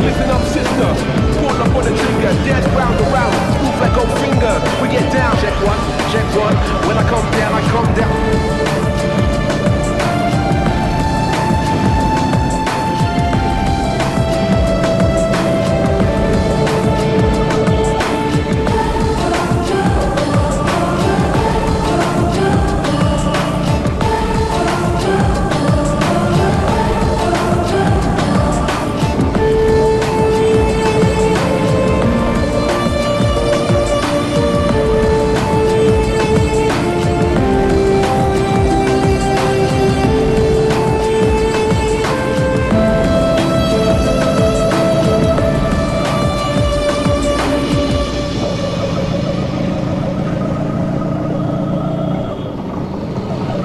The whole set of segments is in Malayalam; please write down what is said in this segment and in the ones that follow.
Listen up, sister. Pull up on the trigger, dance round and round. Move like old finger. We get down. Check one, check one. When I come down, I come down.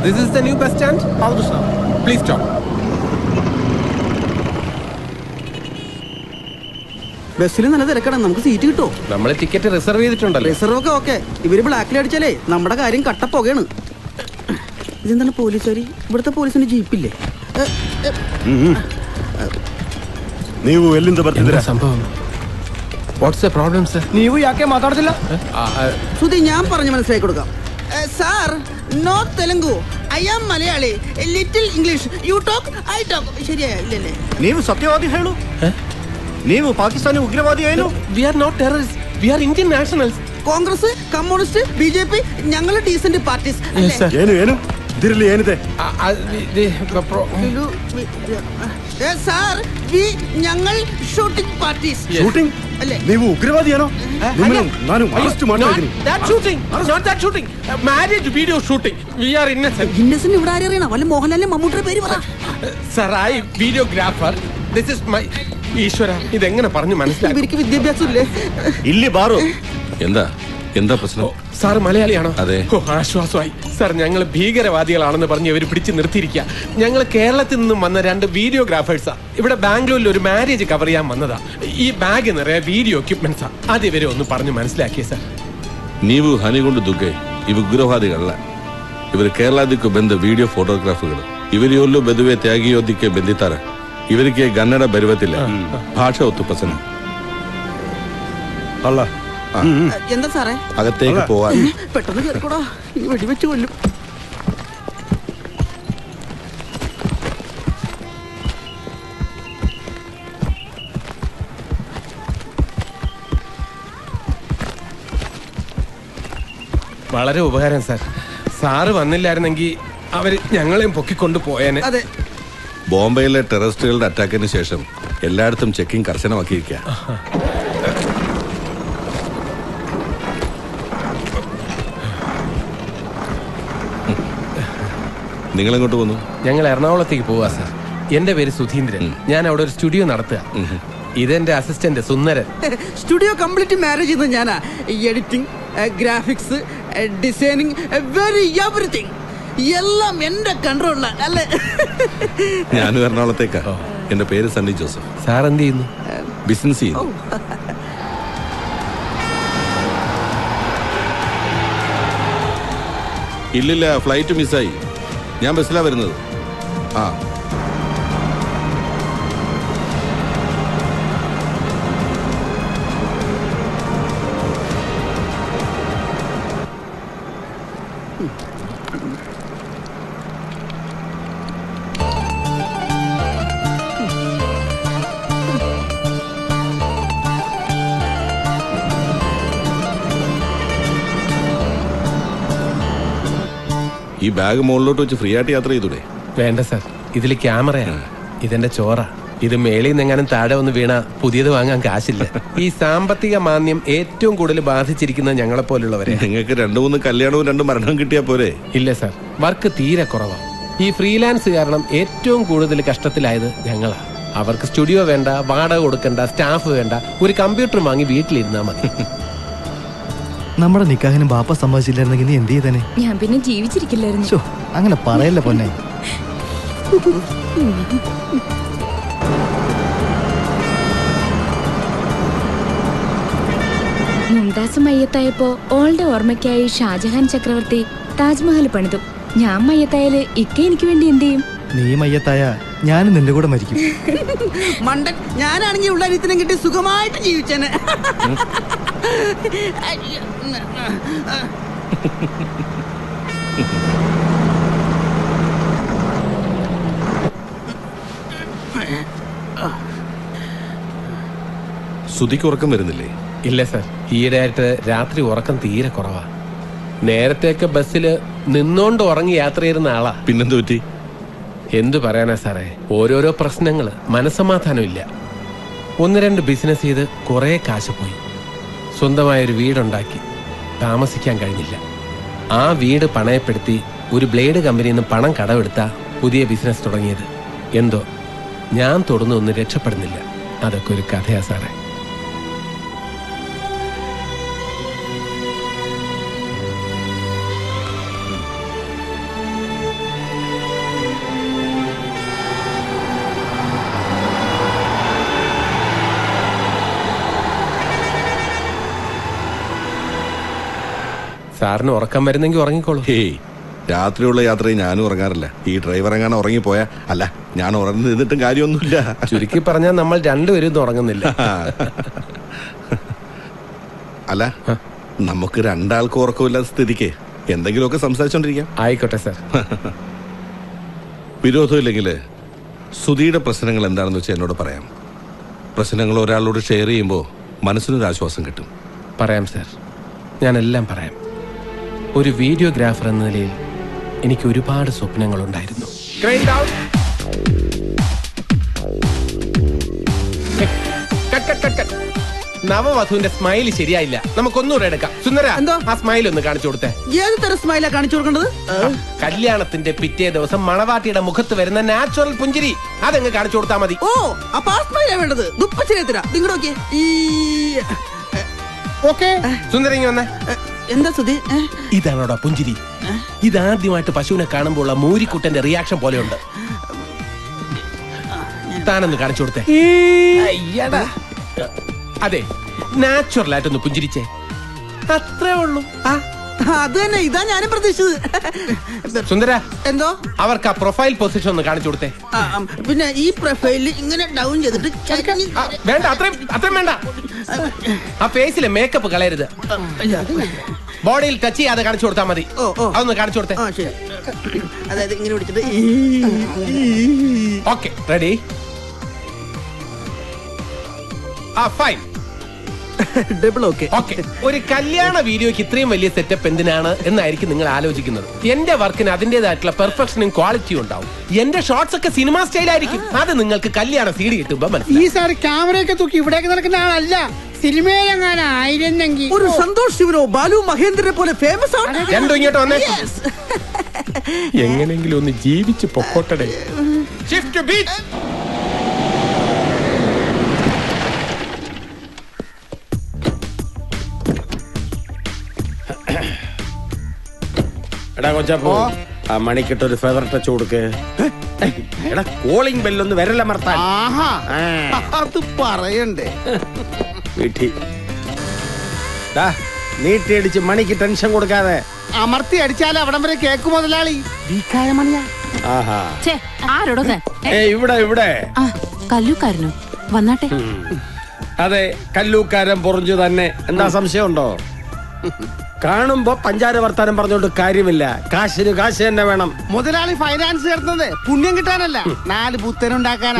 This is the new bus stand? ಹೌದು ಸರ್. Please stop. ബസ്സിൽ നല്ല തിരക്കണം, നമുക്ക് സീറ്റ് കിട്ടുമോ? നമ്മൾ ടിക്കറ്റ് റിസർവ് ചെയ്തിട്ടുണ്ടല്ലോ. റിസർവ് ഒക്കെ ഓക്കെ. ഇവര് ബ്ലാക്കിൽ അടിച്ചാലേ നമ്മുടെ കാര്യം കട്ടപ്പുകയാണ്. ഇതെന്താണ് പോലീസുകാരി? ഇവിടുത്തെ പോലീസിന് ജീപ്പില്ലേ? ನೀವು ಎಲ್ಲಿಂದ ಬರ್ತಿದ್ದೀರಾ? സംഭവം വാട്ട്സ് ദ പ്രോബ്ലം സർ? ನೀವು ಯಾಕೆ ಮಾತಾಡ್ತಿಲ್ಲ? സുധി, ഞാൻ പറഞ്ഞു മനസ്സിലാക്കി കൊടുക്കാം. Sir, no Telugu, I am Malayali, little English, you talk, I talk. ശരിയാ ഇല്ലല്ലേ? ನೀವು ಸತ್ಯವಾದಿ ಹೇಳು. ನೀವು ಪಾಕಿಸ್ತಾನಿ ಉಗ್ರವಾದಿ ಏನು? We are not terrorists. We are Indian nationals. Congress, communist, BJP, ഞങ്ങൾ ഡീസന്റ് പാർട്ടീസ്. ಏನು ಏನು ഇതിರಲ್ಲಿ ಏನಿದೆ? സാർ, ഞങ്ങൾ ഷൂട്ടിംഗ് പാർട്ടീസ്. ಶೂಟಿಂಗ್? അല്ലേ? ನೀವು ಉಗ್ರವಾದಿಯೇನೋ? ನಿಮ್ಮನ್ನು ನಾನು ಅರೆಸ್ಟ್ ಮಾಡ್ತಾ ಇದ್ದೀನಿ. That shooting, not that shooting. Marriage video shooting. We are innocent. Innocent ഇവിടെ ആരും അറിയണം? വല്ല മോഹൻലാലിന്റെ മമ്മൂട്ടിയുടെ പേര് പറ. Sir, I videographer. This is my ഈശ്വര, ഇതെങ്ങനെ പറഞ്ഞു മനസ്സിലാക്കി? ഇവർക്ക് വിദ്യാഭ്യാസം ഇല്ലേ? ಇಲ್ಲಿ ಬಾರೋ. എന്താ പ്രശ്നം? സാർ മലയാളിയാണോ? അതെ. ആശ്വാസമായി. സാർ, ഞങ്ങൾ ഭീകരവാദികളാണെന്ന് പറഞ്ഞ് ഇവർ പിടിച്ച് നിർത്തിയിരിക്കുക. ഞങ്ങൾ കേരളത്തിൽ നിന്നും വന്ന 2 വീഡിയോഗ്രാഫേഴ്സാ. ഇവിടെ ബാംഗ്ലൂരിൽ ഒരു മാരേജ് കവർ ചെയ്യാൻ വന്നതാ. ഈ ബാഗ് നിറയെ വീഡിയോ എക്യുപ്മെന്റ്സാ. അത് ഇവരെ ഒന്ന് പറഞ്ഞു മനസ്സിലാക്കിയേ സാർ. ನೀವು ಹನಿಗೊಂಡು ದುಗ್ಗೆ ಇವು ಉಗ್ರವಾದಿಗಳಲ್ಲ. ಇವರು ಕೇರಳದಕ್ಕೂ ಬಂದ ವಿಡಿಯೋ ಫೋಟೋಗ್ರಾಫ್ಗಳು. ಇವರೆಲ್ಲೂ ಬದುವೆ ತ್ಯಾಗಿಯೋದಕ್ಕೆ ಬಂದಿದ್ದಾರೆ. ಇವರಿಗೆ ಕನ್ನಡ ಬರುವುದಿಲ್ಲ, ಭಾಷೆ ಒತ್ತುಪಸನ ಅಲ್ಲ. എന്താ സാറേ? അകത്തേക്ക് പോവാൻ. പെട്ടെന്ന് കേൾക്കൂടാ, വെടിവെച്ച് കൊല്ലും. വളരെ ഉപകാരം സാർ. സാറ് വന്നില്ലായിരുന്നെങ്കിൽ അവര് ഞങ്ങളെയും പൊക്കിക്കൊണ്ട് പോയേനെ. അതെ. ബോംബെയിലെ ടെററിസ്റ്റുകളുടെ അറ്റാക്കിന് ശേഷം എല്ലായിടത്തും ചെക്കിംഗ് കർശനമാക്കിയിരിക്കുക. നിങ്ങൾ എങ്ങോട്ട് പോകുന്നു? ഞങ്ങൾ എറണാകുളത്തേക്ക് പോവാ സാർ. എന്റെ പേര് സുധീന്ദ്രൻ. ഞാൻ അവിടെ ഒരു സ്റ്റുഡിയോ നടത്തുക. ഇതെന്റെ അസിസ്റ്റന്റ് സുന്ദരൻ. സ്റ്റുഡിയോ കംപ്ലീറ്റ് മാനേജ് ചെയ്യുന്നത് ഞാനാ. എഡിറ്റിംഗ്, ഗ്രാഫിക്സ്, ഡിസൈനിങ്, എവറിത്തിങ് എല്ലാം എന്റെ കൺട്രോളില. അല്ലേ? ഞാനും എറണാകുളത്തേക്കാ. എന്റെ പേര് സണ്ണി ജോസഫ്. സാർ എന്ത് ചെയ്യുന്നു? ബിസിനസ് ചെയ്യുന്നു. ഇല്ലില്ല, ഫ്ലൈറ്റ് മിസ്സായി. ഞാൻ ബസ്സിലാ വരുന്നത്. ആ, ഈ ബാഗ് മുകളിലോട്ട് വെച്ച് ഫ്രീ ആയിട്ട് യാത്ര ചെയ്തൂടെ? വേണ്ട സാർ, ഇതിൽ ക്യാമറയാണ്. ഇതെന്റെ ചോറ. ഇത് മേളിൽ നിന്നെങ്ങാനും താഴെ ഒന്ന് വീണ പുതിയത് വാങ്ങാൻ കാശില്ല. ഈ സാമ്പത്തിക മാന്ദ്യം ഏറ്റവും കൂടുതൽ ബാധിച്ചിരിക്കുന്നത് ഞങ്ങളെ പോലുള്ളവരെ. നിങ്ങൾക്ക് 2-3 കല്യാണവും 2 മരണവും കിട്ടിയാ പോരെ? ഇല്ല സാർ, വർക്ക് തീരെ കുറവാണ്. ഈ ഫ്രീലാൻസ് കാരണം ഏറ്റവും കൂടുതൽ കഷ്ടത്തിലായത് ഞങ്ങളാ. അവർക്ക് സ്റ്റുഡിയോ വേണ്ട, വാടക കൊടുക്കണ്ട, സ്റ്റാഫ് വേണ്ട, ഒരു കമ്പ്യൂട്ടർ വാങ്ങി വീട്ടിലിരുന്നാ മതി. നമ്മുടെ നിക്കാഹിനും ബാപ്പ സമ്മതിച്ചില്ലായിരുന്നെങ്കിൽ നീ എന്ത് ചെയ്തേനെ? ഞാൻ പിന്നെ ജീവിച്ചിരിക്കില്ലായിരുന്നു. അങ്ങനെ പറയല്ല പൊന്നെ. മുംതാസ് മയ്യത്തായപ്പോ ഓളുടെ ഓർമ്മയ്ക്കായി ഷാജഹാൻ ചക്രവർത്തി താജ്മഹൽ പണിതു. ഞാൻ മയ്യത്തായാല് ഇക്ക എനിക്ക് വേണ്ടി എന്ത് ചെയ്യും? നീ മയ്യത്തായ ഞാനും നിന്റെ കൂടെ മരിക്കും. മണ്ടൻ, ഞാനാണെങ്കിൽ ഉള്ള അനിയത്തിനെ കിട്ടി സുഖമായിട്ട് ജീവിച്ചേനെ. സുധിക്ക് ഉറക്കം വരുന്നില്ലേ? ഇല്ല സർ, ഈയിടെയായിട്ട് രാത്രി ഉറക്കം തീരെ കുറവാ. നേരത്തെയൊക്കെ ബസ്സിൽ നിന്നോണ്ട് ഉറങ്ങി യാത്ര ചെയ്യുന്ന ആളാ. പിന്നെന്ത് പറ്റി? എന്തു പറയാനാ സാറേ, ഓരോരോ പ്രശ്നങ്ങള്, മനസ്സമാധാനം ഇല്ല. 1-2 ബിസിനസ് ചെയ്ത് കുറെ കാശ് പോയി. സ്വന്തമായൊരു വീടുണ്ടാക്കി താമസിക്കാൻ കഴിഞ്ഞില്ല. ആ വീട് പണയപ്പെടുത്തി ഒരു ബ്ലേഡ് കമ്പനിയിൽ നിന്ന് പണം കടമെടുത്താ പുതിയ ബിസിനസ് തുടങ്ങിയത്. എന്തോ ഞാൻ തുടർന്നൊന്നും രക്ഷപ്പെടുന്നില്ല. അതൊക്കെ ഒരു കഥയാ സാറേ. സാറിന് ഉറക്കം വരുന്നെങ്കിൽ ഉറങ്ങിക്കോളൂ. ഹേയ്, രാത്രിയുള്ള യാത്രയിൽ ഞാനും ഉറങ്ങാറില്ല. ഈ ഡ്രൈവർ എങ്ങാനും ഉറങ്ങിപ്പോയാ അല്ല, ഞാൻ ഉറങ്ങി നിന്നിട്ടും കാര്യമൊന്നുമില്ല. ചുരുക്കി പറഞ്ഞാൽ നമ്മൾ രണ്ടുപേരും ഇന്ന് ഉറങ്ങുന്നില്ല. അല്ല, നമുക്ക് രണ്ടാൾക്കും ഉറക്കമില്ലാത്ത സ്ഥിതിക്ക് എന്തെങ്കിലുമൊക്കെ സംസാരിച്ചോണ്ടിരിക്കാം. ആയിക്കോട്ടെ സാർ. വിരോധമില്ലെങ്കിൽ സുധിയുടെ പ്രശ്നങ്ങൾ എന്താണെന്ന് വെച്ചാൽ എന്നോട് പറയാം. പ്രശ്നങ്ങൾ ഒരാളോട് ഷെയർ ചെയ്യുമ്പോൾ മനസ്സിനൊരു ആശ്വാസം കിട്ടും. പറയാം സാർ, ഞാനെല്ലാം പറയാം. ഒരു വീഡിയോഗ്രാഫർ എന്ന നിലയിൽ എനിക്ക് ഒരുപാട് സ്വപ്നങ്ങളുണ്ടായിരുന്നു. നവവധുവിന്റെ സ്മൈൽ ശരിയായില്ല, നമുക്കൊന്നുകൂടെ എടുക്കാം. സുന്ദര, എന്തോ? ആ സ്മൈൽ ഒന്ന് കാണിച്ചു കൊടുത്തേ. ഏത് തരം സ്മൈലാ കാണിച്ചു കൊടുക്കേണ്ടത്? കല്യാണത്തിന്റെ പിറ്റേ ദിവസം മണവാട്ടിയുടെ മുഖത്ത് വരുന്ന നാച്ചുറൽ പുഞ്ചിരി, അതങ്ങ് കാണിച്ചു കൊടുത്താൽ മതി. ഓ, അപ്പൊ ആ സ്മൈലാ വേണ്ടത്. ദുപ്പച്ചരിയത്തിരാ നിങ്ങടെ നോക്കിയേ. സുന്ദരങ്ങി വന്നേ. എന്താ സുധി? ഇതാണോടാ പുഞ്ചിരി? ഇതാദ്യമായിട്ട് പശുവിനെ കാണുമ്പോൾ മൂരിക്കുട്ടന്റെ റിയാക്ഷൻ പോലെയുണ്ട്. താനൊന്ന് കാണിച്ചു കൊടുത്തേ. അതെ, നാച്ചുറൽ ആയിട്ടൊന്ന് പുഞ്ചിരിച്ചേ, അത്രേ ഉള്ളൂ. അത് തന്നെ, ഇതാ ഞാനും പ്രതീക്ഷിച്ചത്. സുന്ദര, എന്തോ? അവർക്ക് ആ പ്രൊഫൈൽ പൊസിഷൻ ഒന്ന് കാണിച്ചു കൊടുത്തേ. പിന്നെ ഈ പ്രൊഫൈലിൽ ഇങ്ങനെ ഡൗൺ ചെയ്തിട്ട് വേണ്ട, അത്രയും വേണ്ട. ആ ഫേസിലെ മേക്കപ്പ് കളയരുത്. ബോഡിയിൽ ടച്ച് ചെയ്യാതെ കാണിച്ചു കൊടുത്താൽ മതി. അതൊന്ന് കാണിച്ചു കൊടുത്തേ. അതായത് ഇങ്ങനെ പിടിച്ചിട്ട്. Okay, ready? Fine. Double okay. ഒരു കല്യാണ വീഡിയോക്ക് ഇത്രയും വലിയ സെറ്റപ്പ് എന്തിനാണ് എന്നായിരിക്കും നിങ്ങൾ ആലോചിക്കുന്നത്. എന്റെ വർക്കിന് അതിന്റേതായിട്ടുള്ള പെർഫെക്ഷനും ക്വാളിറ്റിയും ഉണ്ടാവും. എന്റെ ഷോട്ട്സ് ഒക്കെ സിനിമ സ്റ്റൈലായിരിക്കും. അത് നിങ്ങൾക്ക് കല്യാണ സീഡി കിട്ടുമ്പോ മനസ്സിലാവും. ഈ സാർ ക്യാമറയൊക്കെ തൂക്കി ഇവിടേക്ക് നടക്കുന്ന ആളല്ല, സിനിമയിലെങ്ങാനായിരുന്നെങ്കിൽ. ഒരു സന്തോഷ് ശിവനോ ബാലു മഹേന്ദ്രനെ പോലെ ഫേമസ് ആണ്. രണ്ടും ഇങ്ങോട്ട് വന്നേ. എങ്ങനെങ്കിലും ഒന്ന് ജീവിച്ച് പൊക്കോട്ടെ. Shift beach. എടാ കൊച്ചപ്പോ, ആ മണിക്കിട്ടൊരു ഫെദർ ടച്ച് കൊടുക്ക്. എടാ, കോളിംഗ് ബെല്ലൊന്ന് വിരലമർത്താൻ. അത് പറയണ്ടേ? വീട്ടി നീട്ടിയടിച്ച് മണിക്ക് ടെൻഷൻ കൊടുക്കാതെ അമർത്തി അടിച്ചാൽ അവിടം വരെ കേക്ക് മുതലാളി. ആഹാ. ആരോടോ ഇവിടെ കല്ലൂക്കാരനോ? വന്നാട്ടെ. അതെ, കല്ലൂക്കാരൻ പൊറിഞ്ഞു തന്നെ. എന്താ സംശയമുണ്ടോ? കാണുമ്പോ പഞ്ചാര വർത്താനം പറഞ്ഞോണ്ട് കാര്യമില്ല. കാശിന് കാശ് തന്നെ വേണം. മുതലാളി ഫൈനാൻസ് ചേർന്നത് പുണ്യം കിട്ടാനല്ല, 4 പുത്തനുണ്ടാക്കാനാ.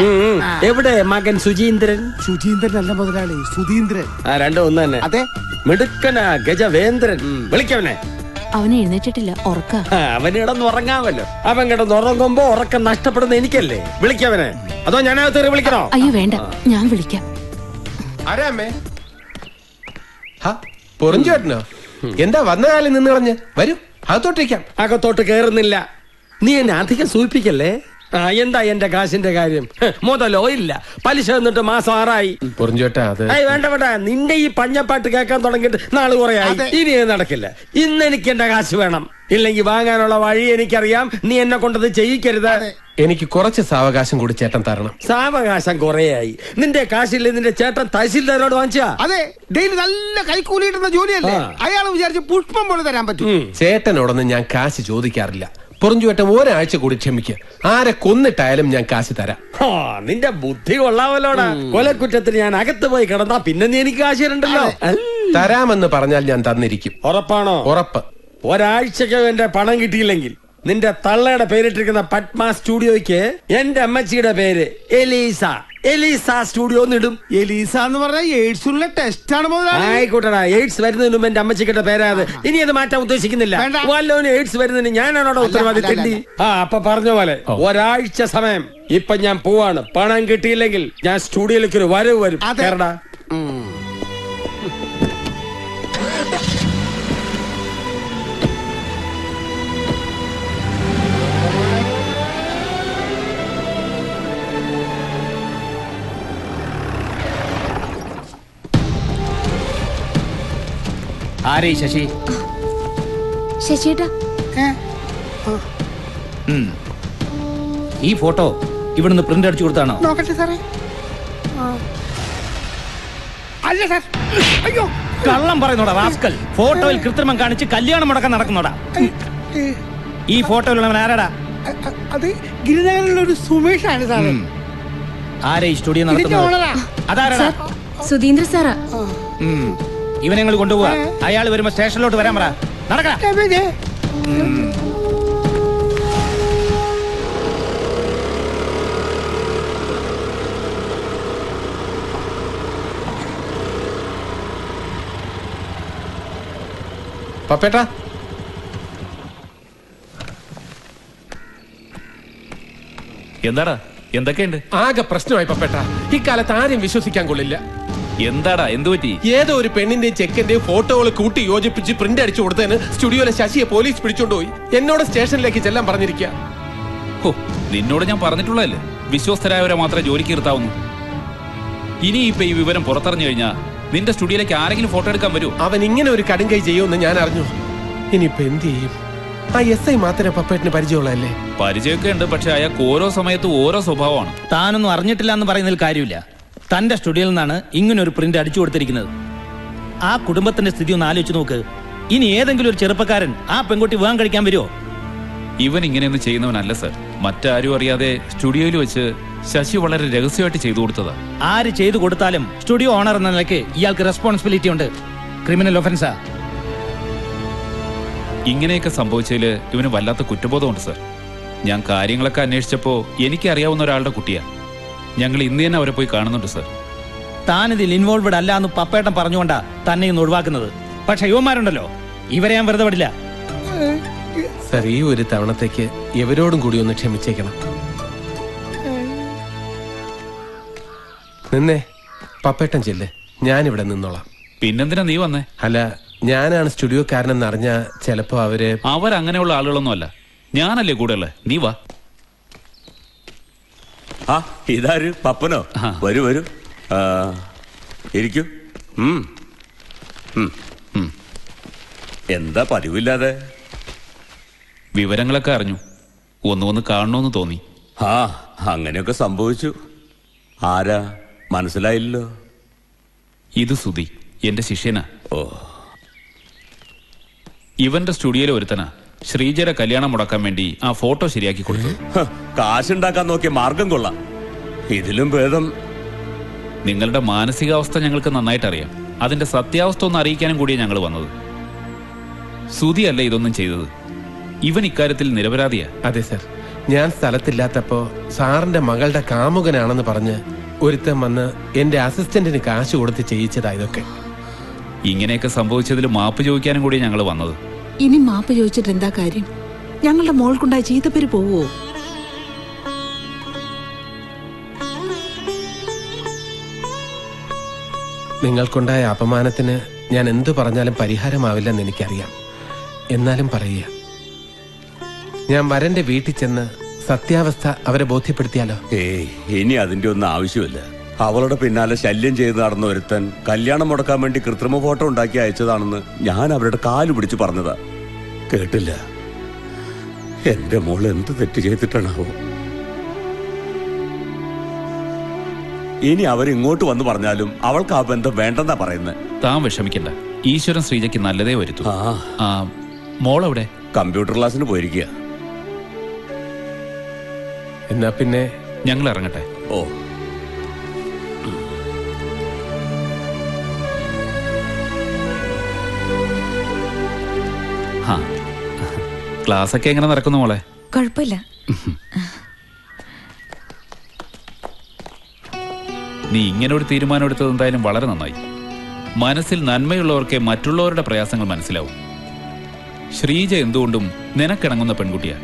എവിടെ മകൻ സുചീന്ദ്രൻ? സുചീന്ദ്രൻ അല്ല മുതലാളി, സുധീന്ദ്രൻ. രണ്ടും ഒന്ന് തന്നെ. അതെ, മിടുക്കനാ ഗജവേന്ദ്രൻ. വിളിക്കവനെ. അവൻ എഴുന്നേറ്റിട്ടില്ല, ഉറക്ക. അവൻ കിടന്നുറങ്ങാമല്ലോ. അവൻ കിടന്നുറങ്ങുമ്പോ ഉറക്കം നഷ്ടപ്പെടുന്ന എനിക്കല്ലേ? വിളിക്കവനെ. അതോ ഞാനകത്ത് വിളിക്കണോ? അയ്യോ വേണ്ട, ഞാൻ വിളിക്കാം. ആരാമേ? പൊറിഞ്ചേട്ടനോ? എന്താ വന്ന കാലം നിന്ന് കളഞ്ഞ്? വരൂ, അകത്തോട്ടിരിക്കാം. അകത്തോട്ട് കേറുന്നില്ല. നീ എന്നെ അധികം സൂചിപ്പിക്കല്ലേ. എന്താ എന്റെ കാശിന്റെ കാര്യം? മുതലോ ഇല്ല, പലിശ എന്നിട്ട് മാസം 6 ആയി. പൊറിഞ്ചേട്ടാ, അത് വേണ്ട വേണ്ട. നിന്റെ ഈ പഞ്ഞപ്പാട്ട് കേൾക്കാൻ തുടങ്ങിയിട്ട് നാള് കുറെ ആയി. ഇനി നടക്കില്ല. ഇന്ന് എനിക്ക് എന്റെ കാശ് വേണം. ഇല്ലെങ്കിൽ വാങ്ങാനുള്ള വഴി എനിക്കറിയാം. നീ എന്നെ കൊണ്ടത് ചെയ്യിക്കരുത്. എനിക്ക് കുറച്ച് സാവകാശം കൂടി ചേട്ടൻ തരണം. സാവകാശം കുറേയായി. നിന്റെ കാശില്ലേ നിന്റെ ചേട്ടൻ തഹസിൽദാരോട് വാങ്ങിച്ചാ? അതെ, ഡെയിലി നല്ല കൈക്കൂലിയിട്ടുന്ന ജോലിയല്ലേ. അയാൾ വിചാരിച്ച് പുഷ്പം പോലെ തരാൻ പറ്റും. ചേട്ടനോടൊന്നും ഞാൻ കാശ് ചോദിക്കാറില്ല. പൊറിഞ്ചുവേട്ടൻ ഒരാഴ്ച കൂടി ക്ഷമിക്കുക. ആരെ കൊന്നിട്ടായാലും ഞാൻ കാശ് തരാം. നിന്റെ ബുദ്ധി കൊള്ളാമല്ലോടാ. കൊലക്കുറ്റത്തിന് ഞാൻ അകത്ത് പോയി കിടന്നാ പിന്നെ നീ എനിക്ക് കാശ് തരണ്ടല്ലോ. തരാമെന്ന് പറഞ്ഞാൽ ഞാൻ തന്നിരിക്കും. ഉറപ്പാണോ? ഉറപ്പ്. ഒരാഴ്ചക്ക് എന്റെ പണം കിട്ടിയില്ലെങ്കിൽ നിന്റെ തള്ളയുടെ പേരിട്ടിരിക്കുന്ന പത്മ സ്റ്റുഡിയോയ്ക്ക് എന്റെ അമ്മച്ചിയുടെ പേര് എലീസ സ്റ്റുഡിയോ ഇടും. എലീസ എന്ന് പറഞ്ഞാൽ എയ്ഡ്സ് ഉള്ള ടെസ്റ്റ് ആണ് മുതലാളി. ആയിക്കോട്ടെടാ, എയ്ഡ്സ് വരുന്നതിന് മുമ്പ് എന്റെ അമ്മച്ചിയുടെ പേരാത്. ഇനി അത് മാറ്റാൻ ഉദ്ദേശിക്കുന്നില്ല. വല്ലോന് എയ്ഡ്സ് വരുന്നതിന് ഞാനാണോടെ ഉത്തരവാദിത്തം? അപ്പൊ പറഞ്ഞ പോലെ ഒരാഴ്ച സമയം. ഇപ്പൊ ഞാൻ പോവാണ്. പണം കിട്ടിയില്ലെങ്കിൽ ഞാൻ സ്റ്റുഡിയോയിലേക്ക് ഒരു വരവ് വരും. കേരടാ. ആരേ ശശി? ശശിയേട്ടാ, ഈ ഫോട്ടോ ഇവിടുന്ന് പ്രിന്റ് അടിച്ചു കൊടുത്താണോ? നോക്കട്ടെ സാറേ. അല്ല സാർ. അയ്യോ, കള്ളം പറയുന്നോടാ റാസ്കൽ. ഫോട്ടോയിൽ കൃത്രിമം കാണിച്ച് കല്യാണം മുടക്കാൻ നടക്കുന്നോടാ. ഈ ഫോട്ടോയിലുള്ളവൻ ആരാടാ? അത് ഗിരിനഗറിലുള്ള ഒരു സുമേഷ് ആണ് സാറേ. ആരെ ഈ സ്റ്റുഡിയോ നടത്തുന്നത്? അതാരാടാ? സുധീന്ദ്ര സാറാ. ഇവനെ ഞങ്ങൾ കൊണ്ടുപോവാ. അയാൾ വരുമ്പോ സ്റ്റേഷനിലോട്ട് വരാൻ പറ. നടക്കാം. പപ്പേട്ടാ, എന്താടാ, എന്തൊക്കെയുണ്ട്? ആകെ പ്രശ്നമായി പപ്പേട്ടാ. ഇക്കാലത്ത് ആരും വിശ്വസിക്കാൻ കൊള്ളില്ല. എന്താടാ, എന്തു പറ്റി? ഏതോ ഒരു പെണ്ണിന്റെയും ചെക്കന്റെയും ഫോട്ടോകൾ കൂട്ടി യോജിപ്പിച്ച് പ്രിന്റ് അടിച്ചു കൊടുത്തതിന് സ്റ്റുഡിയോയിലെ ശശിയെ പോലീസ് പിടിച്ചോണ്ടുപോയി. എന്നോട് സ്റ്റേഷനിലേക്ക് ചെല്ലാൻ പറഞ്ഞിരിക്കുക. നിന്നോട് ഞാൻ പറഞ്ഞിട്ടുള്ളതല്ലേ, വിശ്വസ്തരായവരെ മാത്രമേ ജോലിക്ക് നിർത്താവുന്നു. ഇനി ഇപ്പൊ ഈ വിവരം പുറത്തറിഞ്ഞു കഴിഞ്ഞാ നിന്റെ സ്റ്റുഡിയോയിലേക്ക് ആരെങ്കിലും ഫോട്ടോ എടുക്കാൻ വരൂ? അവൻ ഇങ്ങനെ ഒരു കടുങ്കൈ ചെയ്യുമെന്ന് ഞാൻ അറിഞ്ഞു. ഇനിയിപ്പൊ എന്ത് ചെയ്യും? ആ എസ് ഐ മാത്രമേ പപ്പേട്ടിന് പരിചയമുള്ളതല്ലേ? പരിചയമൊക്കെ ഉണ്ട്, പക്ഷെ അയാൾക്ക് ഓരോ സമയത്തും ഓരോ സ്വഭാവമാണ്. താനൊന്നും അറിഞ്ഞിട്ടില്ല എന്ന് പറയുന്നതിൽ കാര്യമില്ല. തന്റെ സ്റ്റുഡിയോയിൽ നിന്നാണ് ഇങ്ങനെ ഒരു പ്രിന്റ് അടിച്ചു കൊടുത്തിരിക്കുന്നത്. ആ കുടുംബത്തിന്റെ സ്ഥിതി ഒന്ന് ആലോചിച്ച് നോക്ക്. ഇനി ഏതെങ്കിലും ഒരു ചെറുപ്പക്കാരൻ ആ പെൺകുട്ടി വിവാഹം കഴിക്കാൻ വരുമോ? ഇവൻ ഇങ്ങനെയൊന്നും ചെയ്യുന്നവനല്ല സർ. മറ്റാരും അറിയാതെ സ്റ്റുഡിയോയിൽ വെച്ച് ശശി വളരെ രഹസ്യമായിട്ട് ചെയ്തു കൊടുത്തതാ. ആര് ചെയ്തു കൊടുത്താലും സ്റ്റുഡിയോ ഓണർ എന്ന നിലയ്ക്ക് ഇയാൾക്ക് റെസ്പോൺസിബിലിറ്റി ഉണ്ട്. ക്രിമിനൽ ഒഫൻസാ. ഇങ്ങനെയൊക്കെ സംഭവിച്ചതിൽ ഇവന് വല്ലാത്ത കുറ്റബോധമുണ്ട് സർ. ഞാൻ കാര്യങ്ങളൊക്കെ അന്വേഷിച്ചപ്പോ എനിക്കറിയാവുന്ന ഒരാളുടെ കുട്ടിയാ. ഞങ്ങൾ ഇന്ന് തന്നെ അവരെ പോയി കാണുന്നുണ്ട് സർ. താനിതിൽ ഇൻവോൾവഡ് അല്ല എന്ന് പപ്പേട്ടൻ പറഞ്ഞുകൊണ്ടാ തന്നെ ഇന്ന് ഒഴിവാക്കുന്നത്. പക്ഷെ യുവമാരുണ്ടല്ലോ, ഇവരെ ഞാൻ വെറുതെ വിടില്ല. സർ, ഈ ഒരു തവണത്തേക്ക് ഇവരോടും കൂടി ഒന്ന് ക്ഷമിച്ചേക്കണം. നിന്നേ, പപ്പേട്ടൻ ചെല്ല്, ഞാനിവിടെ നിന്നോളാം. പിന്നെന്തിനാ നീ വന്നേ? അല്ല, ഞാനാണ് സ്റ്റുഡിയോക്കാരനെന്ന് അറിഞ്ഞ ചിലപ്പോ അവരങ്ങനെയുള്ള ആളുകളൊന്നും അല്ല. ഞാനല്ലേ കൂടെയുള്ളത്. നീ വാ. ആ, ഇതാര്? പപ്പനോ? വരൂ വരൂ, ഇരിക്കൂ. എന്താ പതിവില്ലാതെ? വിവരങ്ങളൊക്കെ അറിഞ്ഞു. ഒന്ന് കാണണമെന്ന് തോന്നി. ആ, അങ്ങനെയൊക്കെ സംഭവിച്ചു. ആരാ? മനസ്സിലായില്ലോ. ഇത് സുധി, എന്റെ ശിഷ്യനാ. ഓ, ഇവന്റെ സ്റ്റുഡിയോയിൽ ഒരുത്തനാ ശ്രീജയുടെ കല്യാണം മുടക്കാൻ വേണ്ടി ആ ഫോട്ടോ ശരിയാക്കി കൊടുത്തു. കാശുണ്ടാക്കാൻ നോക്കിയ മാർഗം കൊള്ളാം. ഇതിലും ഭേദം. നിങ്ങളുടെ മാനസികാവസ്ഥ ഞങ്ങൾക്ക് നന്നായിട്ട് അറിയാം. അതിന്റെ സത്യാവസ്ഥ ഒന്ന് അറിയിക്കാനും കൂടിയാണ് ഞങ്ങൾ വന്നത്. സുധി അല്ല ഇതൊന്നും ചെയ്തത്. ഇവൻ ഇക്കാര്യത്തിൽ നിരപരാധിയാ. അതെ സർ, ഞാൻ സ്ഥലത്തില്ലാത്തപ്പോ സാറിന്റെ മകളുടെ കാമുകനാണെന്ന് പറഞ്ഞ് ഒരുത്തൻ വന്ന് എന്റെ അസിസ്റ്റന്റിന് കാശ് കൊടുത്ത് ചെയ്യിച്ചതാ ഇതൊക്കെ. ഇങ്ങനെയൊക്കെ സംഭവിച്ചതിൽ മാപ്പ് ചോദിക്കാനും കൂടി ഞങ്ങൾ വന്നത്. ഇനി മാപ്പ് ചോദിച്ചിട്ട് എന്താ കാര്യം? ഞങ്ങളുടെ മോൾക്കുണ്ടായ ചീത്തപ്പേര് പോവോ? നിങ്ങൾക്കുണ്ടായ അപമാനത്തിന് ഞാൻ എന്തു പറഞ്ഞാലും പരിഹാരമാവില്ലെന്ന് എനിക്കറിയാം. എന്നാലും പറയുക, ഞാൻ വരന്റെ വീട്ടിൽ ചെന്ന് സത്യാവസ്ഥ അവരെ ബോധ്യപ്പെടുത്തിയാലോ? ഏയ്, ഇനി അതിന്റെ ഒന്നും ആവശ്യമില്ല. അവളുടെ പിന്നാലെ ശല്യം ചെയ്ത് നടന്ന ഒരുത്തൻ കല്യാണം മുടക്കാൻ വേണ്ടി കൃത്രിമ ഫോട്ടോ ഉണ്ടാക്കി അയച്ചതാണെന്ന് ഞാൻ അവരുടെ കാല് പിടിച്ച് പറഞ്ഞതാ. കേട്ടില്ല. എന്റെ മോൾ എന്ത് തെറ്റ് ചെയ്തിട്ടാണാവോ? ഇനി അവരിങ്ങോട്ട് വന്ന് പറഞ്ഞാലും അവൾക്ക് ആ ബന്ധം വേണ്ടെന്നാ പറയുന്നത്. താൻ വിഷമിക്കണ്ട. ഈശ്വരൻ ശ്രീജയ്ക്ക് നല്ലതേ വരുത്തു. മോളെവിടെ? കമ്പ്യൂട്ടർ ക്ലാസ്സിന് പോയിരിക്കുക. എന്നാ പിന്നെ ഞങ്ങൾ ഇറങ്ങട്ടെ. ഓ ക്ലാസ് ഒക്കെ എങ്ങനെ നടക്കുന്നു മോളെ? കുഴപ്പമില്ല. നീ ഇങ്ങനെ ഒരു തീരുമാനം എടുത്തത് എന്തായാലും വളരെ നന്നായി. മനസ്സിൽ നന്മയുള്ളവർക്കെ മറ്റുള്ളവരുടെ പ്രയാസങ്ങൾ മനസ്സിലാവും. ശ്രീജ എന്തുകൊണ്ടും നിനക്കിണങ്ങുന്ന പെൺകുട്ടിയാ.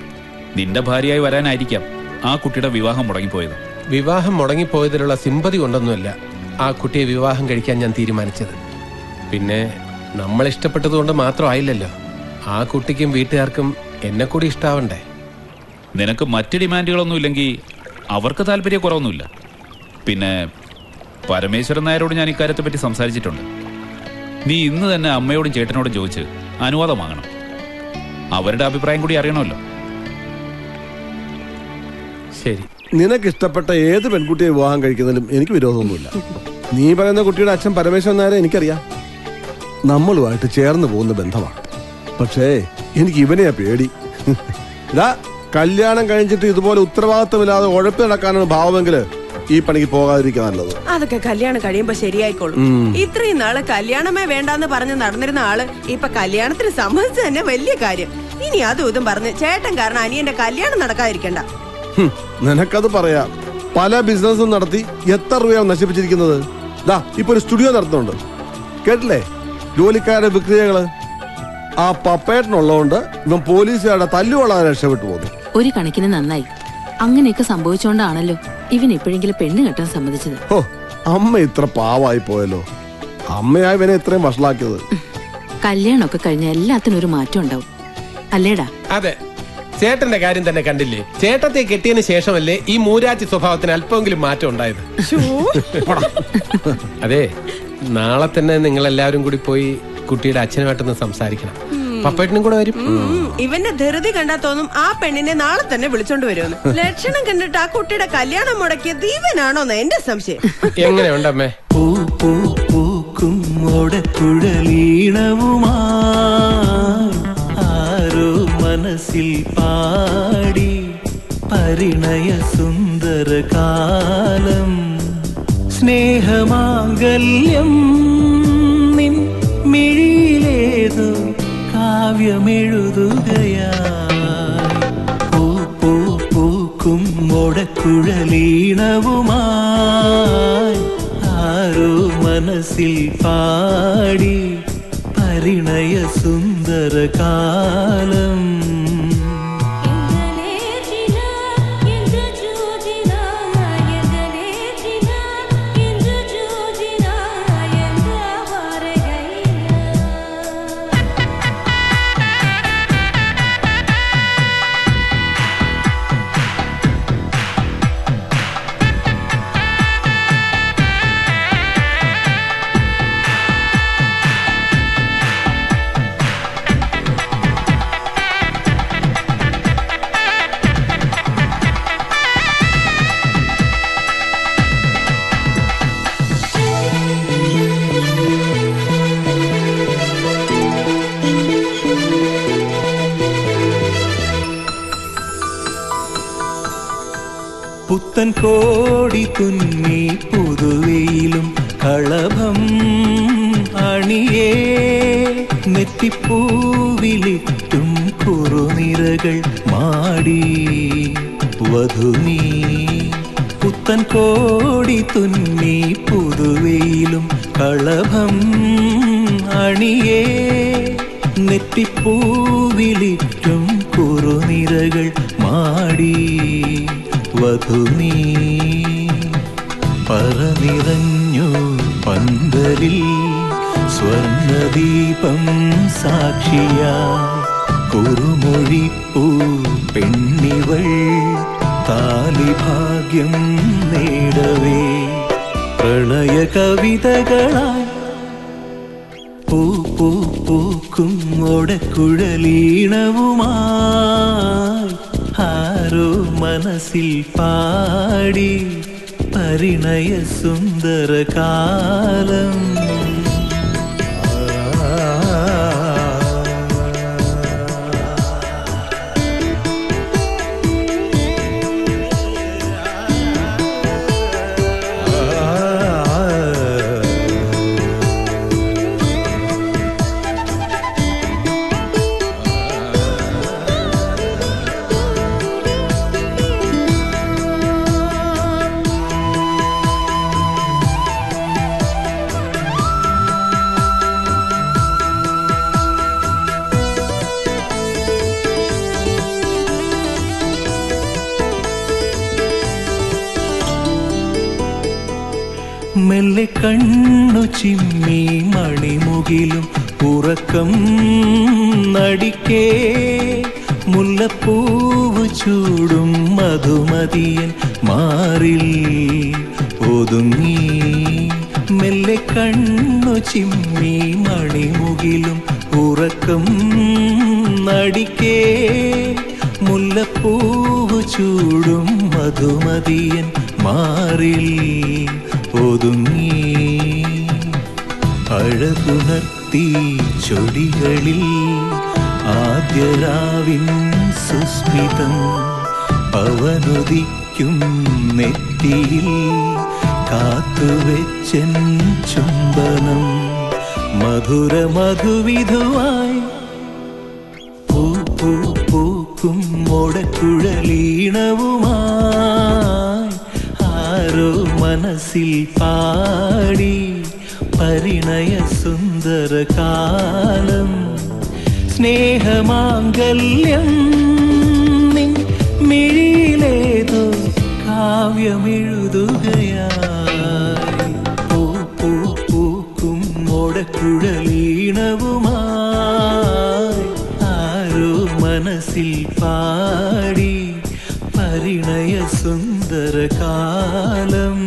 നിന്റെ ഭാര്യയായി വരാനായിരിക്കാം ആ കുട്ടിയുടെ വിവാഹം മുടങ്ങിപ്പോയത്. വിവാഹം മുടങ്ങിപ്പോയതിലുള്ള സിമ്പതി കൊണ്ടൊന്നുമല്ല ആ കുട്ടിയെ വിവാഹം കഴിക്കാൻ ഞാൻ തീരുമാനിച്ചത്. പിന്നെ നമ്മൾ ഇഷ്ടപ്പെട്ടതുകൊണ്ട് മാത്രമായില്ലല്ലോ. ആ കുട്ടിക്കും വീട്ടുകാർക്കും എന്നെ കൂടി ഇഷ്ടാവണ്ടേ. നിനക്ക് മറ്റ് ഡിമാൻഡുകളൊന്നും ഇല്ലെങ്കിൽ അവർക്ക് താല്പര്യക്കുറവൊന്നുമില്ല. പിന്നെ പരമേശ്വരൻ നായരോട് ഞാൻ ഇക്കാര്യത്തെ പറ്റി സംസാരിച്ചിട്ടുണ്ട്. നീ ഇന്ന് തന്നെ അമ്മയോടും ചേട്ടനോടും ചോദിച്ച് അനുവാദം വാങ്ങണം. അവരുടെ അഭിപ്രായം കൂടി അറിയണമല്ലോ. ശരി, നിനക്ക് ഇഷ്ടപ്പെട്ട ഏത് പെൺകുട്ടിയെ വിവാഹം കഴിക്കുന്നതിലും എനിക്ക് വിരോധമൊന്നുമില്ല. നീ പറയുന്ന കുട്ടിയുടെ അച്ഛൻ പരമേശ്വരൻ നായരെ എനിക്കറിയാം. നമ്മളുമായിട്ട് ചേർന്ന് പോകുന്ന ബന്ധമാണ്. പക്ഷേ എനിക്ക് ഇവനെയാ പേടി. ഇതാ കല്യാണം കഴിഞ്ഞിട്ട് ഇതുപോലെ ഉത്തരവാദിത്തമില്ലാതെ ഉഴപ്പി നടക്കാനാണ് ഭാവമെങ്കിൽ ഈ പണിക്ക് പോകാതിരിക്കാൻ നല്ലത്. അതൊക്കെ കല്യാണം കഴിയുമ്പോ ശരിയായിക്കോളും. ഇത്രയും നാള് കല്യാണമേ വേണ്ടാന്ന് പറഞ്ഞ് നടന്നിരുന്ന ആള് ഇപ്പൊ കല്യാണത്തിന് സമ്മതിച്ചു തന്നെ വലിയ കാര്യം. ഇനി അതും ഇതും പറഞ്ഞ് ചേട്ടൻ കാരണം അനിയന്റെ കല്യാണം നടക്കാതിരിക്കണ്ട. നിനക്കത് പറയാം. പല ബിസിനസ്സും നടത്തി എത്ര രൂപയാണ് നശിപ്പിച്ചിരിക്കുന്നത്. ദാ ഇപ്പൊ ഒരു സ്റ്റുഡിയോ നടത്തുന്നുണ്ട്, കേട്ടില്ലേ? ജോലിക്കാരുടെ വിക്രിയകള്. ആ പപ്പേട്ടനുള്ളതുകൊണ്ട് ഇവൻ പോലീസുകാരുടെ തല്ലുകൊള്ളാൻ രക്ഷപ്പെട്ടു പോകുന്നു. ഒരു കണക്കിന് നന്നായി. അങ്ങനെയൊക്കെ സംഭവിച്ചോണ്ടാണല്ലോ ഇവൻ എപ്പോഴെങ്കിലും പെണ്ണ് കെട്ടാൻ സമ്മതിച്ചത്. ഓ, അമ്മ ഇത്ര പാവായി പോയല്ലോ. അമ്മയായി ഇവനെ ഇത്രയും വഷളാക്കിയത്. കല്യാണമൊക്കെ കഴിഞ്ഞ എല്ലാത്തിനും ഒരു മാറ്റം ഉണ്ടാവും, അല്ലേടാ? അതെ, ചേട്ടന്റെ കാര്യം തന്നെ കണ്ടില്ലേ? ചേട്ടത്തെ കെട്ടിയതിന് ശേഷമല്ലേ ഈ മൂരാച്ചി സ്വഭാവത്തിന് അല്പമെങ്കിലും മാറ്റം ഉണ്ടായത്. അതെ, നാളെ തന്നെ നിങ്ങൾ എല്ലാവരും കൂടി പോയി കുട്ടിയുടെ അച്ഛനുമായിട്ടൊന്ന് സംസാരിക്കണം. പപ്പേട്ടനും കൂടെ വരും. ഇവന്റെ ധൃതി കണ്ടാ തോന്നും ആ പെണ്ണിനെ നാളെ തന്നെ വിളിച്ചോണ്ട് വരുമെന്ന്. ലക്ഷണം കണ്ടിട്ട് ആ കുട്ടിയുടെ കല്യാണം മുടക്കിയത് ഇവനാണോന്ന് എന്റെ സംശയം. എങ്ങനെയുണ്ടമ്മേ? ആരോ മനസ്സിൽ പാടി പരിണയ സുന്ദരകാലം സ്നേഹമാംഗല്യം നിൻ മിഴിയിലേതോ കാവ്യമെഴുതുകയായി പൂക്കും മുടക്കുഴലീണവുമായി ആരോ മനസ്സിൽ പാടി പരിണയ സുന്ദരകാലം. പുത്തൻ കോടി തുന്നി പുതുവയിലും കളഭം അണിയേ നെറ്റിപ്പൂവിലിട്ടും കുറുനിരകൾ മാടി വധുനീ. പുത്തൻ കോടി തുന്നി പുതുവയിലും കളഭം അണിയേ നെറ്റിപ്പൂവിലിട്ടും കുറുനിരകൾ മാടി വധുനീ. പറനിറഞ്ഞു പന്തലിൽ സ്വർണദീപം സാക്ഷിയായി കുറുമൊഴിപ്പൂ പെണ്ണിവൾ താലിഭാഗ്യം നേടവേ പ്രണയ കവിതകളായി പൂക്കും ഒടക്കുഴലീണവുമായി ആരോ മനസ്സിൽ പാടി പരിണയ സുന്ദരകാലം. മെല്ലെ കണ്ണു ചിമ്മി മണിമുകിലും ഉറക്കം നടിക്കേ മുല്ലപ്പൂവ് ചൂടും മധുമതിയൻ മാറിൽ ഒതുങ്ങി മെല്ലെ കണ്ണു ചിമ്മി മണിമുകിലും ഉറക്കം നടിക്കേ മുല്ലപ്പൂവ് ചൂടും മധുമതിയൻ മാറിൽ ഒതുങ്ങി അഴകുണർത്തി ചൊടികളിൽ ആദ്യരാവിൻ സുസ്മിതം പവനുദിക്കും നെറ്റിയിൽ കാത്തുവെച്ചൻ ചുംബനം മധുര മധുവിധുവായി പൂ പൂ പൂക്കും മോടക്കുഴലീണവുമായി ആരോ മനസ്സിൽ പാടി പരിണയ സുന്ദര കാലം സ്നേഹമാംഗല്യം നിൻ മിഴിയിലേതോ കാവ്യമെഴുതുകയായി പൂ പൂ പൂക്കും മോടക്കുഴലീണവുമായി ആരോ മനസ്സിൽ പാടി പരിണയ സുന്ദര കാലം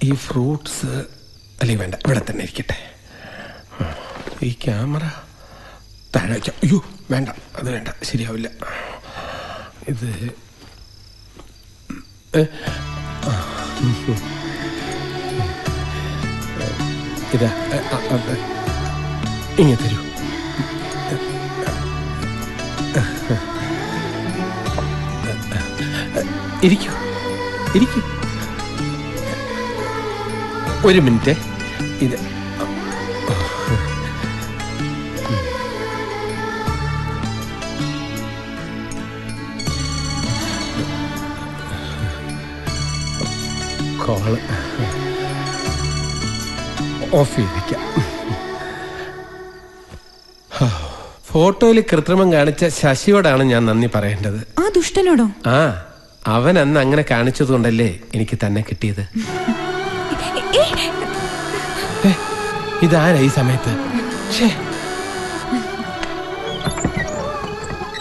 ഈ ഫ്രൂട്ട്സ് അല്ലെങ്കിൽ വേണ്ട ഇവിടെ തന്നെ ഇരിക്കട്ടെ. ഈ ക്യാമറ താഴെ വയ്ക്കാം. അയ്യോ വേണ്ട, അത് വേണ്ട, ശരിയാവില്ല. ഇത് ഇതാ ഇങ്ങനെ തരൂ. ഇരിക്കൂ ഇരിക്കൂ. ഒരു മിനിറ്റ്. ഇത് കോള് ഓഫ് ചെയ്തിരിക്കാം. ഫോട്ടോയിൽ കൃത്രിമം കാണിച്ച ശശിയോടാണ് ഞാൻ നന്ദി പറയേണ്ടത്. ആ ദുഷ്ടനോടോ? ആ, അവൻ അന്ന് അങ്ങനെ കാണിച്ചതുകൊണ്ടല്ലേ എനിക്ക് തന്നെ കിട്ടിയത്. ഇതാരാ ഈ സമയത്ത്?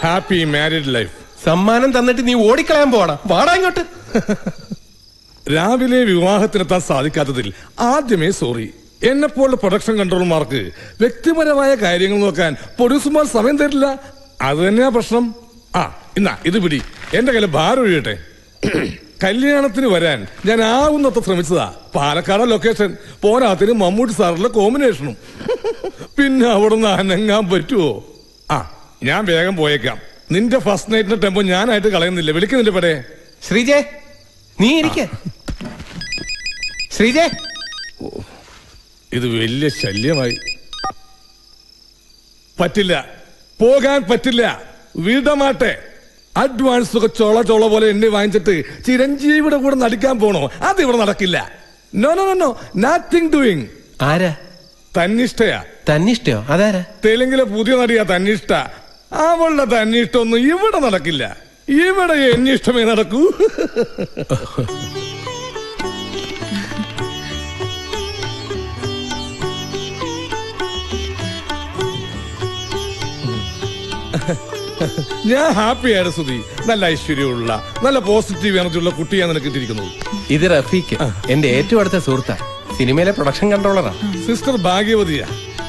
Happy married life. സമ്മാനം തന്നിട്ട് നീ ഓടിക്കളയാൻ പോടാ. വാടാ ഇങ്ങോട്ട്. രാവിലെ വിവാഹത്തിനെത്താൻ സാധിക്കാത്തതിൽ ആദ്യമേ സോറി. എന്നെപ്പോലുള്ള പ്രൊഡക്ഷൻ കൺട്രോളർമാർക്ക് വ്യക്തിപരമായ കാര്യങ്ങൾ നോക്കാൻ പ്രൊഡ്യൂസർമാർ സമയം തരില്ല. അത് തന്നെയാ പ്രശ്നം. ഇന്നാ ഇത് പിടി, എന്റെ കയ്യിൽ ഭാരം ഒഴിയട്ടെ. കല്യാണത്തിന് വരാൻ ഞാൻ ആവുന്നത്ര ശ്രമിച്ചതാ. പാലക്കാട് ലൊക്കേഷൻ, പോരാത്തിന് മമ്മൂട്ടി സാറിന്റെ കോമ്പിനേഷനും. പിന്നെ അവിടെ നിന്ന് അനങ്ങാൻ പറ്റുമോ? ഞാൻ വേഗം പോയേക്കാം. നിന്റെ ഫസ്റ്റ് നൈറ്റിന്റെ ടെമ്പോ ഞാനായിട്ട് കളയുന്നില്ല. വിളിക്കുന്നില്ല പെടേ. ശ്രീജേ, നീ ഇരിക്കേ. ശ്രീജേ, ഇത് വലിയ ശല്യമായി. പറ്റില്ല, പോകാൻ പറ്റില്ല. വിടമാട്ടെ. അഡ്വാൻസ് ഒക്കെ ചോള ചോള പോലെ എണ്ണി വാങ്ങിച്ചിട്ട് ചിരഞ്ജീവിയുടെ കൂടെ നടിക്കാൻ പോണോ? അത് ഇവിടെ നടക്കില്ല. No no no, nothing doing. ആരാ? തന്നിഷ്ടയാ. തന്നിഷ്ടയോ? അതാരാ? തെലുങ്കിലെ പുതിയ നടിയാ തന്നിഷ്ട. അവളുടെ തന്നിഷ്ടൊന്നും ഇവിടെ നടക്കില്ല. ഇവിടെ എന്നിഷ്ടമേ നടക്കൂ. ഞാൻ ഹാപ്പിയാണ് സുധി. നല്ല ഐശ്വര്യമുള്ള, നല്ല പോസിറ്റീവ് എനർജി ഉള്ള കുട്ടിയാണ് നിനക്ക് കിട്ടിയിരിക്കുന്നത്. ഇത് റഫീഖ്, എന്റെ ഏറ്റവും അടുത്ത സുഹൃത്താ. സിനിമയിലെ പ്രൊഡക്ഷൻ കൺട്രോളറാ. സിസ്റ്റർ ഭാഗ്യവതിയാ.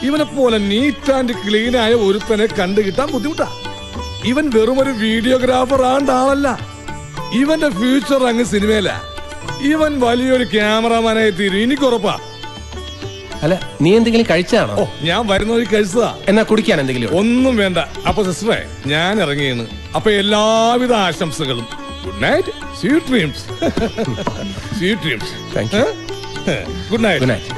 ഇവനെ പോലെ നീറ്റ് ആൻഡ് ക്ലീൻ ആയ ഒരുത്തനെ കണ്ടു കിട്ടാൻ ബുദ്ധിമുട്ടാ. ഇവൻ വെറും ഒരു വീഡിയോഗ്രാഫർ ആണ്ടല്ല. ഇവന്റെ ഫ്യൂച്ചർ അങ്ങ് സിനിമയില. ഇവൻ വലിയൊരു ക്യാമറമാനായി തീരും, എനിക്കുറപ്പാ. അല്ല, നീ എന്തെങ്കിലും കഴിച്ചാണോ? ഞാൻ വരുന്ന വഴി കഴിച്ചതാ. എന്നാ കുടിക്കാൻ എന്തെങ്കിലും? ഒന്നും വേണ്ട. അപ്പൊ സിസ്റ്ററെ, ഞാൻ ഇറങ്ങിയാണ്. അപ്പൊ എല്ലാവിധ ആശംസകളും. Good night, sweet dreams. Sweet dreams. Thank you. Good night. Good night.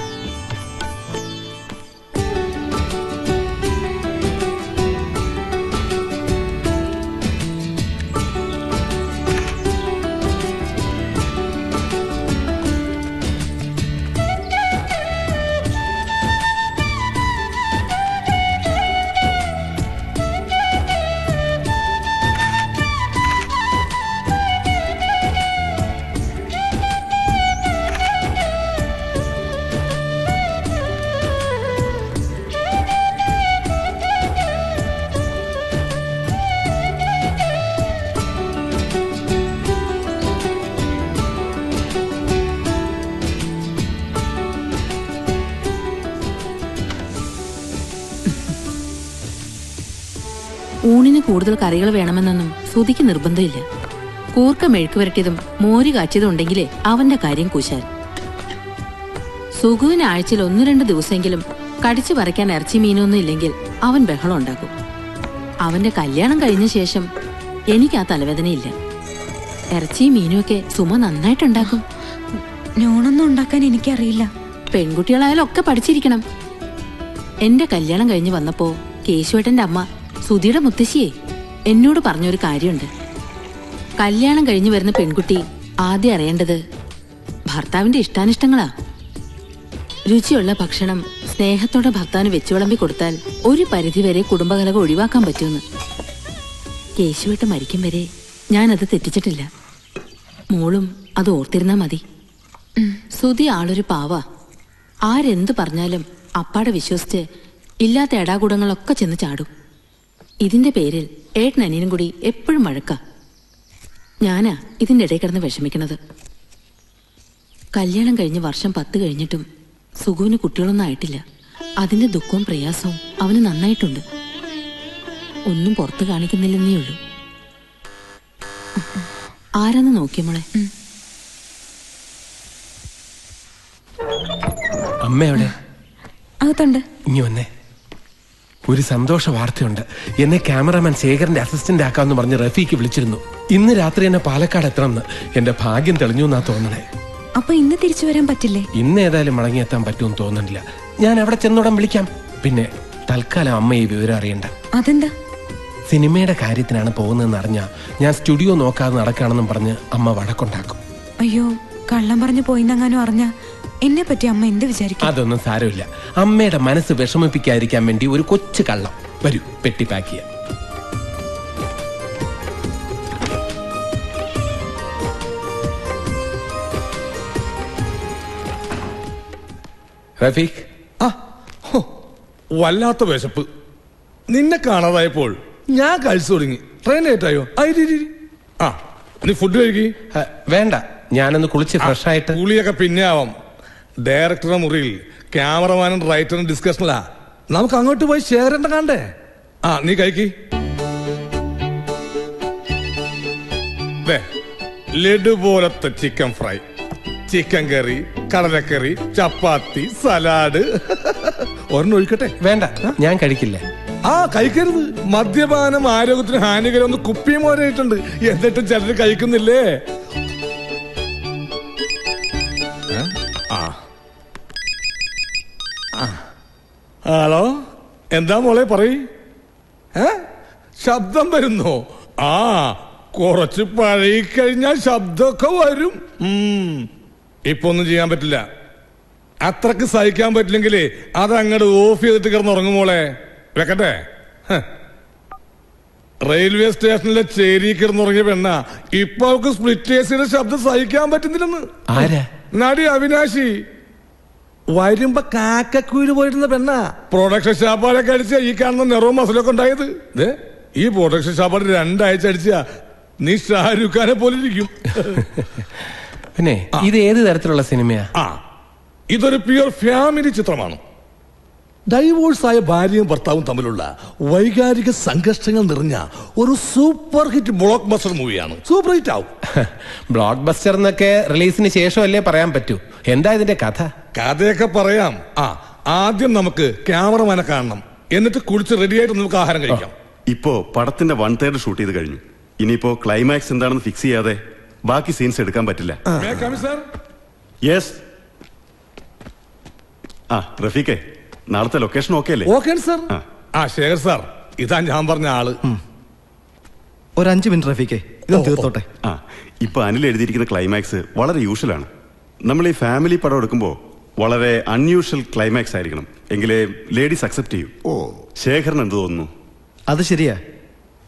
ഊണിന് കൂടുതൽ കറികൾ വേണമെന്നൊന്നും സുധിക്ക് നിർബന്ധമില്ല. കൂർക്ക മെഴുക്ക് വരട്ടിയതും മോര് കാച്ചിയതും ഉണ്ടെങ്കിലേ അവന്റെ കാര്യം കുശാൽ. സുഖുവിന് ആഴ്ചയിൽ 1-2 ദിവസമെങ്കിലും കടിച്ചു പറിക്കാൻ ഇറച്ചി മീനൊന്നും ഇല്ലെങ്കിൽ അവൻ ബഹളം ഉണ്ടാക്കും. അവന്റെ കല്യാണം കഴിഞ്ഞ ശേഷം എനിക്ക് ആ തലവേദനയില്ല. ഇറച്ചിയും മീനുമൊക്കെ സുമ നന്നായിട്ടുണ്ടാക്കും. നോണൊന്നും ഉണ്ടാക്കാൻ എനിക്കറിയില്ല. പെൺകുട്ടികളായാലും ഒക്കെ പഠിച്ചിരിക്കണം. എന്റെ കല്യാണം കഴിഞ്ഞ് വന്നപ്പോ കേശുവേട്ടന്റെ അമ്മ സുധിയുടെ മുത്തശ്ശിയെ എന്നോട് പറഞ്ഞൊരു കാര്യമുണ്ട്. കല്യാണം കഴിഞ്ഞു വരുന്ന പെൺകുട്ടി ആദ്യം അറിയേണ്ടത് ഭർത്താവിന്റെ ഇഷ്ടാനിഷ്ടങ്ങളാ. രുചിയുള്ള ഭക്ഷണം സ്നേഹത്തോടെ ഭർത്താവിന് വെച്ചു വിളമ്പി കൊടുത്താൽ ഒരു പരിധിവരെ കുടുംബകലകം ഒഴിവാക്കാൻ പറ്റുമെന്ന്. കേശുവേട്ടൻ മരിക്കും വരെ ഞാനത് തെറ്റിച്ചിട്ടില്ല. മോളും അത് ഓർത്തിരുന്നാ മതി. സുധി ആളൊരു പാവാ. ആരെന്ത് പറഞ്ഞാലും അപ്പാടെ വിശ്വസിച്ച് ഇല്ലാത്ത എടാകൂടങ്ങളൊക്കെ ചെന്ന് ചാടും. ഇതിന്റെ പേരിൽ ഏട്ടനനിയനും കൂടി എപ്പോഴും വഴക്കാ. ഞാനാ ഇതിന്റെ ഇടയിൽ കിടന്ന് വിഷമിക്കണത്. കല്യാണം കഴിഞ്ഞ് വർഷം 10 കഴിഞ്ഞിട്ടും സുഖുവിന് കുട്ടികളൊന്നും ആയിട്ടില്ല. അതിന്റെ ദുഃഖവും പ്രയാസവും അവന് നന്നായിട്ടുണ്ട്. ഒന്നും പുറത്ത് കാണിക്കുന്നില്ലെന്നേ ഉള്ളൂ. ആരാന്ന് നോക്കിയ മോളെ. അമ്മയോടെ അകത്തുണ്ട്. ഇനി വന്നേ. ഒരു സന്തോഷ വാർത്തയുണ്ട്. എന്നെ ക്യാമറാമാൻ ശേഖരന്റെ അസിസ്റ്റന്റ് ആക്കാന്ന് പറഞ്ഞ് റഫീക്ക് വിളിച്ചിരുന്നു. ഇന്ന് രാത്രി എന്നെ പാലക്കാട് എത്തണമെന്ന്. എന്റെ ഭാഗ്യം തെളിഞ്ഞു എന്നാ തോന്നണേ. അപ്പൊ ഇന്ന് തിരിച്ചു വരാൻ പറ്റില്ലേ? ഇന്ന് ഏതായാലും മടങ്ങിയെത്താൻ പറ്റുമെന്ന് തോന്നുന്നില്ല. ഞാൻ അവിടെ ചെന്നോടം വിളിക്കാം. പിന്നെ തൽക്കാലം അമ്മ ഈ വിവരം അറിയണ്ട. അതെന്താ? സിനിമയുടെ കാര്യത്തിനാണ് പോകുന്നതെന്ന് അറിഞ്ഞാ ഞാൻ സ്റ്റുഡിയോ നോക്കാതെ നടക്കുകയാണെന്നും പറഞ്ഞ് അമ്മ വഴക്കുണ്ടാക്കും. അയ്യോ, കള്ളം പറഞ്ഞു പോയിന്നെങ്ങാനും അറിഞ്ഞ എന്നെ പറ്റി അമ്മ എന്ത് വിചാരിക്കും? അതൊന്നും സാരമില്ല. അമ്മയുടെ മനസ്സ് വിഷമിപ്പിക്കാതിരിക്കാൻ വേണ്ടി ഒരു കൊച്ചു കള്ളം. വരൂ, പെട്ടി പാക്ക് ചെയ്യാം. റഫീഖ്, വല്ലാത്ത വിശപ്പ്. നിന്നെ കാണാതായപ്പോൾ ഞാൻ കഴിച്ചു തുടങ്ങി. ട്രെയിൻ ലേറ്റായോ? ആ, നീ ഫുഡ് കഴിക്കി. വേണ്ട, ഞാനൊന്ന് കുളിച്ച് ഫ്രഷ് ആയിട്ട്. കുളിയൊക്കെ പിന്നെ ആവാം. ഡയറക്ടറുടെ മുറിയിൽ ക്യാമറമാനും റൈറ്ററും ഡിസ്കഷനിലാ. നമുക്ക് അങ്ങോട്ട് പോയി ഷെയർ ചെയ്യണ്ട കണ്ടേ. ആ, നീ കഴിക്കി. ലഡു പോലത്തെ ചിക്കൻ ഫ്രൈ, ചിക്കൻ കറി, കടലക്കറി, ചപ്പാത്തി, സലാഡ്. ഒരെണ്ണം ഒഴിക്കട്ടെ? വേണ്ട, ഞാൻ കഴിക്കില്ല. ആ, കഴിക്കരുത്. മദ്യപാനം ആരോഗ്യത്തിന് ഹാനികരം ഒന്ന് കുപ്പിയും മോരായിട്ടുണ്ട്. എന്നിട്ടും ചിലർ കഴിക്കുന്നില്ലേ? ഹലോ, എന്താ മോളെ പറയ്. ശബ്ദം വരുന്നോ? ആ, കുറച്ച് പഴകിക്കഴിഞ്ഞാൽ ശബ്ദമൊക്കെ വരും. ഇപ്പൊ ഒന്നും ചെയ്യാൻ പറ്റില്ല. അത്രക്ക് സഹിക്കാൻ പറ്റില്ലെങ്കിലേ അത് അങ്ങോട്ട് ഓഫ് ചെയ്തിട്ട് കിടന്നുറങ്ങും മോളെ. വെക്കട്ടെ? റെയിൽവേ സ്റ്റേഷനിലെ ചേരി കിടന്നുറങ്ങിയ പെണ്ണ ഇപ്പൊ അവർക്ക് സ്പ്ലിറ്റ് എസിയുടെ ശബ്ദം സഹിക്കാൻ പറ്റുന്നില്ലെന്ന്. നടി അവിനാശി വരുമ്പോ കാക്കക്കുയില് പോയിരുന്ന പെണ്ണ. പ്രൊഡക്ഷൻ ഷാപ്പാടൊക്കെ അടിച്ച ഈ കാണുന്ന നിറവും മസലൊക്കെ ഉണ്ടായത്. ഈ പ്രൊഡക്ഷൻ ഷാപ്പാട് 2 ആഴ്ച അടിച്ച നീ ഷാരൂഖ് ഖാനെ പോലെ ഇരിക്കും. പിന്നെ ഇത് ഏത് തരത്തിലുള്ള സിനിമയാ? ഇതൊരു പ്യുവർ ഫാമിലി ചിത്രമാണ്. ഡൈവോഴ്സായ ഭാര്യയും ഭർത്താവും തമ്മിലുള്ള വൈകാരിക സംഘർഷങ്ങൾ നിറഞ്ഞ ഒരു സൂപ്പർ ഹിറ്റ് ബ്ലോക്ക് ബസ്റ്റർ മൂവിയാണ്. സൂപ്പർ ഹിറ്റ് ആവും. ബ്ലോക്ക് ബസ്റ്റർ എന്നൊക്കെ റിലീസിന് ശേഷമല്ലേ പറയാൻ പറ്റൂ. എന്താ ഇതിന്റെ കഥ? കഥയൊക്കെ പറയാം. ആദ്യം നമുക്ക് ക്യാമറമാനെ കാണണം. എന്നിട്ട് കുളിച്ച് റെഡിയായിട്ട് നമുക്ക് ആഹാരം കഴിക്കാം. ഇപ്പോ പടത്തിന്റെ 1/3 ഷൂട്ട് ചെയ്ത് കഴിഞ്ഞു. ഇനിയിപ്പോ ക്ലൈമാക്സ് എന്താണെന്ന് ഫിക്സ് ചെയ്യാതെ ബാക്കി സീൻസ് എടുക്കാൻ പറ്റില്ല. യെസ്. റഫീഖേ, നാളത്തെ ലൊക്കേഷൻ ഓക്കെ അല്ലേ? Okay sir. ശേഖർ സാർ, ഇതാ ഞാൻ പറഞ്ഞ ആള്. ഒരു 5 മിനിറ്റ് റഫീഖേ, ഇത് തീർത്തോട്ടെ. ഇപ്പൊ അനിൽ എഴുതിയിരിക്കുന്ന ക്ലൈമാക്സ് വളരെ യൂഷ്വൽ ആണ്. നമ്മൾ ഈ ഫാമിലി പടം എടുക്കുമ്പോൾ വളരെ അൺയൂഷ്വൽ ക്ലൈമാക്സ് ആയിരിക്കണം. എങ്കിലേ ലേഡീസ് അക്സെപ്റ്റ് ചെയ്യൂ. ശേഖരൻ എന്ത് തോന്നുന്നു? അത് ശരിയാ.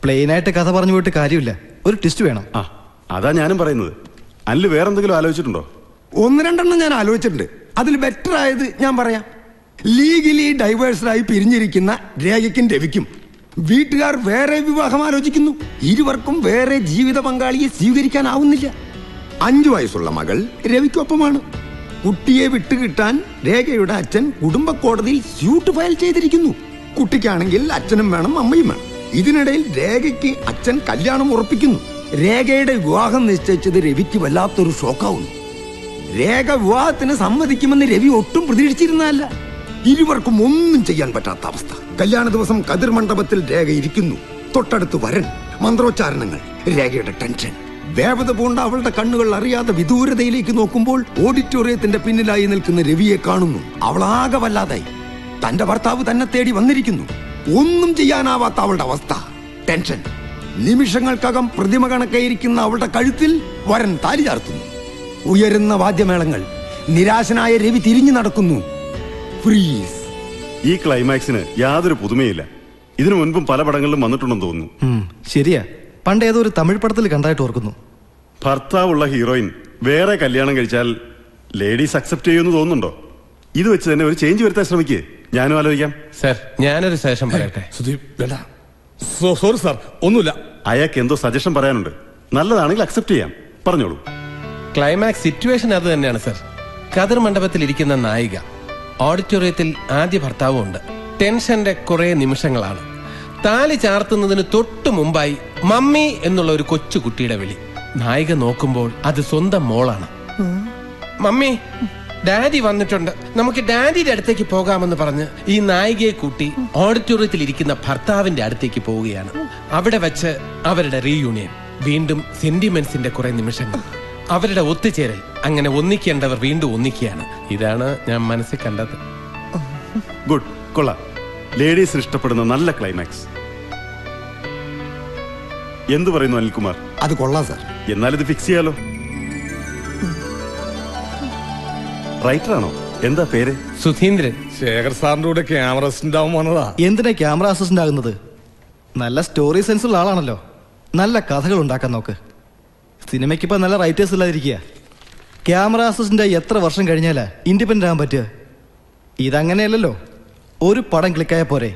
പ്ലെയിനായിട്ട് കഥ പറഞ്ഞു പോയിട്ട് കാര്യമില്ല. ഒരു ട്വിസ്റ്റ് വേണം. അതാ ഞാനും പറയുന്നത്. അനിൽ വേറെന്തെങ്കിലും ആലോചിച്ചിട്ടുണ്ടോ? 1-2 ഞാൻ ആലോചിച്ചിട്ടുണ്ട്. അതിൽ ബെറ്റർ ആയത് ഞാൻ പറയാം. ലീഗലി ഡൈവേഴ്സായി പിരിഞ്ഞിരിക്കുന്ന രേഖയ്ക്കും രവിക്കും വീട്ടുകാർ വേറെ വിവാഹം ആലോചിക്കുന്നു. ഇരുവർക്കും വേറെ ജീവിത പങ്കാളിയെ സ്വീകരിക്കാനാവുന്നില്ല. 5 വയസ്സുള്ള മകൾ രവിക്കൊപ്പമാണ്. കുട്ടിയെ വിട്ടുകിട്ടാൻ രേഖയുടെ അച്ഛൻ കുടുംബ കോടതിയിൽ സ്യൂട്ട് ഫയൽ ചെയ്തിരിക്കുന്നു. കുട്ടിക്കാണെങ്കിൽ അച്ഛനും വേണം, അമ്മയും വേണം. ഇതിനിടയിൽ രേഖയ്ക്ക് അച്ഛൻ കല്യാണം ഉറപ്പിക്കുന്നു. രേഖയുടെ വിവാഹം നിശ്ചയിച്ചത് രവിക്ക് വല്ലാത്തൊരു ഷോക്കാവുന്നു. രേഖ വിവാഹത്തിന് സമ്മതിക്കുമെന്ന് രവി ഒട്ടും പ്രതീക്ഷിച്ചിരുന്നതല്ല. ഇരുവർക്കും ഒന്നും ചെയ്യാൻ പറ്റാത്ത അവസ്ഥ. കല്യാണ ദിവസം കതിർ മണ്ഡപത്തിൽ രേഖ ഇരിക്കുന്നു. തൊട്ടടുത്ത് വരൻ, മന്ത്രോച്ചാരണങ്ങൾ. രേഖയുടെ ടെൻഷൻ. വേവത പൂണ്ട അവളുടെ കണ്ണുകൾ അറിയാതെ വിദൂരതയിലേക്ക് നോക്കുമ്പോൾ ഓഡിറ്റോറിയത്തിന്റെ പിന്നിലായി നിൽക്കുന്ന രവിയെ കാണുന്നു. അവളാകെ വല്ലാതായി. തന്റെ ഭർത്താവ് തന്നെ തേടി വന്നിരിക്കുന്നു. ഒന്നും ചെയ്യാനാവാത്ത അവളുടെ അവസ്ഥ. ടെൻഷൻ. നിമിഷങ്ങൾക്കകം പ്രതിമ കണക്കായിരിക്കുന്ന അവളുടെ കഴുത്തിൽ വരൻ താലി ചാർത്തുന്നു. ഉയരുന്ന വാദ്യമേളങ്ങൾ. നിരാശനായ രവി തിരിഞ്ഞു നടക്കുന്നു. ഫ്രീസ്. ഈ ക്ലൈമാക്സിന് യാതൊരു പുതുമയില്ല. ഇതിനു മുൻപും പല പടങ്ങളിലും വന്നിട്ടുണ്ടെന്ന് തോന്നുന്നു. ശരിയാ, പണ്ട് ഏതോ ഒരു തമിഴ് പടത്തിൽ കണ്ടായിട്ട് ഓർക്കുന്നു. ഭർത്താവുള്ള ഹീറോയിൻ വേറെ കല്യാണം കഴിച്ചാൽ ലേഡീസ് അക്സെപ്റ്റ് ചെയ്യുമെന്ന് തോന്നുന്നുണ്ടോ? ഇത് വെച്ച് തന്നെ ഒരു ചേഞ്ച് വരുത്താൻ ശ്രമിക്കേ. ഞാനും ആലോചിക്കാം. സർ, ഞാനൊരു സജഷൻ പറയട്ടെ. സോറി സാർ, ഒന്നുമില്ല. അയാൾക്ക് എന്തോ സജഷൻ പറയാനുണ്ട്. നല്ലതാണെങ്കിൽ അക്സെപ്റ്റ് ചെയ്യാം. പറഞ്ഞോളൂ. ക്ലൈമാക്സ് സിറ്റുവേഷൻ അത് തന്നെയാണ് സർ. കതിർ മണ്ഡപത്തിൽ ഇരിക്കുന്ന നായിക, ഓഡിറ്റോറിയത്തിൽ ആദ്യ ഭർത്താവും ഉണ്ട്. ടെൻഷന്റെ കുറെ നിമിഷങ്ങളാണ്. താലി ചാർത്തുന്നതിന് തൊട്ടു മുമ്പായി മമ്മി എന്നുള്ള ഒരു കൊച്ചു കുട്ടിയുടെ വിളി. നായിക നോക്കുമ്പോൾ അത് സ്വന്തം മോളാണ്. മമ്മി, ഡാഡി വന്നിട്ടുണ്ട്, നമുക്ക് ഡാഡിയുടെ അടുത്തേക്ക് പോകാമെന്ന് പറഞ്ഞ് ഈ നായികയെ കൂട്ടി ഓഡിറ്റോറിയത്തിൽ ഇരിക്കുന്ന ഭർത്താവിന്റെ അടുത്തേക്ക് പോവുകയാണ്. അവിടെ വെച്ച് അവരുടെ റീയൂണിയൻ. വീണ്ടും സെന്റിമെന്റ്സിന്റെ കുറെ നിമിഷങ്ങൾ, അവരുടെ ഒത്തുചേരൽ. അങ്ങനെ ഒന്നിക്കേണ്ടവർ വീണ്ടും ഒന്നിക്കുകയാണ്. ഇതാണ് ഞാൻ മനസ്സിൽ കണ്ടത്. ഗുഡ്, കൊള്ളാം. ലേഡീസിന് ഇഷ്ടപ്പെടുന്ന നല്ല ക്ലൈമാക്സ്. എന്തു പറയുന്നു അനിൽകുമാർ? അത് കൊള്ളാം സാർ. എന്നാൽ ഇത് ഫിക്സ് ചെയ്യാലോ. റൈറ്ററാണോ? എന്താ പേര്? സുധീന്ദ്രൻ. ശേഖർ സാറിന്റെ കൂടെ ക്യാമറ അസിസ്റ്റന്റ് ആവും വന്നതാ. എന്തിനാ ക്യാമറ അസിസ്റ്റന്റ് ആകുന്നത്? നല്ല സ്റ്റോറി സെൻസ് ഉള്ള ആളാണല്ലോ. നല്ല കഥകൾ ഉണ്ടാക്കാൻ നോക്ക്. സിനിമയ്ക്ക് ഇപ്പൊ നല്ല റൈറ്റേഴ്സ് ഇല്ലാതിരിക്കുക. ക്യാമറ അസിസ്റ്റന്റ് എത്ര വർഷം കഴിഞ്ഞാലാ ഇൻഡിപെൻഡന്റ് ആകാൻ പറ്റുക? ഇതങ്ങനെയല്ലല്ലോ. ഒരു പടം ക്ലിക്കായ പോരെ,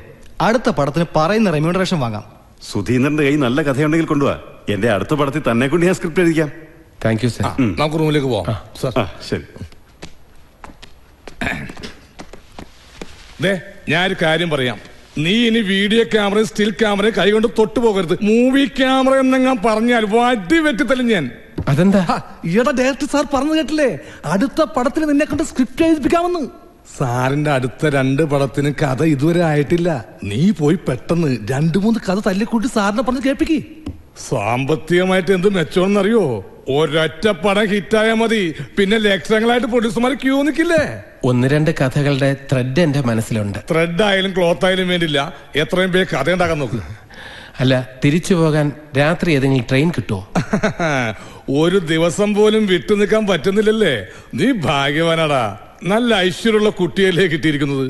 അടുത്ത പടത്തിന് പറയുന്ന റെമ്യൂണറേഷൻ വാങ്ങാം. സുധീന്ദ്രന്റെ കൈ നല്ല കഥയുണ്ടെങ്കിൽ കൊണ്ടുപോവാ. എന്റെ അടുത്ത പടത്തിൽ തന്നെ കൊണ്ട് ഞാൻ സ്ക്രിപ്റ്റ് എഴുതിക്കാം. Thank you sir. നമുക്ക് റൂമിലേക്ക് പോവാം. ശരി. ഞാനൊരു കാര്യം പറയാം. നീ ഇനി വീഡിയോ ക്യാമറയും സ്റ്റിൽ ക്യാമറയും കൈകൊണ്ട് തൊട്ടു പോകരുത്. മൂവി ക്യാമറ എന്നെങ്ങാൻ പറഞ്ഞാൽ വടി വെട്ടിത്തലും ഞാൻ. അതെന്താ? ഈയിടെ ഡയറക്ടർ സാർ പറഞ്ഞു കേട്ടില്ലേ, അടുത്ത പടത്തിന് നിന്നെ കൊണ്ട് സ്ക്രിപ്റ്റ് എഴുതിപ്പിക്കാമെന്ന്. സാറിന്റെ അടുത്ത 2 പടത്തിന് കഥ ഇതുവരെ ആയിട്ടില്ല. നീ പോയി പെട്ടെന്ന് 2-3 കഥ തല്ലിക്കൂട്ടി സാറിനെ പറഞ്ഞ് കേൾപ്പിക്ക്. സാമ്പത്തികമായിട്ട് എന്ത് മെച്ചമെന്നറിയോ? ഒരൊറ്റ പടം ഹിറ്റായാ മതി, പിന്നെ ലക്ഷങ്ങളായിട്ട് പ്രൊഡ്യൂസർമാർ ക്യൂ നിൽക്കില്ലേ? 1-2 കഥകളുടെ ത്രെഡ് എന്റെ മനസ്സിലുണ്ട്. ത്രെഡ് ആയാലും ക്ലോത്ത് ആയാലും വേണ്ടില്ല, എത്രയും പേര് കഥ ഉണ്ടാക്കാൻ നോക്ക്. അല്ല, തിരിച്ചു പോകാൻ രാത്രി ഏതെങ്കിലും ട്രെയിൻ കിട്ടുമോ? ഒരു ദിവസം പോലും വിട്ടു നിൽക്കാൻ പറ്റുന്നില്ലല്ലേ? നീ ഭാഗ്യവാനാടാ. നല്ല ഐശ്വര്യമുള്ള കുട്ടിയല്ലേ കിട്ടിയിരിക്കുന്നത്.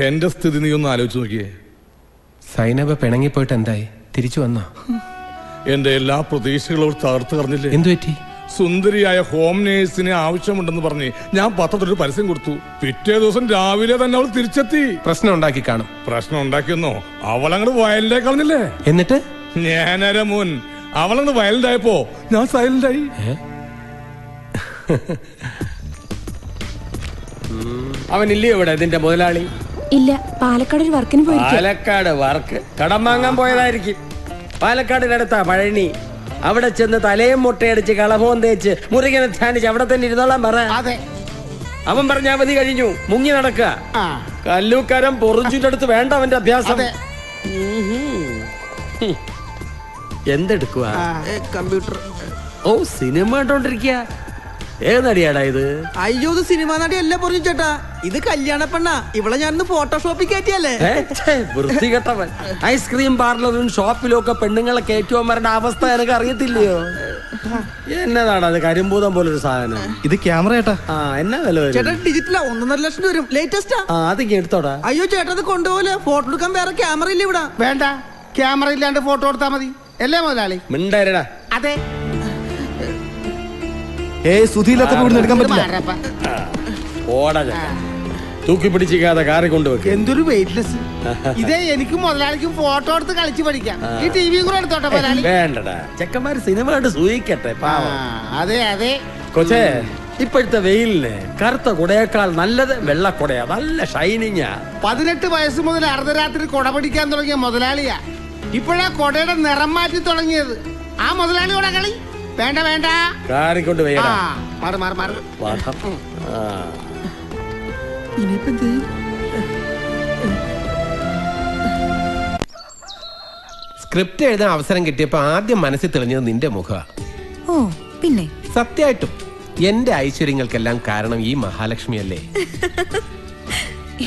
എന്റെ സ്ഥിതി നീ ഒന്ന് ആലോചിച്ച് നോക്കിയേ. സൈനബ പിണങ്ങിപ്പോയിട്ട് എന്തായി? തിരിച്ചു വന്നോ? എന്റെ എല്ലാ പ്രതീക്ഷകളും തകർത്ത് കളഞ്ഞില്ലേ? എന്തു പറ്റി? സുന്ദരിയായ ഹോം നേഴ്സിനെ ആവശ്യമുണ്ടെന്ന് പറഞ്ഞ് ഞാൻ പത്രത്തിലൊരു പരസ്യം കൊടുത്തു. പിറ്റേ ദിവസം രാവിലെ തന്നെ അവൾ തിരിച്ചെത്തി. പ്രശ്നം ഉണ്ടാക്കി കാണും. പ്രശ്നം ഉണ്ടാക്കിയെന്നോ? അവളങ്ങോട്ട് വയലിലേക്ക് കളഞ്ഞില്ലേ? എന്നിട്ട് ഞാനര മുൻ അവളങ്ങോട്ട് വയലന്റ് ആയപ്പോ ഞാൻ സൈലന്റ് ആയി. അവനില്ലേ ഇവിടെ ഇതിന്റെ മുതലാളി? ഇല്ല, പാലക്കാട് ഒരു വർക്കിന് പോയി. പാലക്കാട് വർക്ക് കടം വാങ്ങാൻ പോയതായിരിക്കും. പാലക്കാടിനടുത്താ പഴനി. അവിടെ ചെന്ന് തലയും മുട്ടയടിച്ച് കളഭവും തേച്ച് മുരുകനെ ധ്യാനിച്ച് അവിടെ തന്നെ ഇരുന്നോളാൻ പറ. അവൻ പറഞ്ഞ അവധി കഴിഞ്ഞു, മുങ്ങി നടക്കുക. കല്ലൂക്കാരൻ പൊറിഞ്ചിന്റെ അടുത്ത് വേണ്ട അവന്റെ അഭ്യാസം. എന്തെടുക്കുക? കമ്പ്യൂട്ടർ. ഓ, സിനിമ കണ്ടോണ്ടിരിക്കുക. ഏത് നടിയാടാ ഇത്? അയ്യോ, ഇത് സിനിമ നടിയല്ല പറഞ്ഞു ചേട്ടാ, ഇത് കല്യാണ പെണ്ണാ. ഇവളെ ഞാനിന്ന് ഫോട്ടോഷോപ്പിൽ കയറ്റിയല്ലേ. വൃത്തികെട്ടവൻ. ഐസ്ക്രീം പാർലറും ഷോപ്പിലും ഒക്കെ പെണ്ണുങ്ങളെ കയറ്റുവാൻ അവസ്ഥ എനിക്ക് അറിയത്തില്ലയോ? എന്നതാണ് അത്? കരിമ്പൂതം പോലൊരു സാധനം. ഇത് ക്യാമറ ചേട്ടാ. എന്നാ വില ചേട്ടാ? ഡിജിറ്റലാ, 1.5 ലക്ഷം വരും. ലേറ്റസ്റ്റാ. അതിങ്ങ് എടുത്തോടാ. അയ്യോ ചേട്ടാ, അത് കൊണ്ടുപോലെ. ഫോട്ടോ എടുക്കാൻ വേറെ ക്യാമറ ഇല്ല ഇവിടെ. വേണ്ട, ക്യാമറ ഇല്ലാണ്ട് ഫോട്ടോ എടുത്താ മതി. അല്ലേ മുതലാളി? മിണ്ടരടാ. അതെ. സുധീലത്തെ എടുക്കാൻ പറ്റില്ല. ഓടാ, തൂക്കി പിടിച്ചിക്കാതെ കാറി കൊണ്ടുവെക്ക്. എന്തൊരു വെയിറ്റ്ലെസ്. ഇതേ എനിക്കും മുതലാളിക്കും ഫോട്ടോ എടുത്ത് കളിച്ച് പഠിക്കാം. ഈ ടിവിയും കൂടെ എടുത്തോട്ടെ മുതലാളി. വേണ്ടടാ, ചെക്കന്മാര് സിനിമ കണ്ട് സൂഹിക്കട്ടെ. അതെ അതെ കൊച്ചേ, ഇപ്പോഴത്തെ വെയിലിന് കറുത്ത കുടയേക്കാൾ നല്ലത് വെള്ളക്കുടയാ. നല്ല ഷൈനിങ്ങാ. 18 വയസ്സ് മുതൽ അർദ്ധരാത്രി കുട പിടിക്കാൻ തുടങ്ങിയ മുതലാളിയാ. ഇപ്പോഴാ കൊടയുടെ നിറം മാറ്റി തുടങ്ങിയത്. ആ മുതലാളിയോടെ കളി വേണ്ട വേണ്ട. കാറിക്കൊണ്ട് മാറ് മാറ് മാറ്. സ്ക്രിപ്റ്റ് എഴുതാൻ അവസരം കിട്ടിയപ്പോ ആദ്യം മനസ്സിൽ തെളിഞ്ഞത് നിന്റെ മുഖമാണ്. ഓ പിന്നെ സത്യമായിട്ടും എന്റെ ഐശ്വര്യങ്ങൾക്കെല്ലാം കാരണം ഈ മഹാലക്ഷ്മി അല്ലേ?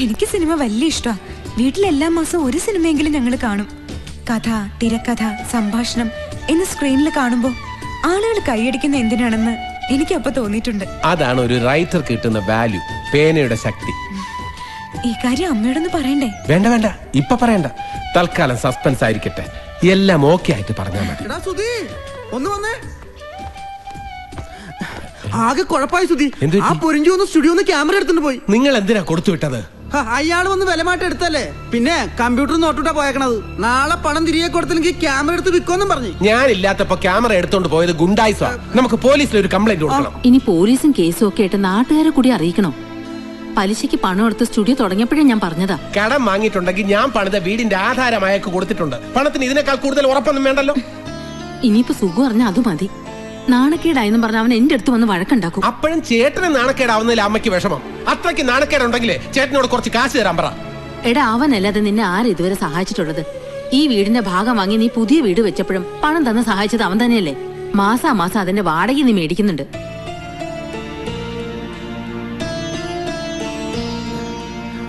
എനിക്ക് സിനിമ വലിയ ഇഷ്ടമാണ്. വീട്ടിലെല്ലാ മാസം ഒരു സിനിമയെങ്കിലും ഞങ്ങൾ കാണും. കഥ, തിരക്കഥ, സംഭാഷണം എന്ന് സ്ക്രീനിൽ കാണുമ്പോ ആളുകൾ കൈയടിക്കുന്ന എന്തിനാണെന്ന് എനിക്ക് അപ്പൊ തോന്നിയിട്ടുണ്ട്. അതാണ് ഒരു റൈറ്റർ കിട്ടുന്ന വാല്യൂ, പേനയുടെ ശക്തി. ഈ കാര്യം അമ്മയോടൊന്ന് പറയണ്ടേ? വേണ്ട വേണ്ട, ഇപ്പൊ പറയണ്ട. തൽക്കാലം സസ്പെൻസ് ആയിരിക്കട്ടെ. എല്ലാം ഓക്കെ ആയിട്ട് പറഞ്ഞാൽ മതി. ഒന്ന് വന്നേ. ആകെ കുഴപ്പമായി സുധി. എന്ത് ആ പൊരിഞ്ചു വന്ന് സ്റ്റുഡിയോന്ന് ക്യാമറ എടുത്തിട്ട് പോയി. നിങ്ങൾ എന്തിനാ കൊടുത്തു വിട്ടത്? അയാൾ വന്ന് വിലമായിട്ട് എടുത്തല്ലേ. പിന്നെ കമ്പ്യൂട്ടർ നോട്ടിട്ടാ പോയേക്കണത്. നാളെ പണം തിരികെ കൊടുത്തില്ലെങ്കിൽ ക്യാമറ എടുത്ത് വിൽക്കുമെന്നും പറഞ്ഞു. ഞാനില്ലാത്തപ്പോ ക്യാമറ എടുത്തോണ്ട് പോയത് ഗുണ്ടായിസാ. നമുക്ക് പോലീസിൽ ഒരു കംപ്ലൈന്റ് കൊടുക്കണം. ഇനി പോലീസും കേസും ഒക്കെ ആയിട്ട് നാട്ടുകാരെ കൂടി അറിയിക്കണം. പലിശയ്ക്ക് പണം എടുത്ത് സ്റ്റുഡിയോ തുടങ്ങിയപ്പോഴേ ഞാൻ പറഞ്ഞതാ. കടം വാങ്ങിയിട്ടുണ്ടെങ്കിൽ ഞാൻ പണിത വീടിന്റെ ആധാരം അയാൾക്ക് കൊടുത്തിട്ടുണ്ട്. പണത്തിന് ഇതിനേക്കാൾ കൂടുതൽ ഉറപ്പൊന്നും വേണ്ടല്ലോ. ഇനിയിപ്പോ സുഖം അറിഞ്ഞാൽ അത് മതി. നാണക്കേടായെന്നും പറഞ്ഞ അവൻ എന്റെ അടുത്ത് വന്ന് വഴക്കുണ്ടാക്കും. അപ്പോഴും ചേട്ടന് നാണക്കേടാവുന്നതിൽ അമ്മയ്ക്ക് വിഷമം. അത്രയ്ക്ക് നാണക്കേടുണ്ടെങ്കിലേ ചേട്ടനോട് കുറച്ച് കാശ് തരാൻ പറ. എടാ, അവനല്ലാതെ നിന്നെ ആരും ഇതുവരെ സഹായിച്ചിട്ടുള്ളത്? ഈ വീടിന്റെ ഭാഗം വാങ്ങി നീ പുതിയ വീട് വെച്ചപ്പോഴും പണം തന്ന് സഹായിച്ചത് അവൻ തന്നെയല്ലേ? മാസാമാസം അതിന്റെ വാടക നീ മേടിക്കുന്നുണ്ട്.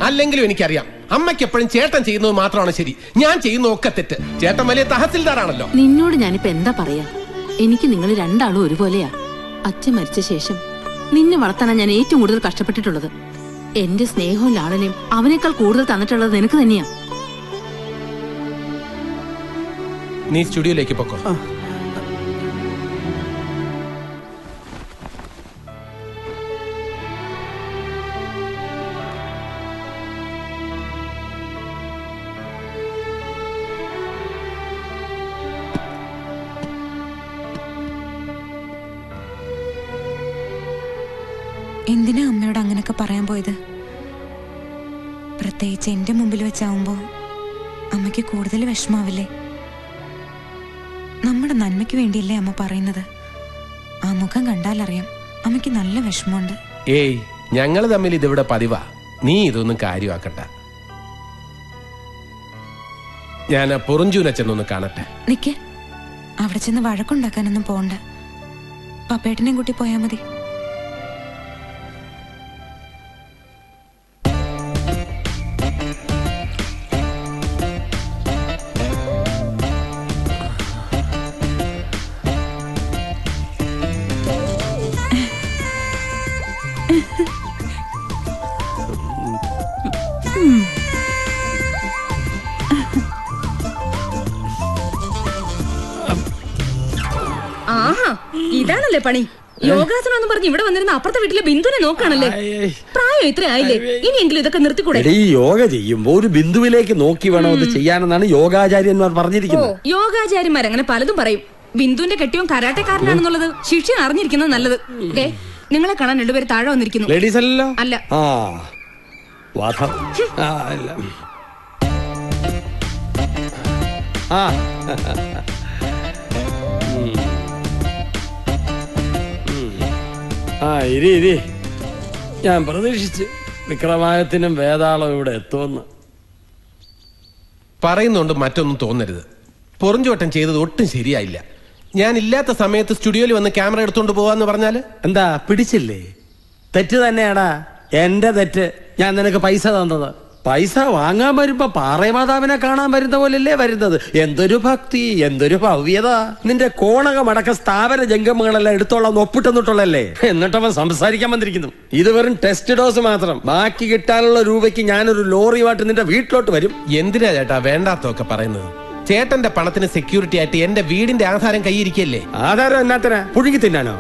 അല്ലെങ്കിലും എനിക്കറിയാം അമ്മയ്ക്ക് എപ്പോഴും ചേട്ടൻ ചെയ്യുന്നത് മാത്രമാണ് ശരി. ഞാൻ ചെയ്യുന്നതൊക്കെ തെറ്റ്. ചേട്ടൻ വലിയ തഹസിൽദാറാണല്ലോ. നിന്നോട് ഞാനിപ്പോ എന്താ പറയാ? എനിക്ക് നിങ്ങൾ രണ്ടാളും ഒരുപോലെയാ. അച്ഛൻ മരിച്ച ശേഷം നിന്നെ വളർത്താനാ ഞാൻ ഏറ്റവും കൂടുതൽ കഷ്ടപ്പെട്ടിട്ടുള്ളത്. എന്റെ സ്നേഹവും ലാളനയും അവനേക്കാൾ കൂടുതൽ തന്നിട്ടുള്ളത് നിനക്ക് തന്നെയാ. നീ സ്റ്റുഡിയോയിലേക്ക് പൊക്കോ. എന്തിനാ അമ്മയോട് അങ്ങനൊക്കെ പറയാൻ പോയത്? പ്രത്യേകിച്ച് എന്റെ മുമ്പിൽ വെച്ചാവുമ്പോ അമ്മയ്ക്ക് കൂടുതൽ വിഷമാവില്ലേ? നമ്മുടെ നന്മയ്ക്ക് വേണ്ടിയല്ലേ അമ്മ പറയുന്നത്. ആ മുഖം കണ്ടാലറിയാം അമ്മയ്ക്ക് നല്ല വിഷമമുണ്ട്. ഏയ്, ഞങ്ങള് തമ്മിൽ ഇതിവിടെ പതിവാ. നീ ഇതൊന്നും കാര്യമാക്കണ്ട. ഞാൻ പൊറിഞ്ചൂനെ ചെന്നൊന്ന് കാണട്ടെ. നിക്ക്, അവിടെ ചെന്ന് വഴക്കുണ്ടാക്കാനൊന്നും പോണ്ട. പപ്പേട്ടനെയും കൂട്ടി പോയാ മതി. ആഹാ, ഇതാണല്ലേ പണി. യോഗാസനം എന്ന് പറഞ്ഞ് ഇവിടെ വന്നിരുന്ന അപ്പുറത്തെ വീട്ടിലെ ബിന്ദുവിനെ നോക്കാണല്ലേ? പ്രായം ഇത്ര ആയില്ലേ? ഇനിയെങ്കിലും ഇതൊക്കെ നിർത്തിക്കൂടെ? ഈ യോഗ ചെയ്യുമ്പോ ഒരു ബിന്ദുവിലേക്ക് നോക്കി വേണം അത് ചെയ്യാനെന്നാണ് യോഗാചാര്യന്മാർ പറഞ്ഞിരിക്കുന്നത്. യോഗാചാര്യന്മാർ അങ്ങനെ പലതും പറയും. ബിന്ദുവിന്റെ കെട്ടിയോൻ കരാട്ടക്കാരനാണെന്നുള്ളത് ശിഷ്യൻ അറിഞ്ഞിരിക്കുന്നത് നല്ലത്. നിങ്ങളെ കാണാൻ രണ്ടുപേര് താഴെ വന്നിരിക്കുന്നു. ലേഡീസ് അല്ലല്ലോ? അല്ല. ഇരി ഞാൻ പ്രതീക്ഷിച്ച് വിക്രമാദിത്യനും വേതാളം ഇവിടെ എത്തുമെന്ന്. പറയുന്നുണ്ട് മറ്റൊന്നും തോന്നരുത്. പൊറിഞ്ചുവട്ടം ചെയ്തത് ഒട്ടും ശരിയായില്ല. ഞാൻ ഇല്ലാത്ത സമയത്ത് സ്റ്റുഡിയോയിൽ വന്ന് ക്യാമറ എടുത്തോണ്ട് പോവാന്ന് പറഞ്ഞാല് എന്താ പിടിച്ചില്ലേ? തെറ്റ് തന്നെയാടാ, എന്റെ തെറ്റ്. ഞാൻ നിനക്ക് പൈസ തന്നത്. പൈസ വാങ്ങാൻ വരുമ്പോ പാറേമാതാവിനെ കാണാൻ വരുന്ന പോലല്ലേ വരുന്നത്. എന്തൊരു ഭക്തി, എന്തൊരു ഭവ്യത. നിന്റെ കോണകമടക്ക സ്ഥാപന ജംഗമങ്ങളെല്ലാം എടുത്തോളാം ഒപ്പിട്ടെന്നിട്ടുള്ളല്ലേ. എന്നിട്ടവൻ സംസാരിക്കാൻ വന്നിരിക്കുന്നു. ഇത് വെറും ടെസ്റ്റ് ഡോസ് മാത്രം. ബാക്കി കിട്ടാനുള്ള രൂപയ്ക്ക് ഞാനൊരു ലോറിയുമായിട്ട് നിന്റെ വീട്ടിലോട്ട് വരും. എന്തിനാ ചേട്ടാ വേണ്ടാത്തൊക്കെ പറയുന്നത്? ചേട്ടന്റെ പണത്തിന് സെക്യൂരിറ്റി ആയിട്ട് എന്റെ വീടിന്റെ ആധാരം കൈയിരിക്കല്ലേ? ആധാരം എന്നാത്തിനാ? പുഴുങ്ങി തിന്നാനോ?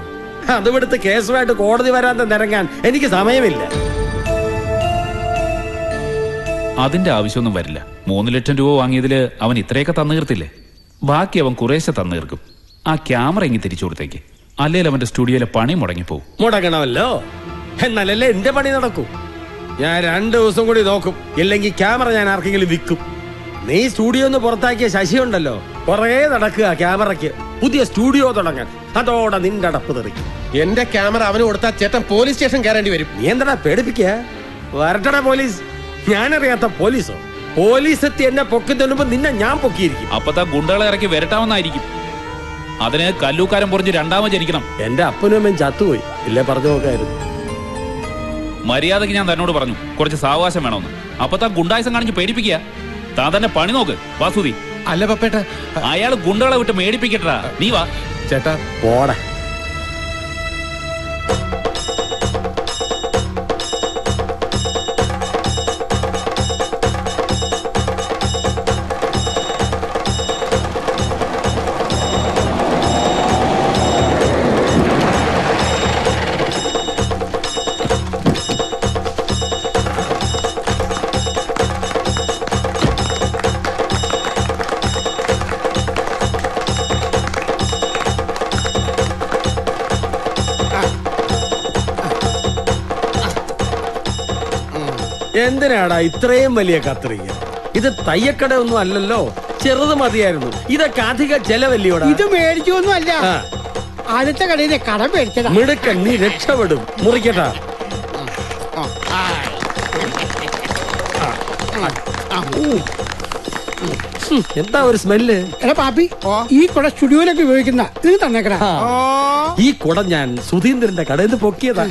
അതുമെടുത്ത് കേസുമായിട്ട് കോടതി വരാതെ നിരങ്ങാൻ എനിക്ക് സമയമില്ല. അതിന്റെ ആവശ്യമൊന്നും വരില്ല. 3 ലക്ഷം രൂപ വാങ്ങിയതില് അവൻ ഇത്രയൊക്കെ തന്നു തീർത്തില്ലേ? ബാക്കി അവൻ കുറേശ്ശെ തന്നു തീർക്കും. ആ ക്യാമറ ഇങ്ങി തിരിച്ചു കൊടുത്തേക്ക്. അല്ലെങ്കിൽ അവന്റെ സ്റ്റുഡിയോയിലെ പണി മുടങ്ങിപ്പോവും. മുടങ്ങണമല്ലോ, എന്നാലല്ലേ എന്റെ പണി നടക്കൂ. ഞാൻ 2 ദിവസം കൂടി നോക്കും. ഇല്ലെങ്കിൽ ക്യാമറ ഞാൻ ആർക്കെങ്കിലും വിൽക്കും. നീ സ്റ്റുഡിയോ ഒന്ന് പുറത്താക്കിയ ശശി ഉണ്ടല്ലോ കുറേ നടക്കുക ക്യാമറയ്ക്ക് പുതിയ സ്റ്റുഡിയോ തുടങ്ങാൻ. അതോടെ നിന്റെ അടപ്പ് തെറിക്കും. എന്റെ ക്യാമറ അവന് കൊടുത്താൽ ചേട്ടൻ പോലീസ് സ്റ്റേഷൻ കയറേണ്ടി വരും. നീ എന്താ പേടിപ്പിക്കുക? വരട്ടടാ പോലീസ്. ഞാനറിയാത്ത പോലീസോ? പോലീസ് എത്തി എന്നെ പൊക്കി തന്നുമ്പോ നിന്നെ ഞാൻ പൊക്കിയിരിക്കും. അപ്പത്താ ഗുണ്ടകളെ ഇറക്കി വരട്ടാമെന്നായിരിക്കും. അതിന് കല്ലൂക്കാരൻ പൊറിഞ്ഞ് രണ്ടാമത് ജനിക്കണം. എന്റെ അപ്പനും അമ്മയും ചത്തുപോയി. ഇല്ലേ പറഞ്ഞു നോക്കായിരുന്നു. മര്യാദക്ക് ഞാൻ തന്നോട് പറഞ്ഞു കുറച്ച് സാവകാശം വേണമെന്ന്. അപ്പത്താ ഗുണ്ടായസം കാണിച്ച് പേടിപ്പിക്കുക. താൻ തന്നെ പണി നോക്ക് വാസുതി. അല്ല പപ്പേട്ട, അയാൾ ഗുണ്ടകളെ വിട്ട് മേടിപ്പിക്കട്ടാ. നീ വാ ചേട്ടാ. പോടാ. എന്തിനാടാ ഇത്രയും വലിയ കത്രിക? ഇത് തയ്യക്കട ഒന്നും അല്ലല്ലോ, ചെറുത് മതിയായിരുന്നു. ഇതൊക്കെ അധിക ചെലവല്ലിയോടാ. ഇത് മേടിച്ചൊന്നും അല്ല, ആദ്യത്തെ കടയിലെ കടം മേടിച്ചതാ. മിടുക്കൻ, നീ രക്ഷപ്പെടും. മുറിക്കട്ടാ. എന്താ ഒരു സ്മെല്ല്? എടാ പാപ്പി, ഈ കുട സ്റ്റുഡിയോയിലൊക്കെ ഉപയോഗിക്കുന്ന ഇത് തന്നേക്കടാ. ഈ കുട ഞാൻ സുധീന്ദ്രന്റെ കടയിൽ നിന്ന് പൊക്കിയതാ.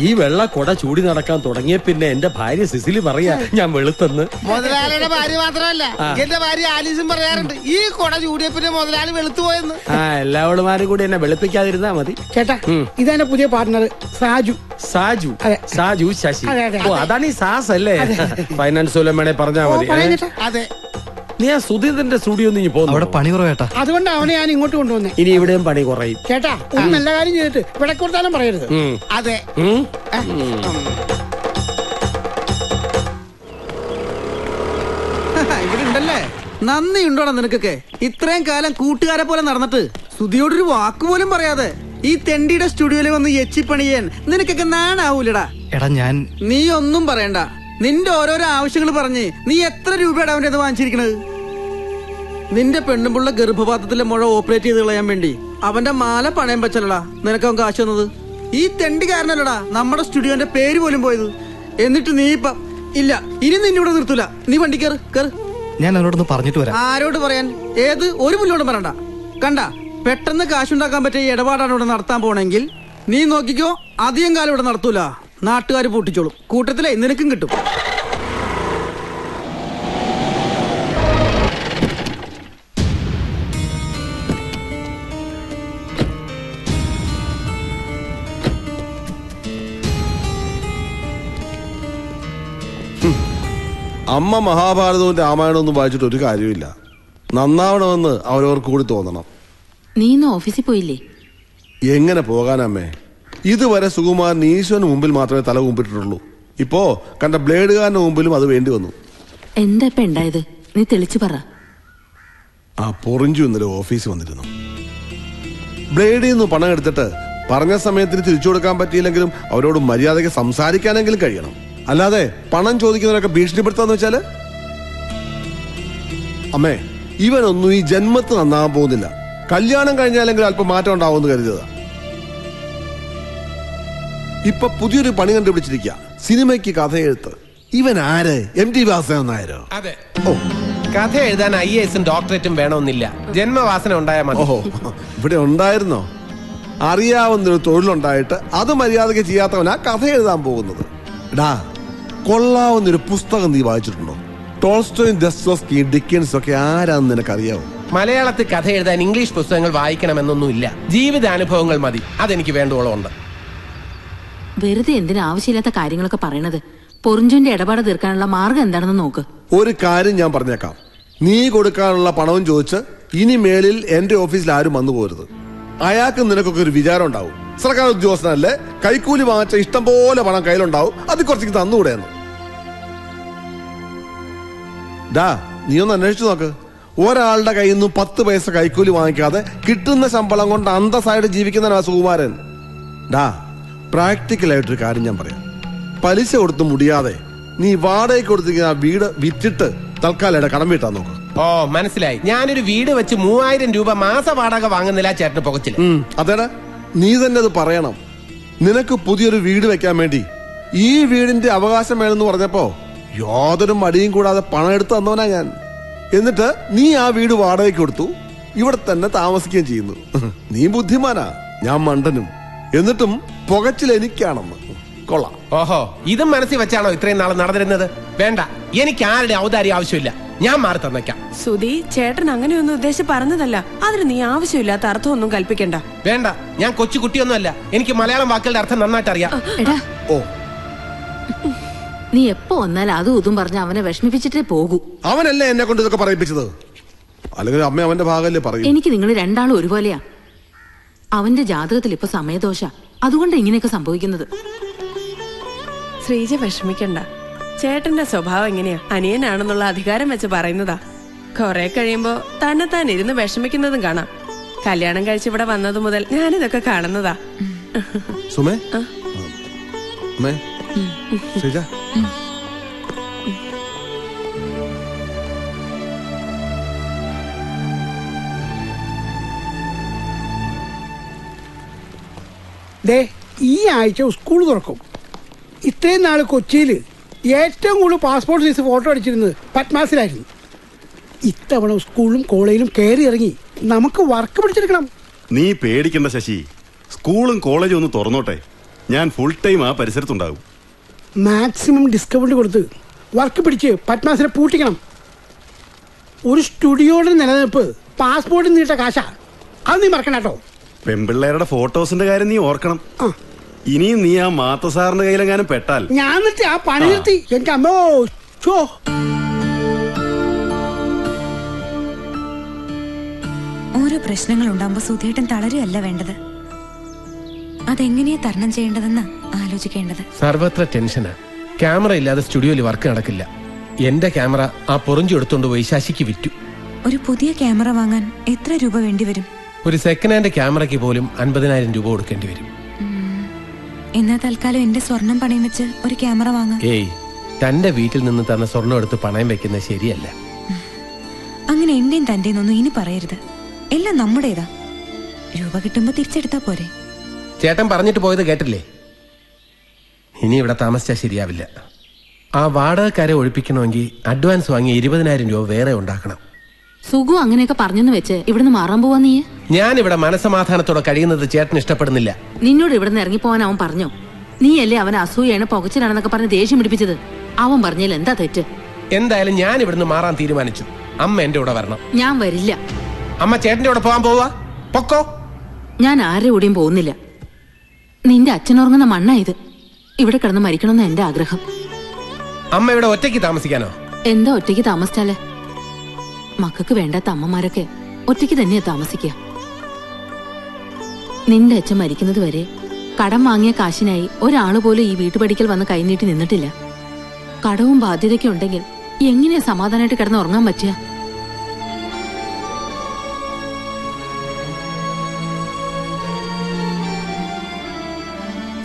ഈ വെള്ള കുട ചൂടി നടക്കാൻ തുടങ്ങിയ പിന്നെ എന്റെ ഭാര്യ സിസിലി പറയാ ഞാൻ വെളുത്തെന്ന്. മുതലാളിയുടെ ഭാര്യ മാത്രമല്ല, എന്റെ ഭാര്യ ആലീസും പറയാറുണ്ട് ഈ കുട ചൂടിയ പിന്നെ മുതലാളി വെളുത്തു പോയെന്ന്. എല്ലാവളുമാരും കൂടി എന്നെ വെളുപ്പിക്കാതിരുന്നാ മതി. ചേട്ടാ, ഇതെന്റെ പുതിയ പാർട്ട്ണർ സാജു. സാജു? സാജു ശശി. ഓ, അതാണ് ഈ സാസ് അല്ലേ? ഫൈനാൻസ് വേണേ പറഞ്ഞാ മതി. അതെ. നീ ആ സുധീന്ദ്രന്റെ സ്റ്റുഡിയോ നീ പോകുന്നു. അവിടെ പണി കുറവേട്ടാ. അതുകൊണ്ട് അവനെ ഞാൻ ഇങ്ങോട്ട് കൊണ്ടുവന്നേ. ഇനി ഇവിടെയും പണി കുറയും. ചേട്ടാ, ഒരു നല്ല കാര്യം ചെയ്തിട്ട് ഇവിടെ കൊടുത്താലും പറയരുത്. അതെ. ഇവിടെ ഉണ്ടല്ലേ. നന്ദിയുണ്ടോടാ നിനക്കൊക്കെ? ഇത്രയും കാലം കൂട്ടുകാരെ പോലെ നടന്നിട്ട് സുധിയോടൊരു വാക്കുപോലും പറയാതെ ഈ തെണ്ടിയുടെ സ്റ്റുഡിയോയിൽ വന്ന് എച്ചിപ്പണി ചെയ്യാൻ നിനക്കൊക്കെ നാണാവൂലടാ. എടാ ഞാൻ നീ ഒന്നും പറയണ്ട. നിന്റെ ഓരോരോ ആവശ്യങ്ങൾ പറഞ്ഞ് നീ എത്ര രൂപയുടെ അവൻ്റെ അത് വാങ്ങിച്ചിരിക്കണത്? നിന്റെ പെണ്ണുമ്പുള്ള ഗർഭപാത്രത്തിലെ മുഴ ഓപ്പറേറ്റ് ചെയ്ത് കളയാൻ വേണ്ടി അവന്റെ മാല പണയം വെച്ചല്ലടാ നിനക്ക് അവൻ കാശ് തന്നത്. ഈ തെണ്ടി കാരണല്ലടാ നമ്മുടെ സ്റ്റുഡിയോന്റെ പേര് പോലും പോയത്. എന്നിട്ട് നീ ഇപ്പം ഇല്ല, ഇനി നിന്നിവിടെ നിർത്തൂല. നീ വണ്ടി കയറ് കയറ്. ഞാൻ അവനോടൊന്ന് പറഞ്ഞിട്ട് വരാം. ആരോട് പറയാൻ? ഏത് ഒരു പുല്ലോടും പറയണ്ട. കണ്ട, പെട്ടെന്ന് കാശുണ്ടാക്കാൻ പറ്റിയ ഇടപാടാണ് ഇവിടെ നടത്താൻ പോണെങ്കിൽ നീ നോക്കിക്കോ, അധികം കാലം ഇവിടെ നടത്തൂല. നാട്ടുകാർ പൂട്ടിച്ചോളും. കൂട്ടത്തിലേ നിനക്കും കിട്ടും. അമ്മ മഹാഭാരതവും രാമായണവും ഒന്നും വായിച്ചിട്ട് ഒരു കാര്യമില്ല. നന്നാവണമെന്ന് അവരവർക്ക് കൂടി തോന്നണം. നീ ഇന്ന് ഓഫീസിൽ പോയില്ലേ? എങ്ങനെ പോകാനമ്മേ? ഇതുവരെ സുകുമാരൻ ഈശ്വരന് മുമ്പിൽ മാത്രമേ തല കുമ്പിട്ടിട്ടുള്ളൂ. ഇപ്പോ കണ്ട ബ്ലേഡുകാരന്റെ മുമ്പിലും അത് വേണ്ടി വന്നു. എന്താ ഇപ്പൊ ഉണ്ടായത്? നീ തെളിച്ചു പറ. ആ പൊറിഞ്ചു ഇന്നലെ ഓഫീസിൽ വന്നിരുന്നു. ബ്ലേഡിൽ നിന്ന് പണം എടുത്തിട്ട് പറഞ്ഞ സമയത്തിന് തിരിച്ചു കൊടുക്കാൻ പറ്റിയില്ലെങ്കിലും അവരോട് മര്യാദയ്ക്ക് സംസാരിക്കാനെങ്കിലും കഴിയണം. അല്ലാതെ പണം ചോദിക്കുന്നവരൊക്കെ ഭീഷണിപ്പെടുത്താന്ന് വെച്ചാല് അമ്മേ, ഇവനൊന്നും ഈ ജന്മത്ത് നന്നാകാൻ പോകുന്നില്ല. കല്യാണം കഴിഞ്ഞാലെങ്കിലും അല്പം മാറ്റം ഉണ്ടാവുമെന്ന് കരുതുക. ഇപ്പൊ പുതിയൊരു പണി കണ്ടുപിടിച്ചിരിക്കുക, സിനിമയ്ക്ക് കഥ എഴുത്ത്. ഇവൻ ആര്? MT വാസുദേവൻ നായരോ? അതെ. ഓ, കഥ എഴുതാൻ IAS ഡോക്ടറേറ്റും വേണമെന്നില്ല, ജന്മവാസന ഉണ്ടായാൽ മതി. ഓഹോ, ഇവിടെ ഉണ്ടായിരുന്നോ? അറിയാവുന്നൊരു തൊഴിലുണ്ടായിട്ട് അത് മര്യാദയ്ക്ക് ചെയ്യാത്തവനാ കഥ എഴുതാൻ പോകുന്നത്. ഡാ, കൊള്ളാവുന്നൊരു പുസ്തകം നീ വായിച്ചിട്ടുണ്ടോ? ടോൾസ്റ്റോയും ദസ്തോവ്സ്കിയും ഡിക്കൻസും ഒക്കെ ആരാന്ന് നിനക്കറിയാവോ? മലയാളത്തിൽ കഥ എഴുതാൻ ഇംഗ്ലീഷ് പുസ്തകങ്ങൾ വായിക്കണമെന്നൊന്നുമില്ല, ജീവിതാനുഭവങ്ങൾ മതി. അതെനിക്ക് വേണ്ടോളം ഉണ്ട്. വെറുതെ എന്തിനാ ആവശ്യമില്ലാത്ത കാര്യങ്ങളൊക്കെ പറയണത്? പൊറിഞ്ചുന്റെ ഇടപാട് തീർക്കാനുള്ള മാർഗം എന്താണെന്ന് നോക്ക്. ഒരു കാര്യം ഞാൻ പറഞ്ഞേക്കാം, നീ കൊടുക്കാനുള്ള പണവും ചോദിച്ച് ഇനി മേലിൽ എന്റെ ഓഫീസിൽ ആരും വന്നു പോരുത്. അയാൾക്ക് നിനക്കൊക്കെ ഒരു വിചാരം ഉണ്ടാവും, സർക്കാർ ഉദ്യോഗസ്ഥനല്ലേ, കൈക്കൂലി വാങ്ങിച്ച ഇഷ്ടം പോലെ പണം കയ്യിലുണ്ടാവും, അത് കുറച്ച് തന്നുകൂടെയെന്ന്. ഡാ, നീ ഒന്ന് അന്വേഷിച്ചു നോക്ക്. ഒരാളുടെ കയ്യിൽ നിന്നും 10 പൈസ കൈക്കൂലി വാങ്ങിക്കാതെ കിട്ടുന്ന ശമ്പളം കൊണ്ട് അന്തസ്സായിട്ട് ജീവിക്കുന്നവനാ സുകുമാരൻ. ഡാ, പ്രാക്ടിക്കലായിട്ടൊരു കാര്യം ഞാൻ പറയാം. പലിശ കൊടുത്ത് മുടിയാതെ നീ വാടകയ്ക്ക് കൊടുത്തിരിക്കുന്ന ആ വീട് വിറ്റിട്ട് തൽക്കാലം കടം വീട്ടാൻ നോക്ക്. ഓ മനസ്സിലായി. ഞാനൊരു വീട് വെച്ച് 3000 രൂപ മാസ വാടക വാങ്ങുന്നില്ല ചേട്ടന് പുകച്ചില്. അതേടാ, നീ തന്നെ അത് പറയണം. നിനക്ക് പുതിയൊരു വീട് വെക്കാൻ വേണ്ടി ഈ വീടിന്റെ അവകാശം വേണമെന്ന് പറഞ്ഞപ്പോ യാതൊരു മടിയും കൂടാതെ പണം എടുത്ത് തന്നവനാ ഞാൻ. എന്നിട്ട് നീ ആ വീട് വാടകയ്ക്ക് കൊടുത്തു, ഇവിടെ തന്നെ താമസിക്കുകയും ചെയ്യുന്നു. നീ ബുദ്ധിമാനാ, ഞാൻ മണ്ടനും. എന്നിട്ടും പുകച്ചിൽ എനിക്കാണെന്ന്. കൊള്ളാം. ഓഹോ, ഇതും മനസ്സിൽ വെച്ചാണോ ഇത്രയും നാൾ നടന്നിരുന്നത്? വേണ്ട, എനിക്ക് ആരുടെ ഔദാര്യം ആവശ്യമില്ല. ഞാൻ മാറി തന്നേക്കാം. സുധി, ചേട്ടൻ അങ്ങനെയൊന്നും ഉദ്ദേശിച്ച് പറഞ്ഞതല്ല. അതിന് നീ ആവശ്യമില്ലാത്ത അർത്ഥമൊന്നും കൽപ്പിക്കണ്ട. വേണ്ട, ഞാൻ കൊച്ചു കുട്ടിയൊന്നുമല്ല. എനിക്ക് മലയാളം വാക്കുകളുടെ അർത്ഥം നന്നായിട്ട് അറിയാം. എടാ, ഓ, നീ എപ്പോ വന്നാലും അതും ഇതും പറഞ്ഞ് അവനെ വിഷമിപ്പിച്ചിട്ടേ പോകൂ. അവനല്ലേ എന്നെ കൊണ്ട് ഇതൊക്കെ പറയിപ്പിച്ചത്? അല്ലെങ്കിൽ അമ്മ അവന്റെ ഭാഗമല്ലേ പറയും? എനിക്ക് നിങ്ങൾ രണ്ടാളും ഒരുപോലെയാ. അവന്റെ ജാതകത്തിൽ ഇപ്പൊ സമയദോഷ, അതുകൊണ്ട് ഇങ്ങനെയൊക്കെ സംഭവിക്കുന്നത്. ശ്രീജ വിഷമിക്കണ്ട. ചേട്ടന്റെ സ്വഭാവം എങ്ങനെയാ? അനിയനാണെന്നുള്ള അധികാരം വെച്ച് പറയുന്നതാ. കൊറേ കഴിയുമ്പോ തന്നെത്താൻ ഇരുന്ന് വിഷമിക്കുന്നതും കാണാം. കല്യാണം കഴിച്ച് ഇവിടെ വന്നത് മുതൽ ഞാനിതൊക്കെ കാണുന്നതാ. സുമേ, അമ്മേ, ശ്രീജ, ദേ, ഈ ആഴ്ച സ്കൂൾ തുറക്കും. ഇത്രയും നാൾ കൊച്ചിയിൽ ഏറ്റവും കൂടുതൽ പാസ്പോർട്ട് സൈസ് ഫോട്ടോ അടിച്ചിരുന്നത് പത്മാസിലായിരുന്നു. ഇത്തവണ സ്കൂളിലും കോളേജിലും കയറി ഇറങ്ങി നമുക്ക് വർക്ക് പിടിച്ചെടുക്കണം. നീ പേടിക്കണ്ട ശശി, സ്കൂളും കോളേജും ഒന്ന് തുറന്നോട്ടെ. ഞാൻ ഫുൾ ടൈം ആ പരിസരത്തുണ്ടാവും. മാക്സിമം ഡിസ്കൗണ്ട് കൊടുത്ത് വർക്ക് പിടിച്ച് പത്മാസിനെ പൂട്ടിക്കണം. ഒരു സ്റ്റുഡിയോയുടെ നിലനിൽപ്പ് പാസ്പോർട്ട് നീട്ട കാശാ, അത് നീ മറക്കണ്ട കേട്ടോ. പെൺപിള്ളേരുടെ ഫോട്ടോസിന്റെ കാര്യം നീ ഓർക്കണം. ഇനിയും നീ ആ മാത്ത സാറിന്റെ കയ്യിലെങ്ങാനും പെട്ടാൽ ഞാൻ നിർത്തി ആ പണി നിർത്തി. എനിക്ക് അമ്മോ ഷോ. ഓരോ പ്രശ്നങ്ങൾ ഉണ്ടാകുമ്പോ സുധേട്ടൻ തളരുകയല്ല വേണ്ടത്, അതെങ്ങനെയാ തരണം ചെയ്യേണ്ടതെന്ന് ആലോചിക്കേണ്ടത്. സർവത്ര ടെൻഷനാ. ക്യാമറ ഇല്ലാതെ സ്റ്റുഡിയോയിൽ വർക്ക് നടക്കില്ല. എന്റെ ക്യാമറ ആ പൊറിഞ്ചു എടുത്തോണ്ട് പോയി ശശിക്ക് വിറ്റു. ഒരു പുതിയ ക്യാമറ വാങ്ങാൻ എത്ര രൂപ വേണ്ടിവരും? ഒരു സെക്കൻഡ് ഹാൻഡ് ക്യാമറയ്ക്ക് പോലും 50,000 രൂപ കൊടുക്കേണ്ടി വരും. എന്നാ തൽക്കാലം എന്റെ സ്വർണം പണയം വെച്ച് ഒരു ക്യാമറ വാങ്ങാം. ഏയ്, തന്റെ വീട്ടിൽ നിന്ന് തന്ന സ്വർണ്ണം എടുത്ത് പണയം വെക്കുന്നത് ശരിയല്ല. അങ്ങനെ എന്റെയും തന്റെയൊന്നും ഇനി പറയരുത്. എല്ലാം നമ്മുടേതാ. രൂപ കിട്ടുമ്പോ തിരിച്ചെടുത്താ പോരെ. ചേട്ടൻ പറഞ്ഞിട്ട് പോയത് കേട്ടില്ലേ? ഇനി ഇവിടെ താമസിച്ചാൽ ശരിയാവില്ല. ആ വാടകക്കാരെ ഒഴിപ്പിക്കണമെങ്കിൽ അഡ്വാൻസ് വാങ്ങി 20,000 രൂപ വേറെ ഉണ്ടാക്കണം. സുഖു അങ്ങനെയൊക്കെ പറഞ്ഞെന്ന് വെച്ച് ഇവിടുന്ന് മാറാൻ പോവാ നീ? ഞാൻ ഇവിടെ മനസമാധാനത്തോടെ കഴിയുന്നത് ചേട്ടൻ ഇഷ്ടപ്പെടുന്നില്ല. നിന്നോട് ഇവിടുന്ന് ഇറങ്ങിപ്പോവാൻ അവൻ പറഞ്ഞോ? നീയല്ലേ അവൻ അസൂയാണ് പുകച്ചിലാണെന്നൊക്കെ പറഞ്ഞ് ദേഷ്യം പിടിപ്പിച്ചത്. അവൻ പറഞ്ഞതിൽ എന്താ തെറ്റ്? എന്തായാലും ഞാൻ ഇവിടുന്ന് മാറാൻ തീരുമാനിച്ചു. അമ്മ എന്റെ കൂടെ വരണം. ഞാൻ വരില്ല. അമ്മ ചേട്ടന്റെ കൂടെ പോവാൻ പോവാ? പൊക്കോ. ഞാൻ ആരുടെ കൂടെയും പോകുന്നില്ല. നിന്റെ അച്ഛനുറങ്ങുന്ന മണ്ണാ ഇത്. ഇവിടെ കിടന്ന് മരിക്കണമെന്ന് എന്റെ ആഗ്രഹം. അമ്മ ഇവിടെ ഒറ്റയ്ക്ക് താമസിക്കാനോ? എന്താ ഒറ്റയ്ക്ക് താമസിച്ചാല്? മക്കൾക്ക് വേണ്ടാത്ത അമ്മമാരൊക്കെ ഒറ്റയ്ക്ക് തന്നെയാ താമസിക്കുക. നിന്റെ അച്ഛൻ മരിക്കുന്നത് വരെ കടം വാങ്ങിയ കാശിനായി ഒരാള് പോലും ഈ വീട്ടുപടിക്കൽ വന്ന് കൈനീട്ടി നിന്നിട്ടില്ല. കടവും ബാധ്യതയൊക്കെ ഉണ്ടെങ്കിൽ എങ്ങനെയാ സമാധാനമായിട്ട് കിടന്ന് ഉറങ്ങാൻ പറ്റുക?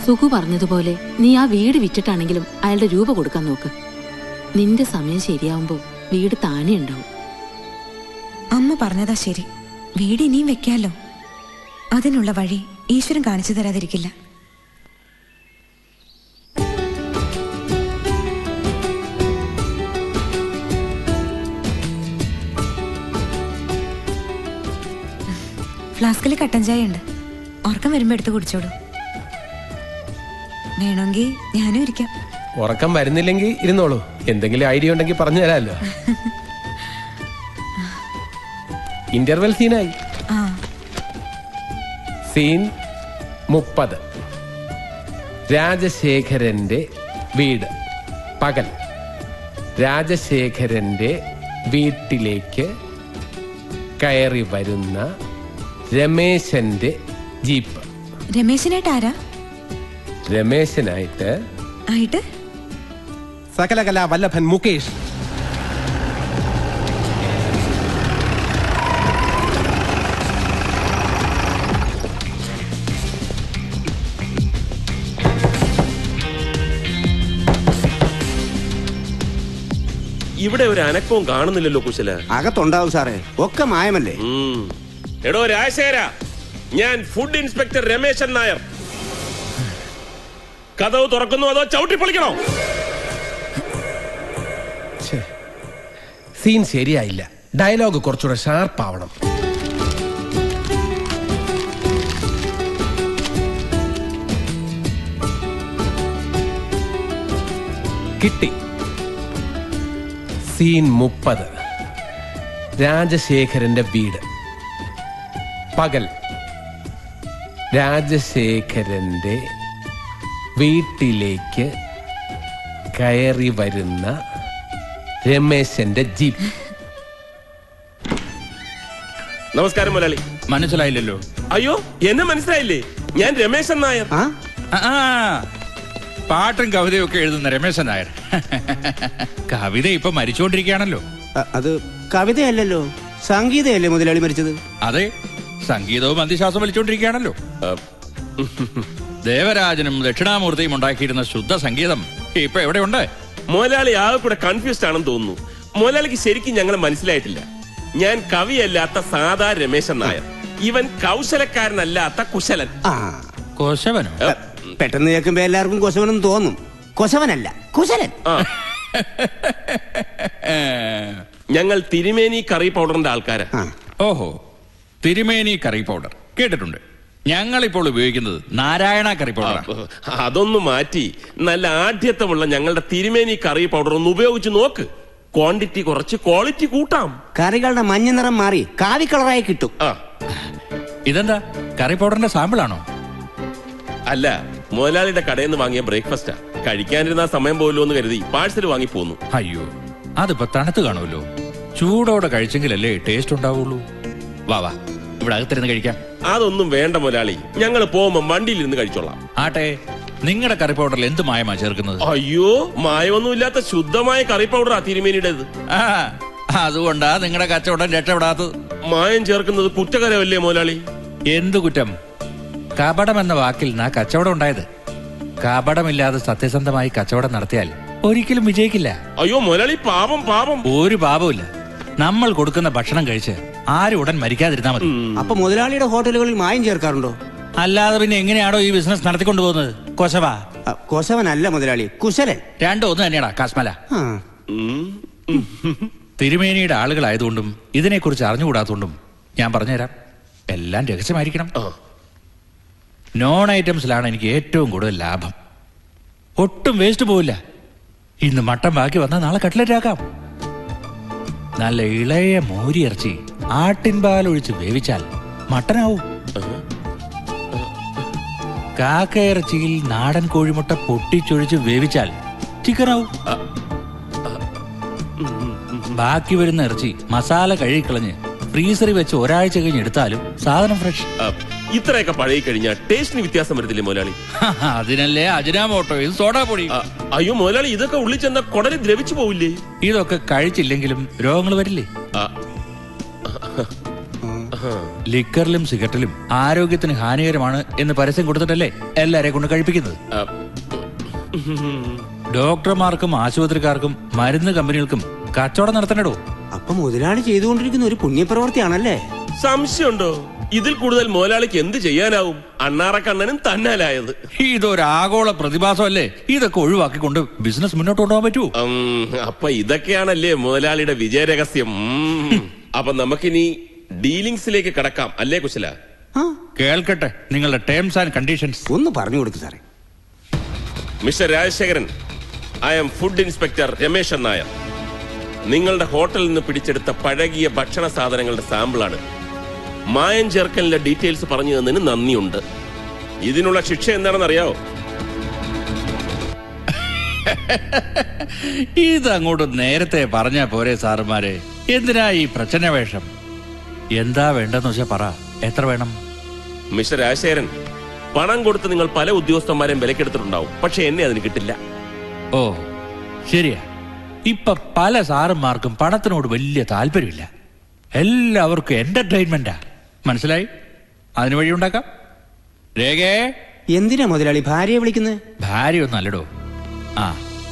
സുഖു പറഞ്ഞതുപോലെ നീ ആ വീട് വിറ്റിട്ടാണെങ്കിലും അയാളുടെ രൂപ കൊടുക്കാൻ നോക്ക്. നിന്റെ സമയം ശരിയാവുമ്പോ വീട് താനെ ഉണ്ടാവും. അമ്മ പറഞ്ഞതാ ശരി. വീട് ഇനിയും വെക്കാലോ. അതിനുള്ള വഴി ഈശ്വരൻ കാണിച്ചു തരാതിരിക്കില്ല. ഫ്ലാസ്കിൽ കട്ടൻ ചായ ഉണ്ട്. ഉറക്കം വരുമ്പോ എടുത്ത് കുടിച്ചോളൂ. വേണമെങ്കിൽ ഞാനും ഇരിക്കാം. ഉറക്കം വരുന്നില്ലെങ്കിൽ ഇരുന്നോളൂ. എന്തെങ്കിലും ഐഡിയ ഉണ്ടെങ്കിൽ പറഞ്ഞു തരാമല്ലോ. ഇന്റർവെൽ സീനായി. സീൻ 30. രാജശേഖരന്റെ വീട്. പകൽ. രാജശേഖരന്റെ വീട്ടിലേക്ക് കയറി വരുന്ന രമേശന്റെ ജീപ്പ്. രമേശനായിട്ട് ആരാ? രമേശനായിട്ട് ആയിട്ട് സകലകലാ വല്ലഭൻ മുകേഷ്. ഇവിടെ ഒരു അനക്കവും കാണുന്നില്ലല്ലോ കുശല. അകത്തുണ്ടാവും സാറേ, ഒക്കെ മായമല്ലേ. എടോ രാജശേഖര, ഞാൻ ഫുഡ് ഇൻസ്പെക്ടർ രമേശൻ നായർ. കഥവ് തുറക്കുന്നു അതോ ചവിട്ടി പൊളിക്കണോ? സീൻ ശരിയായില്ല. ഡയലോഗ് കുറച്ചുകൂടെ ഷാർപ്പ് ആവണം. കിട്ടി. സീൻ 30. രാജശേഖരന്റെ വീട്. പകൽ. രാജശേഖരന്റെ വീട്ടിലേക്ക് കയറി വരുന്ന രമേശന്റെ ജീപ്പ്. നമസ്കാരം മുതലാളി. മനസ്സിലായില്ലല്ലോ. അയ്യോ, എന്നെ മനസ്സിലായില്ലേ? ഞാൻ രമേശൻ നായർ. പാട്ടും കവിതയും ഒക്കെ എഴുതുന്ന രമേശൻ നായർ. കവിത ഇപ്പൊ മരിച്ചുകൊണ്ടിരിക്കുകയാണല്ലോ. അത് കവിതയല്ലല്ലോ, സംഗീതയല്ലേ മുതലാളി മരിച്ചത്? അതെ, സംഗീതവും അന്ത്യശ്വാസം വലിച്ചുകൊണ്ടിരിക്കുകയാണല്ലോ. ദേവരാജനും ദക്ഷിണാമൂർത്തിയും ഉണ്ടാക്കിയിരുന്ന ശുദ്ധ സംഗീതം ഇപ്പൊ എവിടെയുണ്ട്? മുതലാളി ആകെ കൂടെ കൺഫ്യൂസ്ഡ് ആണെന്ന് തോന്നുന്നു. മുതലാളിക്ക് ശരിക്കും ഞങ്ങളെ മനസ്സിലായിട്ടില്ല. ഞാൻ കവിയല്ലാത്ത സാധാ രമേശൻ നായർ. ഇവൻ കൗശലക്കാരനല്ലാത്ത കുശലൻ. കൊശവനോ? പെട്ടെന്ന് കേൾക്കുമ്പോ എല്ലാവർക്കും കൊശവനെന്ന് തോന്നും. കൊശവനല്ല, കുശലൻ. ഞങ്ങൾ തിരുമേനി കറി പൗഡറിന്റെ ആൾക്കാരാ. ഓഹോ, തിരുമേനി കറി പൗഡർ കേട്ടിട്ടുണ്ട്. ഞങ്ങളിപ്പോൾ ഉപയോഗിക്കുന്നത് നാരായണ കറി പൗഡർ. അതൊന്ന് മാറ്റി നല്ല ആഢ്യത്വമുള്ള ഞങ്ങളുടെ തിരുമേനി കറി പൗഡർ ഒന്ന് ഉപയോഗിച്ച് നോക്ക്. ക്വാണ്ടിറ്റി കുറച്ച് ക്വാളിറ്റി കൂട്ടാം. കറികളുടെ മഞ്ഞ നിറം മാറി കാവി കളറായി കിട്ടും. ഇതെന്താ, കറി പൗഡറിന്റെ സാമ്പിൾ ആണോ? അല്ല, മുതലാളിയുടെ കടയിൽ നിന്ന് വാങ്ങിയ ബ്രേക്ക്ഫാസ്റ്റാ. കഴിക്കാനിരുന്ന സമയം പോലോ എന്ന് കരുതി പാഴ്സൽ വാങ്ങി പോന്നു. അയ്യോ, അതിപ്പോ തണുത്ത് കാണുമല്ലോ. ചൂടോടെ കഴിച്ചെങ്കിലല്ലേ ടേസ്റ്റ് ഉണ്ടാവുള്ളൂ. വാ വാ, ഇവിടെ അകത്തിരുന്ന് കഴിക്കാം. അതൊന്നും വേണ്ട മുതലാളി, ഞങ്ങൾ പോകുമ്പോ വണ്ടിയിലിരുന്ന് കഴിച്ചോളാം. ആട്ടെ, നിങ്ങളുടെ കറി പൗഡറിൽ എന്ത് മായമാ ചേർക്കുന്നത്? അയ്യോ, മായമൊന്നുമില്ലാത്ത ശുദ്ധമായ കറി പൗഡറാ തിരുമേനിയുടേത്. അതുകൊണ്ടാ നിങ്ങളുടെ കച്ചവടം രക്ഷപ്പെടാത്തത്. മായം ചേർക്കുന്നത് കുറ്റകരമല്ലേ മുതലാളി? എന്തു കുറ്റം? കപടം എന്ന വാക്കിൽ നാ കച്ചവടം ഉണ്ടായത്. കപടമില്ലാതെ സത്യസന്ധമായി കച്ചവടം നടത്തിയാൽ ഒരിക്കലും വിജയിക്കില്ല. അയ്യോ മുതലാളി, പാപം പാപം. ഒരു പാപമില്ല. നമ്മൾ കൊടുക്കുന്ന ഭക്ഷണം കഴിച്ച് ആരും ഉടൻ മരിക്കാതിരുന്നാ മതി. അപ്പൊ മുതലാളിയുടെ ഹോട്ടലുകളിൽ മായം ചേർക്കാറുണ്ടോ? അല്ലാതെ പിന്നെ എങ്ങനെയാണോ ഈ ബിസിനസ് നടത്തിക്കൊണ്ടു പോകുന്നത്? കൊശവ? കൊശവനല്ല മുതലാളി, കുശലൻ. രണ്ടും ഒന്ന് തന്നെയാടാ കാസ്മല. തിരുമേനിയുടെ ആളുകളായതുകൊണ്ടും ഇതിനെക്കുറിച്ച് അറിഞ്ഞുകൂടാത്തതുകൊണ്ടും ഞാൻ പറഞ്ഞുതരാം, എല്ലാം രഹസ്യമായിരിക്കണം. നോൺ ഐറ്റംസിലാണ് എനിക്ക് ഏറ്റവും കൂടുതൽ ലാഭം. ഒട്ടും വേസ്റ്റ് പോവില്ല. ഇന്ന് മട്ടൻ ബാക്കി വന്നാൽ നാളെ കട്ട്ലറ്റ് ആക്കാം. നല്ല ഇളയ മോരിയിറച്ചി ആട്ടിൻപാൽ ഒഴിച്ച് വേവിച്ചാൽ മട്ടനാവും. കാക്കയിറച്ചിയിൽ നാടൻ കോഴിമുട്ട പൊട്ടിച്ചൊഴിച്ച് വേവിച്ചാൽ ചിക്കനാവും. ബാക്കി വരുന്ന ഇറച്ചി മസാല കഴുകിക്കളഞ്ഞ് ഫ്രീസറിൽ വെച്ച് ഒരാഴ്ച കഴിഞ്ഞ് എടുത്താലും സാധനം ഫ്രഷ്. ഇത്രയൊക്കെ പഴകി കഴിഞ്ഞാൽ ടേസ്റ്റിന് വ്യത്യാസം വരത്തില്ലേ മുതലാളി? അതിനല്ലേ അജിനാമോട്ടോയും സോഡാ പൊടി. അയ്യോ മുതലാളി, ഇതൊക്കെ ഉള്ളിൽ ചെന്ന കുടല് ദ്രവിച്ചു പോവില്ലേ? ഇതൊക്കെ കഴിച്ചില്ലെങ്കിലും രോഗങ്ങൾ വരില്ലേ? ലിക്കറിലും സിഗരറ്റിലും ആരോഗ്യത്തിന് ഹാനികരമാണ് എന്ന് പരസ്യം കൊടുത്തിട്ടല്ലേ എല്ലാരെ കൊണ്ട് കഴിപ്പിക്കുന്നത്. ഡോക്ടർമാർക്കും ആശുപത്രിക്കാർക്കും മരുന്ന് കമ്പനികൾക്കും കച്ചവടം നടത്തണോ? അപ്പൊ മുതലാളി ചെയ്തുകൊണ്ടിരിക്കുന്ന ഒരു പുണ്യപ്രവൃത്തിയാണല്ലേ? സംശയമുണ്ടോ? ഇതിൽ കൂടുതൽ മുതലാളിക്ക് എന്ത് ചെയ്യാനാവും? അണ്ണാറക്കണ്ണനും തന്നാലായത്. ഇതൊരു ആഗോള പ്രതിഭാസമല്ലേ? ഇതൊക്കെ ഒഴിവാക്കിക്കൊണ്ട് ബിസിനസ് മുന്നോട്ട് കൊണ്ടുപോകാൻ പറ്റൂ. അപ്പൊ ഇതൊക്കെയാണല്ലേ മുതലാളിയുടെ വിജയരഹസ്യം. അപ്പൊ നമുക്കിനി ഡീലിംഗ്സിലേക്ക് കടക്കാം അല്ലേ കുശല? കേൾക്കട്ടെ നിങ്ങളുടെ ടേംസ് ആൻഡ് കണ്ടീഷൻസ്. ഒന്ന് പറഞ്ഞു കൊടുക്കു സാറേ. Mister Rajasekharan, I am food inspector Ramesan Nair. നിങ്ങളുടെ ഹോട്ടലിൽ നിന്ന് പിടിച്ചെടുത്ത പഴകിയ ഭക്ഷണ സാധനങ്ങളുടെ സാമ്പിളാണ്. മായം ചേർക്കലിന്റെ ഡീറ്റെയിൽസ് പറഞ്ഞു തന്നതിന് നന്ദിയുണ്ട്. ഇതിനുള്ള ശിക്ഷ എന്താണെന്ന് അറിയാവോ? ഇതങ്ങോട്ട് നേരത്തെ പറഞ്ഞാ പോരെ സാറുമാരെ? എന്തിനാ ഈ പ്രശ്ന വേഷം? എന്താ വേണ്ടെന്ന് വെച്ചാ പറ. എത്ര വേണം? മിസ്റ്റർ രാജശേഖരൻ, പണം കൊടുത്ത് നിങ്ങൾ പല ഉദ്യോഗസ്ഥന്മാരെയും വിലക്കെടുത്തിട്ടുണ്ടാവും. പക്ഷെ എന്നെ അതിന് കിട്ടില്ല. ഓ ശരിയാ. ഇപ്പൊ പല സാറന്മാർക്കും പണത്തിനോട് വലിയ താല്പര്യമില്ല. എല്ലാവർക്കും എന്റർടൈൻമെന്റാ. മനസ്സിലായി? അതിന് വഴി ഉണ്ടാക്കാം. രേഖേ, എന്തിനാ മുതലാളി ഭാര്യയെ വിളിക്കുന്നത്? ഭാര്യ ഒന്നും അല്ലടോ.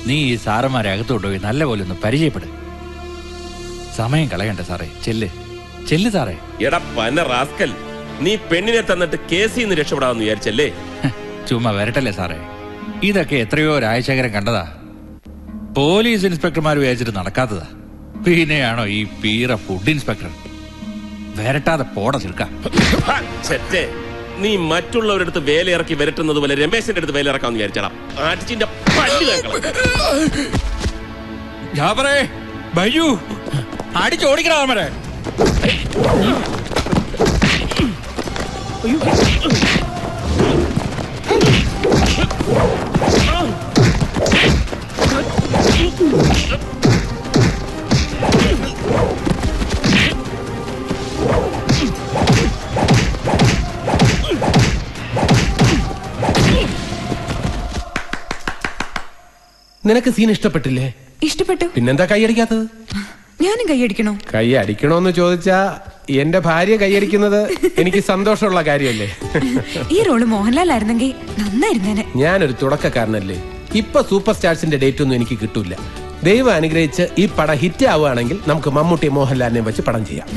നീ ഈ സാറന്മാരെ അകത്തോട്ട് പോയി നല്ല പോലെ ഒന്ന് പരിചയപ്പെടും. സമയം കളയണ്ട സാറേ, ചെല്ല് സാറേ. എടാ പന്ന റാസ്കൽ, നീ പെണ്ണിനെ തന്നിട്ട് കേസിൽ നിന്ന് രക്ഷപ്പെടാമെന്ന് വിചാരിച്ചല്ലേ? ചുമ്മാ വരട്ടല്ലേ സാറേ, ഇതൊക്കെ എത്രയോ രാജശേഖരൻ കണ്ടതാ. പോലീസ് ഇൻസ്പെക്ടർമാർ വിചാരിച്ചിട്ട് നടക്കാത്തതാ. പിന്നെയാണോ ഈ പീറ ഫുഡ് ഇൻസ്പെക്ടർ? വരട്ടാതെ പോട ചെറുക്ക. നീ മറ്റുള്ളവരടുത്ത് വേല ഇറക്കി വരട്ടുന്നത് പോലെ രമേശന്റെ അടുത്ത് വേല ഇറക്കാന്ന് വിചാരിച്ചടാ. ആറ്റിന്റെ പല്ല് ബൈജു അടിച്ചോടിക്കണ അവരെ. നിനക്ക് സീൻ ഇഷ്ടപ്പെട്ടില്ലേ? ഇഷ്ടപ്പെട്ടു. പിന്നെന്താ കൈയടിക്കാത്തത്? ഞാനും കൈയടിക്കണോ? കൈ അടിക്കണോന്ന് ചോദിച്ചാ എന്റെ ഭാര്യ കൈയടിക്കുന്നത് എനിക്ക് സന്തോഷമുള്ള കാര്യമല്ലേ? ഈ റോള് മോഹൻലാൽ ആയിരുന്നെങ്കിൽ നന്നായിരുന്നേനെ. ഞാനൊരു തുടക്കക്കാരനല്ലേ. ഇപ്പൊ സൂപ്പർ സ്റ്റാർസിന്റെ ഡേറ്റ് ഒന്നും എനിക്ക് കിട്ടൂല. ദൈവം അനുഗ്രഹിച്ച് ഈ പടം ഹിറ്റ് ആവുകയാണെങ്കിൽ നമുക്ക് മമ്മൂട്ടി മോഹൻലാലിനെ വെച്ച് പടം ചെയ്യാം.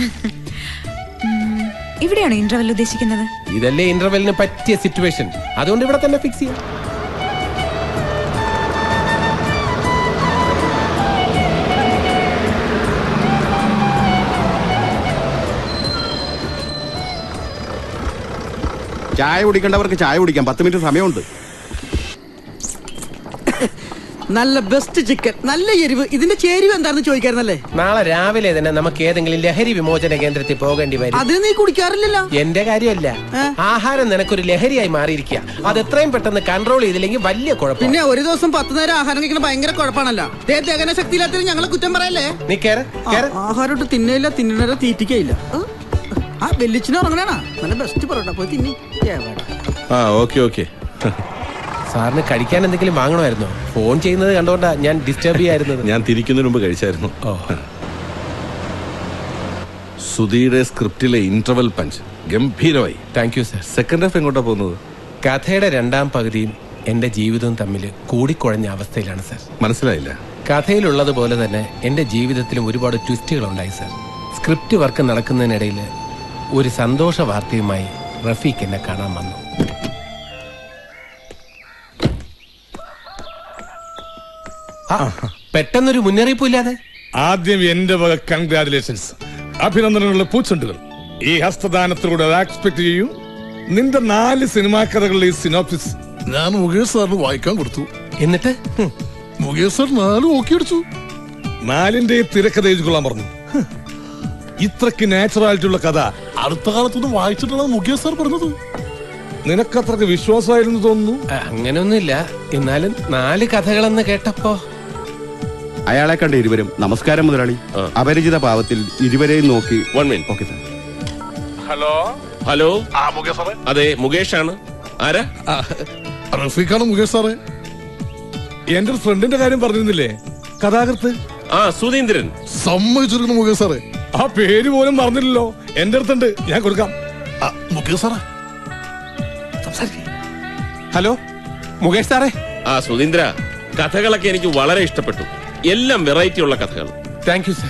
ഇവിടെയാണോ ഇന്റർവെൽ ഉദ്ദേശിക്കുന്നത്? ഇതല്ലേ ഇന്റർവെല്ലിന് പറ്റിയ സിറ്റുവേഷൻ. അതുകൊണ്ട് ഇവിടെ തന്നെ ഫിക്സ് ചെയ്യാം. ചായ കുടിക്കേണ്ടവർക്ക് ചായ കുടിക്കാം. 10 മിനിറ്റ് സമയമുണ്ട്. നല്ല ബെസ്റ്റ് ചിക്കൻ, നല്ല എരിവ്. ഇതിന്റെ ചേരുവ എന്താണെന്ന് ചോദിക്കായിരുന്നല്ലേ? നാളെ രാവിലെ തന്നെ നമുക്ക് ഏതെങ്കിലും ലഹരി വിമോചന കേന്ദ്രത്തിൽ പോകേണ്ടി വരും. അതിന് നീ കുടിക്കാറില്ലല്ലോ. എന്റെ കാര്യമല്ല, ആഹാരം നിനക്കൊരു ലഹരിയായി മാറിയിരിക്കുക. അത് എത്രയും പെട്ടെന്ന് കൺട്രോൾ ചെയ്തില്ലെങ്കിൽ വലിയ കുഴപ്പം. പിന്നെ ഒരു ദിവസം 10 നേരം ആഹാരം കഴിക്കണ ഭയങ്കര കുഴപ്പമാണല്ലോ. ദഹന ശക്തിയില്ലാത്തതിന് ഞങ്ങളെ കുറ്റം പറയല്ലേ? നീ ആഹാരം ഇട്ട് തിന്നയില്ല, തിന്നേരം തീറ്റിക്കയില്ല. ആ വെല്ലിച്ചിന് ഉറങ്ങണാ. നല്ല ബെസ്റ്റ് പറയണ്ട, പോയി തിന്നി. ഓക്കെ സാറിന് കഴിക്കാൻ എന്തെങ്കിലും വാങ്ങണമായിരുന്നോ? ഫോൺ ചെയ്യുന്നത് കണ്ടോണ്ടാ ഞാൻ ഡിസ്റ്റർബ് ചെയ്യായിരുന്നത്. ഞാൻ തിരിക്കുന്നതിന് മുമ്പ് കഴിച്ചായിരുന്നു. സുധിയുടെ സ്ക്രിപ്റ്റിലെ ഇന്റർവൽ പഞ്ച് ഗംഭീരമായി. Thank you sir. Second half എങ്ങോട്ടാ പോകുന്നത്? കഥയുടെ രണ്ടാം പകുതിയും എന്റെ ജീവിതവും തമ്മിൽ കൂടിക്കുഴഞ്ഞ അവസ്ഥയിലാണ് സർ. മനസ്സിലായില്ല. കഥയിലുള്ളതുപോലെ തന്നെ എന്റെ ജീവിതത്തിലും ഒരുപാട് ട്വിസ്റ്റുകൾ ഉണ്ടായി സർ. സ്ക്രിപ്റ്റ് വർക്ക് നടക്കുന്നതിനിടയിൽ ഒരു സന്തോഷ വാർത്തയുമായി റഫീഖ് എന്നെ കാണാൻ വന്നു. പെട്ടെന്നൊരു മുന്നറിയിപ്പ് ഇല്ലാതെ. ആദ്യം എന്റെ വക കൺഗ്രാറ്റുലേഷൻസ്, അഭിനന്ദനങ്ങളുടെ പൂച്ചെണ്ടുകൾ. ഈ ഹസ്തദാനത്തിലൂടെ അത് എക്സ്പെക്ട് ചെയ്യും. നിന്റെ 4 സിനിമാ കഥകളുടെ ഈ സിനോപ്സിസ് ഞാൻ മുകേഷ് സാറിന് വായിക്കാൻ കൊടുത്തു. എന്നിട്ട് മുകേഷ് സാർ 4 ഓക്കി അടിച്ചു. 4ന്റെ തിരക്കഥ എഴുതിക്കൊള്ളാൻ പറഞ്ഞു. ഇത്രക്ക് നാച്ചുറാലിറ്റി ഉള്ള കഥ അടുത്ത കാലത്തൊന്നും വായിച്ചിട്ടുള്ള മുകേഷ് സാർ പറഞ്ഞത്. നിനക്കത്രക്ക് വിശ്വാസമായിരുന്നു തോന്നുന്നു. അങ്ങനെയൊന്നുമില്ല, എന്നാലും 4 കഥകളെന്ന് കേട്ടപ്പോ. അയാളെ കണ്ട ഇരുവരും നമസ്കാരം മുതലാളി. അപരിചിത ഭാവത്തിൽ ഇരുവരെയും നോക്കി. 1 minute. Okay sir. Hello. Mukesh സാറേ. അതെ, മുകേഷ് ആണ്. ആരാ? റഫീഖാണ് മുകേഷ് സാറേ. എന്റെ ഒരു ഫ്രണ്ടിന്റെ കാര്യം പറഞ്ഞിരുന്നില്ലേ, കഥാകൃത്ത്? സുധീന്ദ്രൻ. സമ്മതിച്ചിരിക്കുന്നു മുകേഷ് സാറേ. ആ പേര് പോലും പറഞ്ഞില്ലല്ലോ. എന്റെ അടുത്തുണ്ട്, ഞാൻ കൊടുക്കാം. മുകേഷ് സാറേ. ഹലോ മുകേഷ് സാറേ. സുധീന്ദ്ര, കഥകളൊക്കെ എനിക്ക് വളരെ ഇഷ്ടപ്പെട്ടു. എല്ലാം വെറൈറ്റി ഉള്ള കഥകൾ. Thank you sir.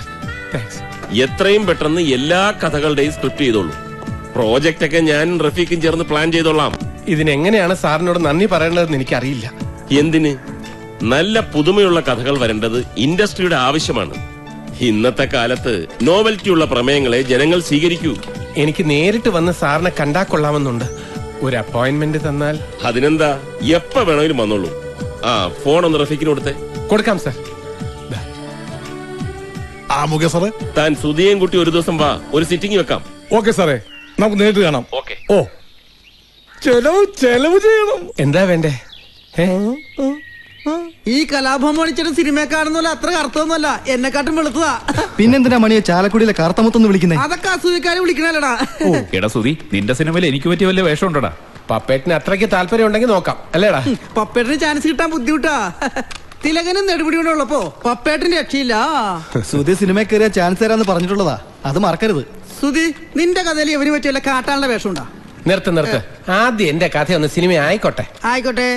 താങ്ക്സ്. എത്രയും പെട്ടെന്ന് എല്ലാ കഥകളുടെയും സ്ക്രിപ്റ്റ് ചെയ്തോളൂ. പ്രോജക്റ്റ് ഒക്കെ ഞാൻ റഫീഖും ചേർന്ന് പ്ലാൻ ചെയ്തോളാം. ഇതിനെങ്ങനെയാണ് സാറിനോട് നന്ദി പറയേണ്ടതെന്ന് എനിക്കറിയില്ല. എന്തിന്? നല്ല പുതുമയുള്ള കഥകൾ വരേണ്ടത് ഇൻഡസ്ട്രിയുടെ ആവശ്യമാണ്. ഇന്നത്തെ കാലത്ത് നോവൽറ്റിയുള്ള പ്രമേയങ്ങളെ ജനങ്ങൾ സ്വീകരിക്കൂ. എനിക്ക് നേരിട്ട് വന്ന് സാറിനെ കണ്ടാ കൊള്ളാമെന്നുണ്ട്. ഒരു അപ്പോയിന്റ്മെന്റ് തന്നാൽ. അതിനെന്താ, എപ്പോ വേണമെങ്കിലും വന്നോളൂ. ഫോൺ ഒന്ന് റഫീഖിന് കൊടുക്കാം സാർ. താൻ സുധിയേം കുട്ടി ഒരു ദിവസം വാ, ഒരു സിറ്റിംഗ് വെക്കാം. ഓക്കെ സാറേ, നമുക്ക് നേരിട്ട് കാണാം. ഓ, ചെലവ് ചെയ്യണം. എന്താ വേണ്ടേ? ഈ കലാഭവൻ സിനിമയെ കാണുന്ന അത്ര കറുത്തൊന്നുമല്ല, എന്നെക്കാട്ടും വെളുത്തതാ. പിന്നെന്തിനാ മണിയെ ചാലക്കുടിയിലെ കറുത്തമുത്തൊന്ന് വിളിക്കുന്നേ? അതൊക്കെ അസൂയക്കാരെ വിളിക്കണല്ലടാ. എടാ സുധി, നിന്റെ സിനിമയിൽ എനിക്ക് പറ്റിയ വല്ല വേഷം ഉണ്ടോടാ? പപ്പേട്ടിന് അത്രയ്ക്ക് താല്പര്യം ഉണ്ടെങ്കിൽ നോക്കാം, അല്ലേടാ? പപ്പേട്ടിന് ചാൻസ് കിട്ടാൻ ബുദ്ധിമുട്ടാ. തിലകനും നെടുപിടി കൊണ്ടുള്ളപ്പോ പപ്പേട്ടിന് രക്ഷയില്ല. സുധി സിനിമയിൽ കയറിയ ചാൻസ് തരാന്ന് പറഞ്ഞിട്ടുള്ളതാ, അത് മറക്കരുത്. സുധി, നിന്റെ കഥയിൽ ഇവന് പറ്റിയല്ല കാട്ടാനുള്ള വേഷം ഉണ്ടാ. നിർത്ത്. ആദ്യം എന്റെ കഥയൊന്ന് സിനിമ ആയിക്കോട്ടെ. ആയിക്കോട്ടെ.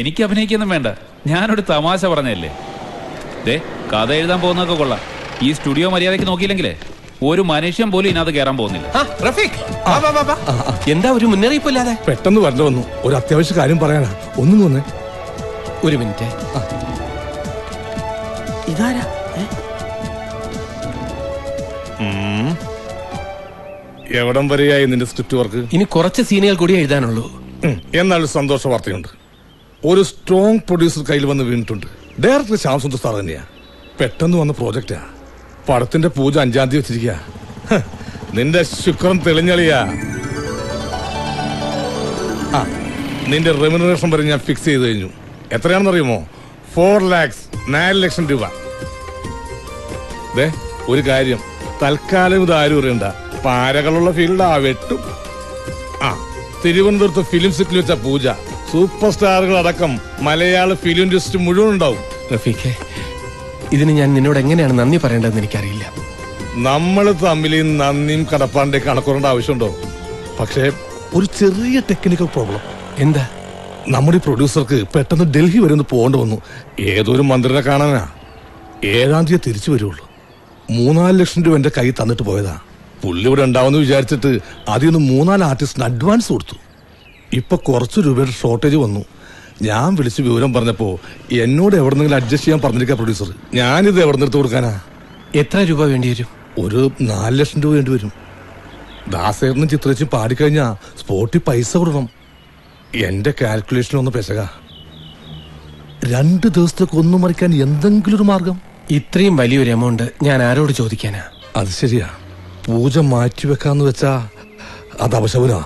എനിക്ക് അഭിനയിക്കൊന്നും വേണ്ട, ഞാനൊരു തമാശ പറഞ്ഞല്ലേ. കഥ എഴുതാൻ പോകുന്നൊക്കെ കൊള്ളാം. ഈ സ്റ്റുഡിയോ മര്യാദയ്ക്ക് നോക്കിയില്ലെങ്കിലേ ഒരു മനുഷ്യൻ പോലും ഇതിനകത്ത് കയറാൻ പോകുന്നില്ല. എന്താ ഒരു മുന്നറിയിപ്പില്ലാതെ? പെട്ടെന്ന് വരണ്ട വന്നു. ഒരു അത്യാവശ്യ കാര്യം പറയാനാ. ഒന്നും വന്നേ. ഒരു മിനിറ്റ്. ഇതാരാ? എവിടം വരെയായി നിന്റെ സ്ക്രിപ്റ്റ് വർക്ക്? ഇനി കുറച്ച് സീനുകൾ കൂടി എഴുതാനുള്ളൂ. എന്നാൽ സന്തോഷ വാർത്തയുണ്ട്. ഒരു സ്ട്രോങ് പ്രൊഡ്യൂസർ കയ്യിൽ വന്ന് വീണിട്ടുണ്ട്. ഡയറക്ടർ ശ്യാം സുന്ദർ സാർ തന്നെയാ. പെട്ടെന്ന് വന്ന പ്രോജക്റ്റാ. പടത്തിന്റെ പൂജ 5-ാം തീയതി വെച്ചിരിക്കുക. നിന്റെ ശുക്രൻ തെളിഞ്ഞളിയാ. നിന്റെ റെമ്യൂണറേഷൻ വരെ ഞാൻ ഫിക്സ് ചെയ്ത് കഴിഞ്ഞു. എത്രയാണെന്ന് അറിയുമോ? 4 ലക്ഷം രൂപ. ഒരു കാര്യം, തൽക്കാലം ഇത് ആരും അറിയണ്ട. പാരകളുള്ള ഫീൽഡ് വെട്ടും. തിരുവനന്തപുരത്ത് ഫിലിം സിറ്റിയിൽ വെച്ച പൂജ. സൂപ്പർ സ്റ്റാറുകൾ അടക്കം മലയാള ഫിലിം ഇൻഡസ്ട്രി മുഴുവൻ ഉണ്ടാവും. റഫീഖെ, ഇതിന് ഞാൻ നിന്നോട് എങ്ങനെയാണ് നന്ദി പറയേണ്ടതെന്ന് എനിക്കറിയില്ല. നമ്മൾ തമ്മിൽ നന്ദിയും കടപ്പാടിന്റെ കണക്കുറേണ്ട ആവശ്യമുണ്ടോ? പക്ഷേ ഒരു ചെറിയ ടെക്നിക്കൽ പ്രോബ്ലം. എന്താ? നമ്മുടെ ഈ പ്രൊഡ്യൂസർക്ക് പെട്ടെന്ന് ഡൽഹി വരെ ഒന്ന് പോകേണ്ടി വന്നു. ഏതൊരു മന്ത്രിനെ കാണാനാ. 7-ാം തീയതി തിരിച്ചു വരുള്ളൂ. 3-4 ലക്ഷം രൂപ എന്റെ കൈ തന്നിട്ട് പോയതാ. പുള്ളി ഇവിടെ ഉണ്ടാവുമെന്ന് വിചാരിച്ചിട്ട് അതിന് 3-4 ആർട്ടിസ്റ്റിന് അഡ്വാൻസ് കൊടുത്തു. ഇപ്പൊ കുറച്ച് രൂപയുടെ ഷോർട്ടേജ് വന്നു. ഞാൻ വിളിച്ച് വിവരം പറഞ്ഞപ്പോ എന്നോട് എവിടെന്നെങ്കിലും അഡ്ജസ്റ്റ് ചെയ്യാൻ പറഞ്ഞിരിക്കുക പ്രൊഡ്യൂസർ. ഞാനിത് എവിടെ നിന്ന് എടുത്ത് കൊടുക്കാനാ? എത്ര രൂപ വേണ്ടി വരും? ഒരു 4 ലക്ഷം രൂപ വേണ്ടി വരും. ദാസേറിനും ചിത്രച്ചും പാടിക്കഴിഞ്ഞാ സ്പോട്ടിൽ പൈസ കൊടുക്കണം. എന്റെ കാൽക്കുലേഷൻ ഒന്ന് പെശക. 2 ദിവസത്തേക്ക് ഒന്നും മറിക്കാൻ എന്തെങ്കിലും ഒരു മാർഗം. ഇത്രയും വലിയൊരു എമൗണ്ട് ഞാൻ ആരോട് ചോദിക്കാനാ? അത് ശരിയാ. പൂജ മാറ്റിവെക്കാന്ന് വെച്ചാ അത് അപശകുനാ.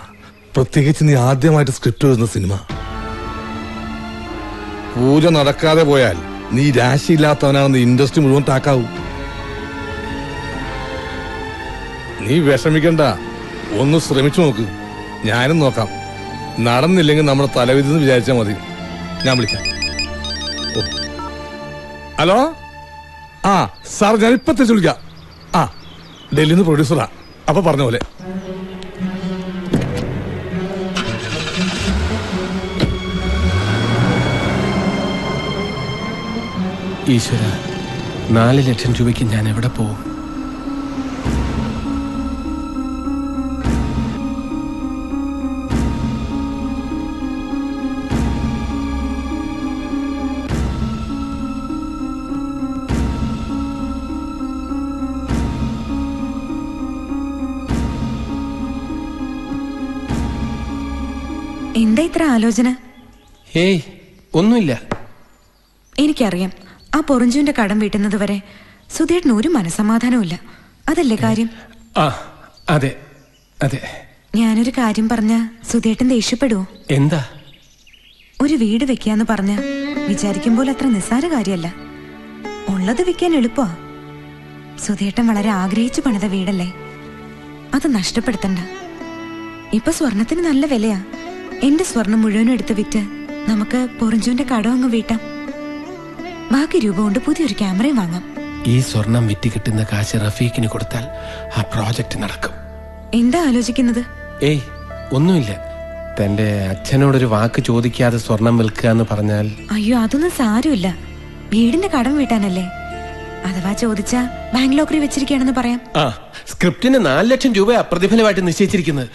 പ്രത്യേകിച്ച് നീ ആദ്യമായിട്ട് സ്ക്രിപ്റ്റ് എഴുതുന്ന സിനിമ. പൂജ നടക്കാതെ പോയാൽ നീ രാശിയില്ലാത്തവനാണെന്ന് ഇൻഡസ്ട്രി മുഴുവൻ ടാക്കാവും. നീ വിഷമിക്കണ്ട, ഒന്ന് ശ്രമിച്ചു നോക്ക്. ഞാനും നോക്കാം. നടന്നില്ലെങ്കിൽ നമ്മുടെ തലവിധി എന്ന് വിചാരിച്ചാൽ മതി. ഞാൻ വിളിക്കാം. ഹലോ, സാർ ഞാൻ ഇപ്പൊ തിരിച്ചു വിളിക്കാം. ഡൽഹിയിൽ നിന്ന് പ്രൊഡ്യൂസറാ. അപ്പൊ പറഞ്ഞ പോലെ. ഈശ്വര, 4 ലക്ഷം രൂപയ്ക്ക് ഞാൻ എവിടെ പോവും? എന്താ ഇത്ര ആലോചന? ഏയ്, ഒന്നുമില്ല. എനിക്കറിയാം, ആ പൊറിഞ്ചുവിന്റെ കടം വീട്ടുന്നത് വരെ സുധേട്ടന് ഒരു മനസമാധാനവും ഇല്ല. അതല്ലേ കാര്യം? അതെ അതെ. ഞാനൊരു കാര്യം പറഞ്ഞ സുധേട്ടൻ ദേഷ്യപ്പെടുവോ? എന്താ? ഒരു വീട് വെക്കാന്ന് പറഞ്ഞ വിചാരിക്കുമ്പോൾ അത്ര നിസ്സാര കാര്യമല്ല. ഉള്ളത് വെക്കാൻ എളുപ്പമാ. സുധേട്ടൻ വളരെ ആഗ്രഹിച്ചു പണിത വീടല്ലേ, അത് നഷ്ടപ്പെടുത്തണ്ട. ഇപ്പൊ സ്വർണത്തിന് നല്ല വിലയാ. എന്റെ സ്വർണം മുഴുവനും എടുത്ത് വിറ്റ് നമുക്ക് പൊറിഞ്ചുവിന്റെ കടം അങ്ങ് വീട്ടാം. ബാക്കി രൂപ കൊണ്ട് പുതിയൊരു ക്യാമറയും വാങ്ങാം. ഈ സ്വർണം വിറ്റ് കിട്ടുന്ന കാശ് റഫീഖിന് കൊടുത്താൽ ആ പ്രോജക്റ്റ് നടക്കും. എന്താ ആലോചിക്കുന്നത്? ഏയ്, ഒന്നുമില്ല. തന്റെ അച്ഛനോടൊരു വാക്ക് ചോദിക്കാതെ സ്വർണം വിൽക്കുക എന്ന് പറഞ്ഞാൽ? അയ്യോ, അതൊന്നും സാരമില്ല. വീടിന്റെ കടം വീട്ടാനല്ലേ. അഥവാ ചോദിച്ചാ ബാങ്ക് ലോക്കറി വെച്ചിരിക്കുകയാണെന്ന് പറയാം. സ്ക്രിപ്റ്റിന് 4 ലക്ഷം രൂപ പ്രതിഫലമായിട്ട് നിശ്ചയിച്ചിരിക്കുന്നത്.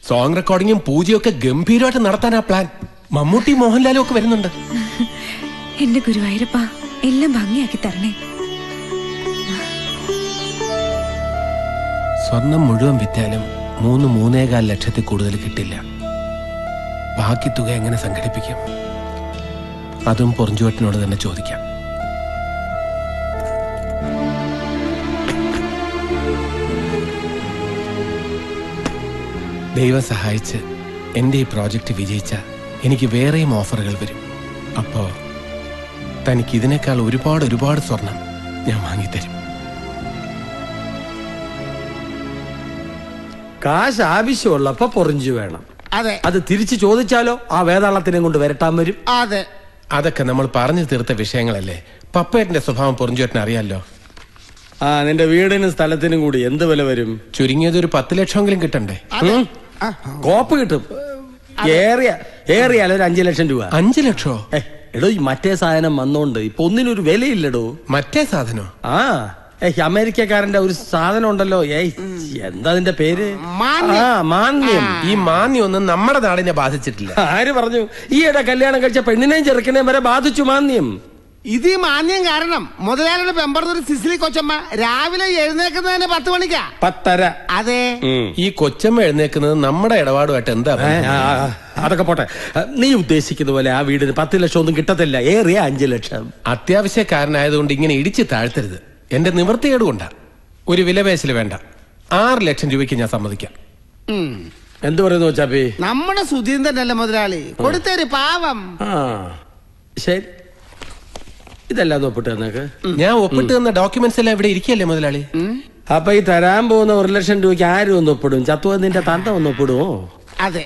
സോങ് റെക്കോർഡിങ്ങും പൂജയൊക്കെ ഗംഭീരമായിട്ട് നടത്താനാ പ്ലാൻ. മമ്മൂട്ടി, മോഹൻലാലും ഒക്കെ വരുന്നുണ്ട്. എന്റെ ഗുരുവായൂരപ്പ, എല്ലാം ഭംഗിയാക്കി തരണേ. സ്വർണം മുഴുവൻ വിറ്റാലും 3-3.25 ലക്ഷത്തിൽ കൂടുതൽ കിട്ടില്ല. ബാക്കി തുക എങ്ങനെ സംഘടിപ്പിക്കും? അതും പൊറിഞ്ചുവട്ടിനോട് തന്നെ ചോദിക്കാം. ദൈവം സഹായിച്ച് എൻ്റെ ഈ പ്രോജക്റ്റ് വിജയിച്ച എനിക്ക് വേറെയും ഓഫറുകൾ വരും. അപ്പോ തനിക്ക് ഇതിനേക്കാൾ ഒരുപാട് സ്വർണം ഞാൻ വാങ്ങിത്തരും. കാശ് ആവശ്യമുള്ളപ്പോ പൊറിഞ്ചു വേണം. അതെ. അത് തിരിച്ചു ചോദിച്ചാലോ ആ വേതാളത്തിനെ കൊണ്ട് വരട്ടാൻ വരും. അതെ. അതൊക്കെ നമ്മൾ പറഞ്ഞു തീർത്ത വിഷയങ്ങളല്ലേ. പപ്പേട്ടന്റെ സ്വഭാവം പൊറിഞ്ചുവേട്ടന് അറിയാലോ. നിന്റെ വീടിനും സ്ഥലത്തിനും കൂടി എന്ത് വില വരും? ചുരുങ്ങിയത് ഒരു 10 ലക്ഷമെങ്കിലും കിട്ടണ്ടേ? കോപ്പ് കിട്ടും. ഏറിയാലോ ഒരു 5 ലക്ഷം രൂപ. 5 ലക്ഷോ? എടോ, ഈ മറ്റേ സാധനം വന്നോണ്ട് ഇപ്പൊ ഒന്നിനൊരു വിലയില്ലടോ. മറ്റേ സാധനോ? അമേരിക്കക്കാരന്റെ ഒരു സാധനം ഉണ്ടല്ലോ. എന്താ അതിന്റെ പേര്? മാന്യം. ഈ മാന്യം ഒന്നും നമ്മുടെ നാടിനെ ബാധിച്ചിട്ടില്ല. ആര് പറഞ്ഞു? ഈയിടെ കല്യാണം കഴിച്ച പെണ്ണിനെയും ചെറുക്കനെയും വരെ ബാധിച്ചു മാന്യം. ഇത് ഈ മാന്യം കാരണം മുതലാളിയുടെ പെമ്പറന്നൊരു സിസിലി കൊച്ചമ്മ രാവിലെ എഴുന്നേക്കുന്നതിന് 10 മണിക്കാ. 10:30. അതെ. ഈ കൊച്ചമ്മ എഴുന്നേക്കുന്നത് നമ്മുടെ ഇടപാടുമായിട്ട് എന്താ? അതൊക്കെ പോട്ടെ. നീ ഉദ്ദേശിക്കുന്ന പോലെ ആ വീടിന് 10 ലക്ഷം ഒന്നും കിട്ടത്തില്ല. ഏറിയ 5 ലക്ഷം. അത്യാവശ്യക്കാരനായതുകൊണ്ട് ഇങ്ങനെ ഇടിച്ച് താഴ്ത്തരുത്. എന്റെ നിവൃത്തികേട് കൊണ്ടാ. ഒരു വിലപേശല് വേണ്ട. 6 ലക്ഷം രൂപയ്ക്ക് ഞാൻ സമ്മതിക്കാം. എന്ത് പറയുന്നു ചാപ്പി? നമ്മുടെ സുധീൻ തന്നെയല്ലേ മുതലാളി, കൊടുത്തേര് പാവം. ശരി, ഇതെല്ലാം ഒപ്പിട്ട് തന്നേക്ക്. ഞാൻ ഒപ്പിട്ട് തന്ന ഡോക്യുമെന്റ്സ് എല്ലാം ഇവിടെ ഇരിക്കല്ലേ മുതലാളി? അപ്പൊ ഈ തരാൻ പോകുന്ന 1 ലക്ഷം രൂപയ്ക്ക് ആരും ഒന്ന് ഒപ്പിടും? ചത്തുവതിന്റെ തന്ത ഒന്ന് ഒപ്പിടുമോ? അതെ.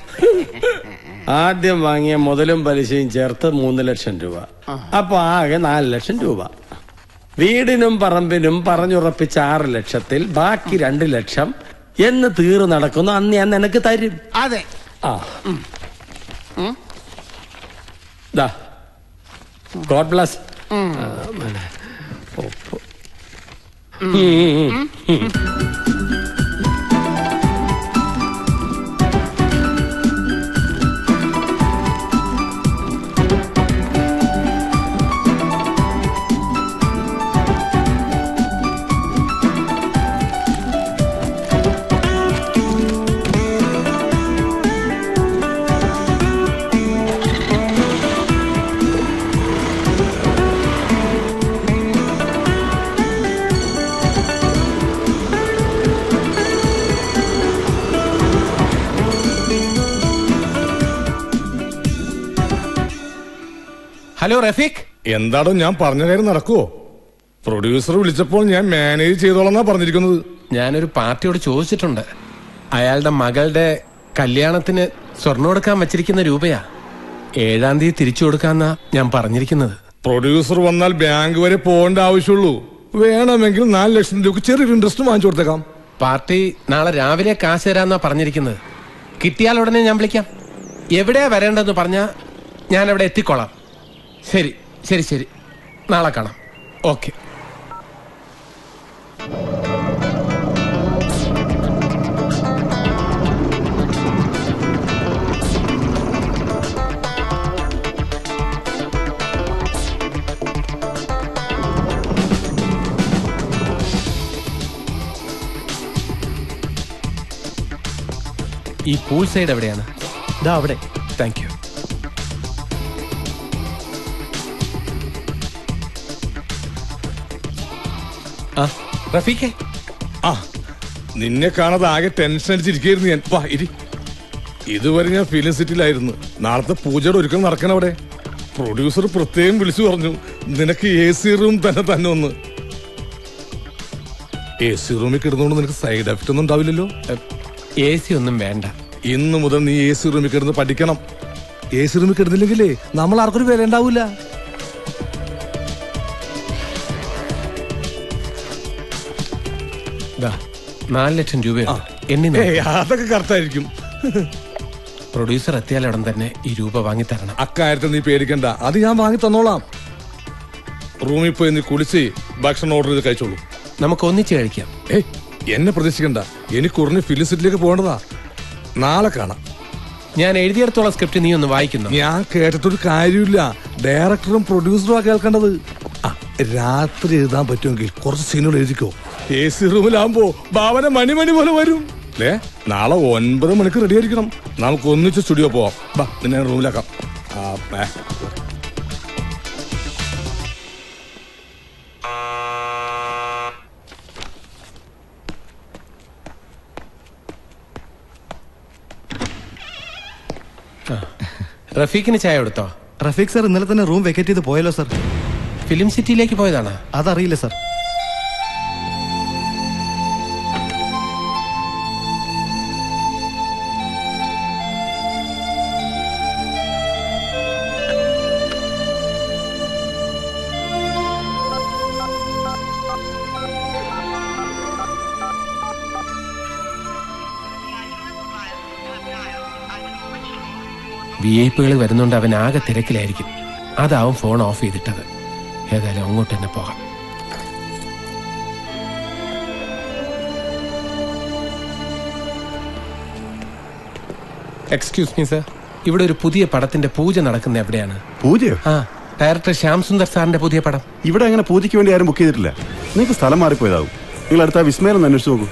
ആദ്യം വാങ്ങിയ മുതലും പലിശയും ചേർത്ത് 3 ലക്ഷം രൂപ. അപ്പൊ ആകെ 4 ലക്ഷം രൂപ. വീടിനും പറമ്പിനും പറഞ്ഞുറപ്പിച്ച 6 ലക്ഷത്തിൽ ബാക്കി 2 ലക്ഷം എന്ന് തീർന്നു നടക്കുന്നു. അന്ന് ഞാൻ നിനക്ക് തരും. അതെ. God bless. ഹലോ റഫീഖ്. എന്താടോ ഞാൻ പറഞ്ഞ കാര്യം നടക്കുവോ? പ്രൊഡ്യൂസർ വിളിച്ചപ്പോൾ ഞാൻ മാനേജ് ചെയ്തോളന്നാ പറഞ്ഞിരിക്കുന്നത്. ഞാനൊരു പാർട്ടിയോട് ചോദിച്ചിട്ടുണ്ട്. അയാളുടെ മകളുടെ കല്യാണത്തിന് സ്വർണ്ണം കൊടുക്കാൻ വെച്ചിരിക്കുന്ന രൂപയാ 7-ാം തീയതി തിരിച്ചു കൊടുക്കാന്നാ ഞാൻ പറഞ്ഞിരിക്കുന്നത്. പ്രൊഡ്യൂസർ വന്നാൽ ബാങ്ക് വരെ പോകേണ്ട ആവശ്യമുള്ളൂ. വേണമെങ്കിൽ 4 ലക്ഷം രൂപ ചെറിയൊരു ഇൻട്രസ്റ്റ് വാങ്ങിച്ചു കൊടുത്തേക്കാം. പാർട്ടി നാളെ രാവിലെ കാശ് തരാന്നാ പറഞ്ഞിരിക്കുന്നത്. കിട്ടിയാൽ ഉടനെ ഞാൻ വിളിക്കാം. എവിടെയാ വരേണ്ടതെന്ന് പറഞ്ഞാ ഞാൻ അവിടെ എത്തിക്കോളാം. ശരി ശരി ശരി, നാളെ കാണാം. ഓക്കെ. ഈ പൂൾ സൈഡ് എവിടെയാണ്? അവിടെ. Thank you. റഫീഖേ, നിന്നെ കാണാതെ ആകെ ടെൻഷൻ അടിച്ചിരിക്കുന്നു ഞാൻ. ഇതുവരെ ഞാൻ ഫിലിം സിറ്റിയിലായിരുന്നു. നാളത്തെ പൂജയുടെ ഒരുക്കം നടക്കണം അവിടെ. പ്രൊഡ്യൂസർ പ്രത്യേകം വിളിച്ചു പറഞ്ഞു നിനക്ക് AC റൂം തന്നെ ഒന്ന്. AC റൂമിൽ കിടന്നുകൊണ്ട് നിനക്ക് സൈഡ് എഫക്റ്റ് ഒന്നും ഉണ്ടാവില്ലല്ലോ? AC ഒന്നും വേണ്ട. ഇന്ന് മുതൽ നീ AC റൂമിൽ കിടന്ന് പഠിക്കണം. AC റൂമിൽ കിടന്നില്ലെങ്കിലേ നമ്മൾ ആർക്കൊരു വില ഉണ്ടാവില്ല. $4 ലക്ഷം രൂപയാണ്. അതൊക്കെ കറക്റ്റായിരിക്കും. പ്രൊഡ്യൂസർ എത്തിയാൽ ഉടൻ തന്നെ ഈ രൂപ വാങ്ങി തരണം. അക്കാര്യത്തിൽ നീ പേടിക്കണ്ട, അത് ഞാൻ വാങ്ങി തന്നോളാം. റൂമിൽ പോയി നീ കുളിച്ച് ഭക്ഷണം ഓർഡർ ചെയ്ത് കഴിച്ചോളൂ. നമുക്ക് ഒന്നിച്ച് കഴിക്കാം. എന്നെ പ്രതീക്ഷിക്കണ്ട, എനിക്ക് ഉടനെ ഫിലിം സിറ്റിയിലേക്ക് പോകേണ്ടതാ. നാളെ കാണാം. ഞാൻ എഴുതിയെടുത്തോളം സ്ക്രിപ്റ്റ് നീ ഒന്ന് വായിക്കുന്നു. ഞാൻ കേട്ടിട്ടൊരു കാര്യമില്ല. ഡയറക്ടറും പ്രൊഡ്യൂസറും ആ കേൾക്കേണ്ടത്. രാത്രി എഴുതാൻ പറ്റുമെങ്കിൽ കുറച്ച് സീനുകൾ എഴുതിക്കോ. AC റൂമിലാകുമ്പോ ഭാവന മണി പോലെ വരും. നാളെ 9 മണിക്ക് റെഡി ആയിരിക്കണം. നമുക്ക് ഒന്നിച്ച് സ്റ്റുഡിയോ പോവാം. നിന്നെ റൂമിലാക്കാം. റഫീഖിന് ചായ കൊടുത്തോ? റഫീഖ് സാർ ഇന്നലെ തന്നെ റൂം വെക്കേറ്റ് ചെയ്ത് പോയല്ലോ സാർ. ഫിലിം സിറ്റിയിലേക്ക് പോയതാണ്? അതറിയില്ല സാർ. VIP വരുന്നുണ്ട്. അവൻ ആകെ തിരക്കിലായിരിക്കും. അതാവും ഫോൺ ഓഫ് ചെയ്തിട്ടത്. ഏതായാലും അങ്ങോട്ട് തന്നെ പോകാം. എക്സ്ക്യൂസ് മീ സർ, ഇവിടെ ഒരു പുതിയ പടത്തിന്റെ പൂജ നടക്കുന്ന എവിടെയാണ്? പൂജയോ? ആ, ഡയറക്ടർ ശ്യാം സുന്ദർ സാറിന്റെ പുതിയ പടം. ഇവിടെ അങ്ങനെ പൂജയ്ക്ക് വേണ്ടി ആരും ബുക്ക് ചെയ്തിട്ടില്ല. നിങ്ങൾക്ക് സ്ഥലം മാറിപ്പോയതാവും. നിങ്ങൾ അടുത്ത വിസ്മയം ഒന്ന് അന്വേഷിച്ച് നോക്കൂ.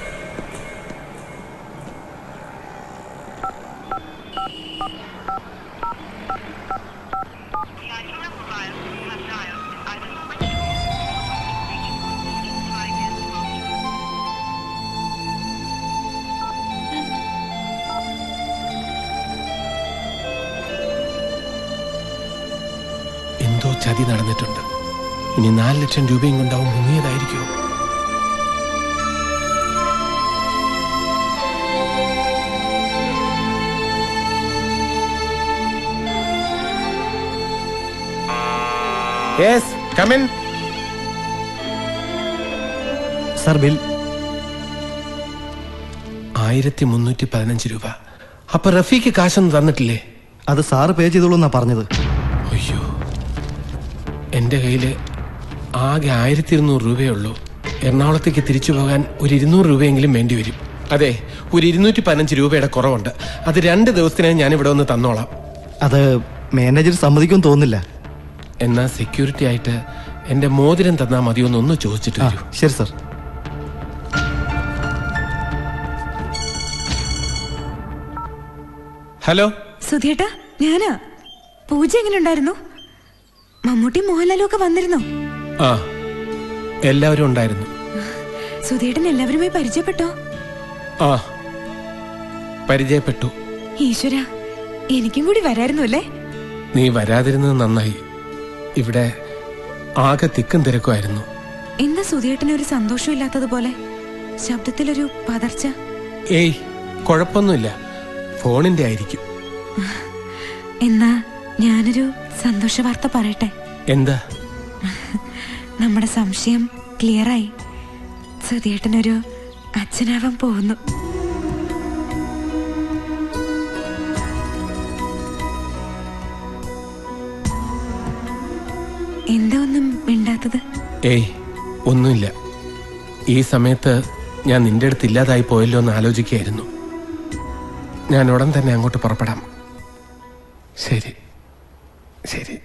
എന്തോ ചതി നടന്നിട്ടുണ്ട്. ഇനി 4 ലക്ഷം രൂപയും കൊണ്ടാവും മുങ്ങിയതായിരിക്കും. Yes, come in. Sir bill 1315 രൂപ. അപ്പൊ റഫീക്ക് കാശൊന്നും തന്നിട്ടില്ലേ? അത് സാറ് പേ ചെയ്തോളൂ എന്നാ പറഞ്ഞത്. അയ്യോ, എന്റെ കയ്യില് ആകെ 1200 രൂപയേ ഉള്ളൂ. എറണാകുളത്തേക്ക് തിരിച്ചു പോകാൻ ഒരു 200 രൂപയെങ്കിലും വേണ്ടി വരും. അതെ, ഒരു 215 രൂപയുടെ കുറവുണ്ട്. അത് 2 ദിവസത്തിനായി ഞാൻ ഇവിടെ ഒന്ന് തന്നോളാം. അത് മാനേജർ സമ്മതിക്കുമെന്ന് തോന്നുന്നില്ല. എന്നാ സെക്യൂരിറ്റി ആയിട്ട് എന്റെ മോതിരം തന്നാ മതിയൊന്നൊന്ന് ചോദിച്ചിട്ട് വരൂ. ശരി സർ. ഹലോ സുധേട്ടാ, ഞാനാ. പൂജ എങ്ങനെ ഉണ്ടായിരുന്നു? മമ്മൂട്ടി മോഹൻലാലും ഒക്കെ വന്നിരുന്നോ? ആ, എല്ലാവരും ഉണ്ടായിരുന്നു. സുധേട്ടൻ എല്ലാവരുമായി പരിചയപ്പെട്ടോ? ആ, പരിചയപ്പെട്ടു. ഈശ്വര, എനിക്കും കൂടി വരായിരുന്നു അല്ലേ? നീ വരാതിരുന്നത് നന്നായി. ഇവിടെ ആകെ തിക്കും തിരക്കുമായിരുന്നു. എന്താ സുധേട്ടന് ഒരു സന്തോഷമില്ലാത്തതുപോലെ? ശബ്ദത്തിലൊരു പതർച്ച. ഏയ്, കുഴപ്പമൊന്നുമില്ല. ഫോണിന്റെ ആയിരിക്കും. എന്നാ ഞാനൊരു സന്തോഷ വാർത്ത പറയട്ടെ. എന്താ? നമ്മുടെ സംശയം ക്ലിയറായി. സുധേട്ടനൊരു അച്ഛനാവാൻ പോകുന്നു. എന്താ ഒന്നും മിണ്ടാത്തത്? ഏയ്, ഒന്നുമില്ല. ഈ സമയത്ത് ഞാൻ നിന്റെ അടുത്ത് ഇല്ലാതായി പോയല്ലോ എന്ന് ആലോചിക്കുകയായിരുന്നു. ഞാൻ ഉടൻ തന്നെ അങ്ങോട്ട് പുറപ്പെടാം. ശരി ശരി.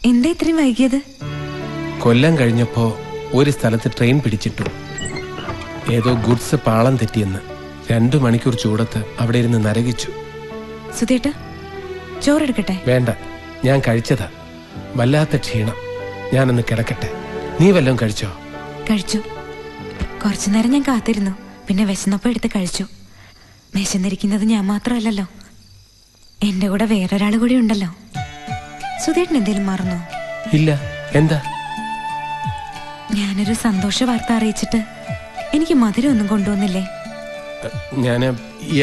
എന്താ ഇത്രയും വൈകിയത്? കൊല്ലം കഴിഞ്ഞപ്പോ ഒരു സ്ഥലത്ത് ട്രെയിൻ പിടിച്ചിട്ടു. ഏതോ ഗുഡ്സ് പാളം തെറ്റിയെന്ന് 2 മണിക്കൂർ ചൂടത്ത് അവിടെ ഇരുന്ന് നരകിച്ചു. സുധേട്ടാ, ചോറെടുക്കട്ടെ? വേണ്ട, ഞാൻ കഴിച്ചതാ. വല്ലാത്ത ക്ഷീണം. ഞാനൊന്ന് കിടക്കട്ടെ. നീ വല്ലതും കഴിച്ചോ? കഴിച്ചു. കുറച്ചു നേരം ഞാൻ കാത്തിരുന്നു. പിന്നെ വിശന്നപ്പോ എടുത്ത് കഴിച്ചു. വിശന്നിരിക്കുന്നത് ഞാൻ മാത്രമല്ലല്ലോ, എന്റെ കൂടെ വേറൊരാൾ കൂടി ഉണ്ടല്ലോ. സുധേട്ടൻ എന്തേലും മറന്നോ? ഇല്ല. എന്താ? ഞാനൊരു സന്തോഷ വാർത്ത അറിയിച്ചിട്ട് എനിക്ക് മധുരം ഒന്നും കൊണ്ടുവന്നില്ലേ? ഞാന്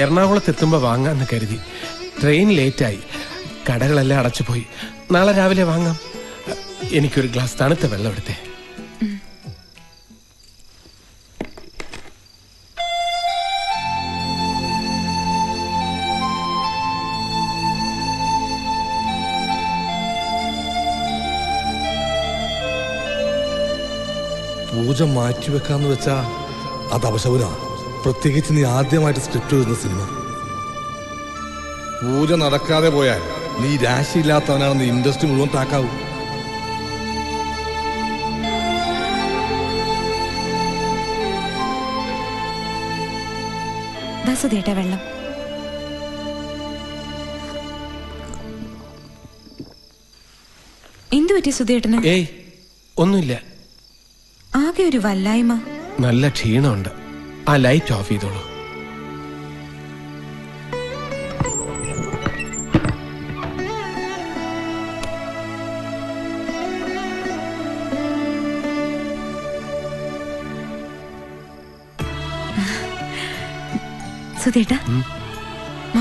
എറണാകുളത്ത് എത്തുമ്പോ വാങ്ങാന്ന് കരുതി. ട്രെയിൻ ലേറ്റായി. കടകളെല്ലാം അടച്ചുപോയി. നാളെ രാവിലെ വാങ്ങാം. എനിക്കൊരു ഗ്ലാസ് തണുത്ത വെള്ളം എടുത്തേ. പൂജ മാറ്റിവെക്കാന്ന് വെച്ചാ അത് അപശകുനാ. പ്രത്യേകിച്ച് നീ ആദ്യമായിട്ട് സ്ക്രിപ്റ്റ് എഴുതുന്ന സിനിമ. പൂജ നടക്കാതെ പോയാൽ നീ രാശിയില്ലാത്തവനാണെന്ന് ഇൻഡസ്ട്രി മുഴുവൻ താക്കാവും. സുധേട്ടാ വെള്ളം. എന്തു പറ്റി സുധേട്ടന്? ഏയ്, ഒന്നുമില്ല. ആകെ ഒരു വല്ലായ്മ. നല്ല ക്ഷീണമുണ്ട്. ആ ലൈറ്റ് ഓഫ് ചെയ്തോളൂ. സുധേട്ടാ,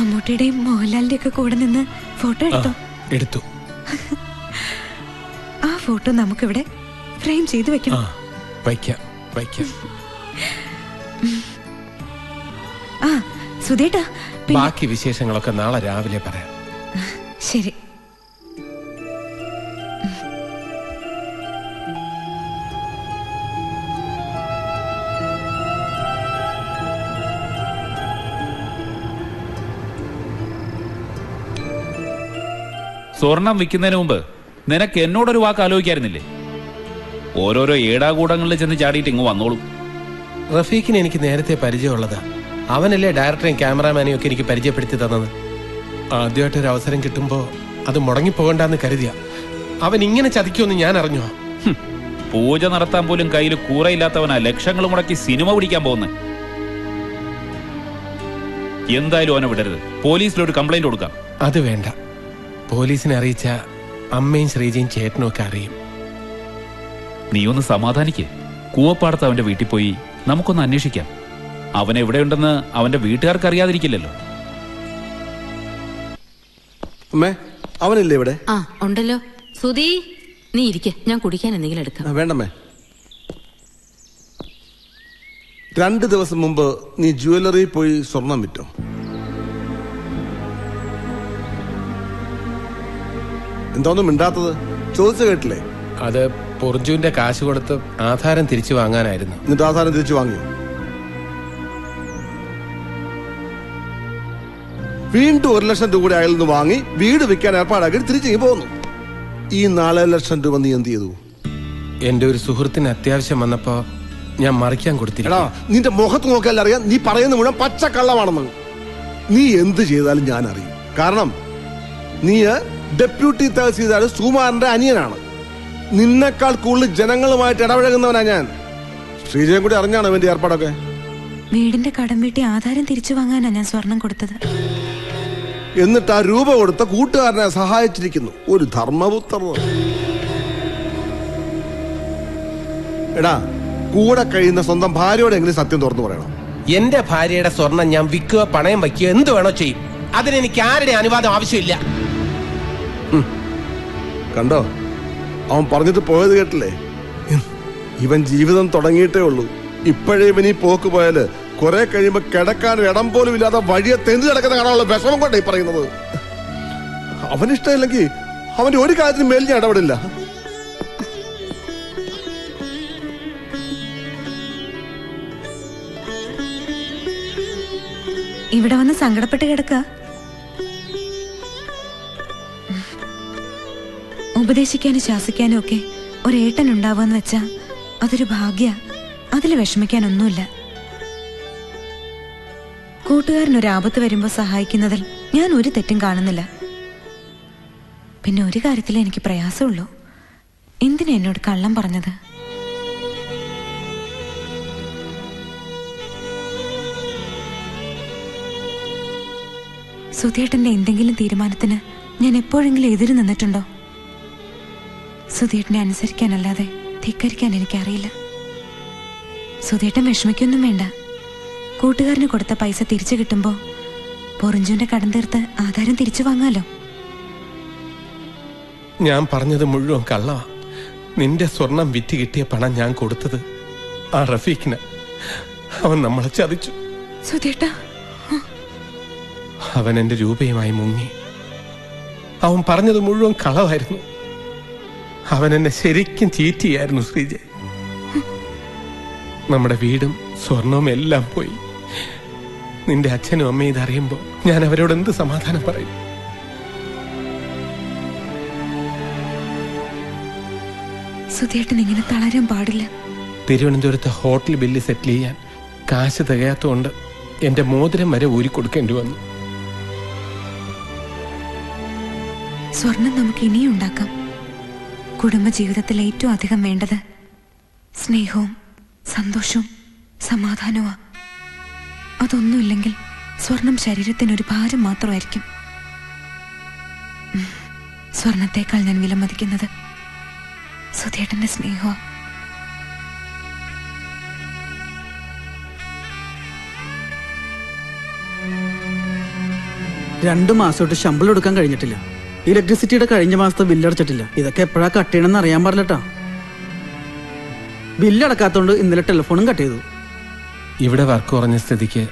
മമ്മൂട്ടിയുടെയും മോഹൻലാലിന്റെയും ഒക്കെ കൂടെ നിന്ന് ഫോട്ടോ എടുത്തോ? എടുത്തു. ആ ഫോട്ടോ നമുക്കിവിടെ ഫ്രെയിം ചെയ്ത് വെക്കണം. വയ്ക്കാം. ആ സുധേട്ടാ, ബാക്കി വിശേഷങ്ങളൊക്കെ നാളെ രാവിലെ പറയാം. ശരി. സ്വർണം വിൽക്കുന്നതിന് മുമ്പ് നിനക്ക് എന്നോടൊരു വാക്ക് ആലോചിക്കായിരുന്നില്ലേ? ഓരോരോ ഏടാകൂടങ്ങളിൽ ചെന്ന് ചാടിയിട്ട് ഇങ്ങ് വന്നോളൂ. റഫീഖിനെ എനിക്ക് നേരത്തെ പരിചയമുള്ളതാ. അവനല്ലേ ഡയറക്ടറെയും ക്യാമറാമാനെയും ഒക്കെ എനിക്ക് പരിചയപ്പെടുത്തി തന്നത്. ആദ്യമായിട്ടൊരു അവസരം കിട്ടുമ്പോ അത് മുടങ്ങിപ്പോകണ്ടെന്ന് കരുതിയ അവൻ ഇങ്ങനെ ചതിക്കുമെന്ന് ഞാൻ അറിഞ്ഞോ? പൂജ നടത്താൻ പോലും കയ്യിൽ കൂറയില്ലാത്തവനാ ലക്ഷങ്ങൾ മുടക്കി സിനിമ പിടിക്കാൻ പോകുന്നത്. എന്തായാലും അവനെ വിടരുത്. പോലീസിലൊരു കംപ്ലൈന്റ് കൊടുക്കാം. അത് വേണ്ട. പോലീസിനെ അറിയിച്ച അമ്മയും ശ്രീജയും ചേട്ടനും ഒക്കെ അറിയും. നീ ഒന്ന് സമാധാനിക്ക്. കൂവപ്പാടത്ത് അവന്റെ വീട്ടിൽ പോയി നമുക്കൊന്ന് അന്വേഷിക്കാം. അവൻ എവിടെയുണ്ടെന്ന് അവന്റെ വീട്ടുകാർക്ക് അറിയാതിരിക്കില്ലല്ലോ. അവനല്ലേ ഇവിടെ? ആ ഉണ്ടല്ലോ. സുധി, നീ ഇരിക്കെ, ഞാൻ കുടിക്കാൻ എന്തെങ്കിലും എടുക്കാം. വേണ്ടമ്മേ. 2 ദിവസം മുമ്പ് നീ ജുവലറി പോയി സ്വർണം വിറ്റോ? എന്തോന്നും മിണ്ടാത്തത്? ചോദിച്ചു കേട്ടില്ലേ? അത് പൊർജുവിന്റെ കാശ് കൊടുത്ത് ആധാരം തിരിച്ചു വാങ്ങാനായിരുന്നു. എന്നിട്ട് ആധാരം തിരിച്ചു വാങ്ങിയോ? വീണ്ടും 1 ലക്ഷം രൂപ കൂടെ അയാൾ നിന്ന് വാങ്ങി വീട് വിൽക്കാൻ ഏർപ്പാടാക്കി തിരിച്ചു പോകുന്നു. ഈ 4 ലക്ഷം രൂപ നീ എന്ത് ചെയ്തു? എന്റെ ഒരു സുഹൃത്തിന് അത്യാവശ്യം വന്നപ്പോ ഞാൻ മറിക്കാൻ കൊടുത്തില്ല. നിന്റെ മുഖത്ത് നോക്കിയാൽ അറിയാം നീ പറയുന്ന മുഴുവൻ പച്ചക്കള്ളമാണെന്ന്. നീ എന്ത് ചെയ്താലും ഞാൻ അറിയും. കാരണം നീ ഡെപ്യൂട്ടി തഹസീൽദാർ സുകുമാരന്റെ അനിയനാണ്. നിന്നെക്കാൾ കൂടുതൽ ജനങ്ങളുമായിട്ട് ഇടപഴകുന്നവനാ ഞാൻ. ശ്രീജയം കൂടി അറിഞ്ഞാണ് ഇവന്റെ ഏർപ്പാടൊക്കെ. വീടിന്റെ കടം വീട്ടി ആധാരം തിരിച്ചു വാങ്ങാനാ ഞാൻ സ്വർണം കൊടുത്തത്. എന്നിട്ട് ആ രൂപ കൊടുത്ത കൂട്ടുകാരനെ സഹായിച്ചിരിക്കുന്നു. ഒരു ധർമ്മപുത്രർ. എടാ, കൂടെ കഴിയുന്ന സ്വന്തം ഭാര്യയോട് എങ്കിലും സത്യം തുറന്നു പറയണം. എന്റെ ഭാര്യയുടെ സ്വർണം ഞാൻ വിൽക്കുക, പണയം വയ്ക്കുക, എന്ത് വേണോ ചെയ്യും. അതിനെനിക്ക് ആരുടെ അനുവാദം ആവശ്യമില്ല. കണ്ടോ, അവൻ പറഞ്ഞിട്ട് പോയത് കേട്ടില്ലേ? ഇവൻ ജീവിതം തുടങ്ങിയിട്ടേ ഉള്ളൂ. ഇപ്പോഴേ ഇവൻ ഈ പോക്ക് പോയാല് കുറെ കഴിയുമ്പോ കിടക്കാനും ഇടം പോലും ഇല്ലാതെ വഴിയെ തെന്ത് കിടക്കുന്ന കാണാനുള്ള വിഷമം കൊണ്ടേ പറയുന്നത്. അവനിഷ്ടമില്ലെങ്കിൽ അവന്റെ ഒരു കാര്യത്തിന് മേൽ ഞാൻ ഇടപെടില്ല. ഇവിടെ വന്ന് സങ്കടപ്പെട്ട് കിടക്ക. ഉപദേശിക്കാനും ശാസിക്കാനും ഒക്കെ ഒരേട്ടൻ ഉണ്ടാവുമെന്ന് വെച്ചാ അതൊരു ഭാഗ്യ. അതിൽ വിഷമിക്കാനൊന്നുമില്ല. കൂട്ടുകാരനൊരാപത്ത് വരുമ്പോ സഹായിക്കുന്നതിൽ ഞാൻ ഒരു തെറ്റും കാണുന്നില്ല. പിന്നെ ഒരു കാര്യത്തിൽ എനിക്ക് പ്രയാസമുള്ളൂ. എന്തിനാ എന്നോട് കള്ളം പറഞ്ഞത്? സുധേട്ടന്റെ എന്തെങ്കിലും തീരുമാനത്തിന് ഞാൻ എപ്പോഴെങ്കിലും എതിര് നിന്നിട്ടുണ്ടോ? സുധേട്ടനെ അനുസരിക്കാനല്ലാതെ ധിക്കരിക്കാൻ എനിക്കറിയില്ല. സുധേട്ടൻ വിഷമിക്കൊന്നും വേണ്ട. കൂട്ടുകാരന് കൊടുത്ത പൈസ തിരിച്ചു കിട്ടുമ്പോ പൊറിഞ്ചുവിന്റെ കടം തീർത്ത് ആധാരം തിരിച്ചു വാങ്ങാലോ. ഞാൻ പറഞ്ഞത് മുഴുവൻ കള്ളവാ. നിന്റെ സ്വർണം വിറ്റ് കിട്ടിയ പണം ഞാൻ കൊടുത്തത് ആ റഫീഖിന്. അവൻ നമ്മളെ ചതിച്ചു. സുധേട്ടാ, അവൻ എന്റെ രൂപയുമായി മുങ്ങി. അവൻ പറഞ്ഞത് മുഴുവൻ കളവായിരുന്നു. അവൻ എന്നെ ശരിക്കും ചീറ്റിയായിരുന്നു ശ്രീജയ്. നമ്മുടെ വീടും സ്വർണവും എല്ലാം പോയി. നിന്റെ അച്ഛനും അമ്മയും ഇതറിയുമ്പോ ഞാൻ അവരോട് എന്ത് സമാധാനം പറയും? സുധേട്ടൻ ഇങ്ങനെ തളരാൻ പാടില്ല. തിരുവനന്തപുരത്ത് ഹോട്ടൽ ബില്ല് സെറ്റിൽ ചെയ്യാൻ കാശ് തികയാത്തതുകൊണ്ട് എന്റെ മോതിരം വരെ ഊരിക്കൊടുക്കേണ്ടി വന്നു. സ്വർണം നമുക്ക് ഇനിയും ഉണ്ടാക്കാം. കുടുംബജീവിതത്തിൽ ഏറ്റവും അധികം വേണ്ടത് സ്നേഹവും സന്തോഷവും സമാധാനവും. അതൊന്നുമില്ലെങ്കിൽ സ്വർണം ശരീരത്തിനൊരു ഭാരം മാത്രമായിരിക്കും. സ്വർണത്തേക്കാൾ ഞാൻ വിലമതിക്കുന്നത് സുധേട്ടന്റെ സ്നേഹവും. 2 മാസമായിട്ട് ശമ്പളം എടുക്കാൻ കഴിഞ്ഞിട്ടില്ല. ഇലക്ട്രിസിറ്റിയുടെ കഴിഞ്ഞ മാസത്തെ ബില്ലടച്ചിട്ടില്ല. ഇതൊക്കെ എപ്പോഴാ കട്ട് ചെയ്യണമെന്ന് അറിയാൻ പാടില്ലട്ടാ. ബില്ലടക്കാത്തോണ്ട് ഇന്നലെ ടെലിഫോണും കട്ട് ചെയ്തു. ഇവിടെ വർക്ക് കുറഞ്ഞ സ്ഥിതിക്ക്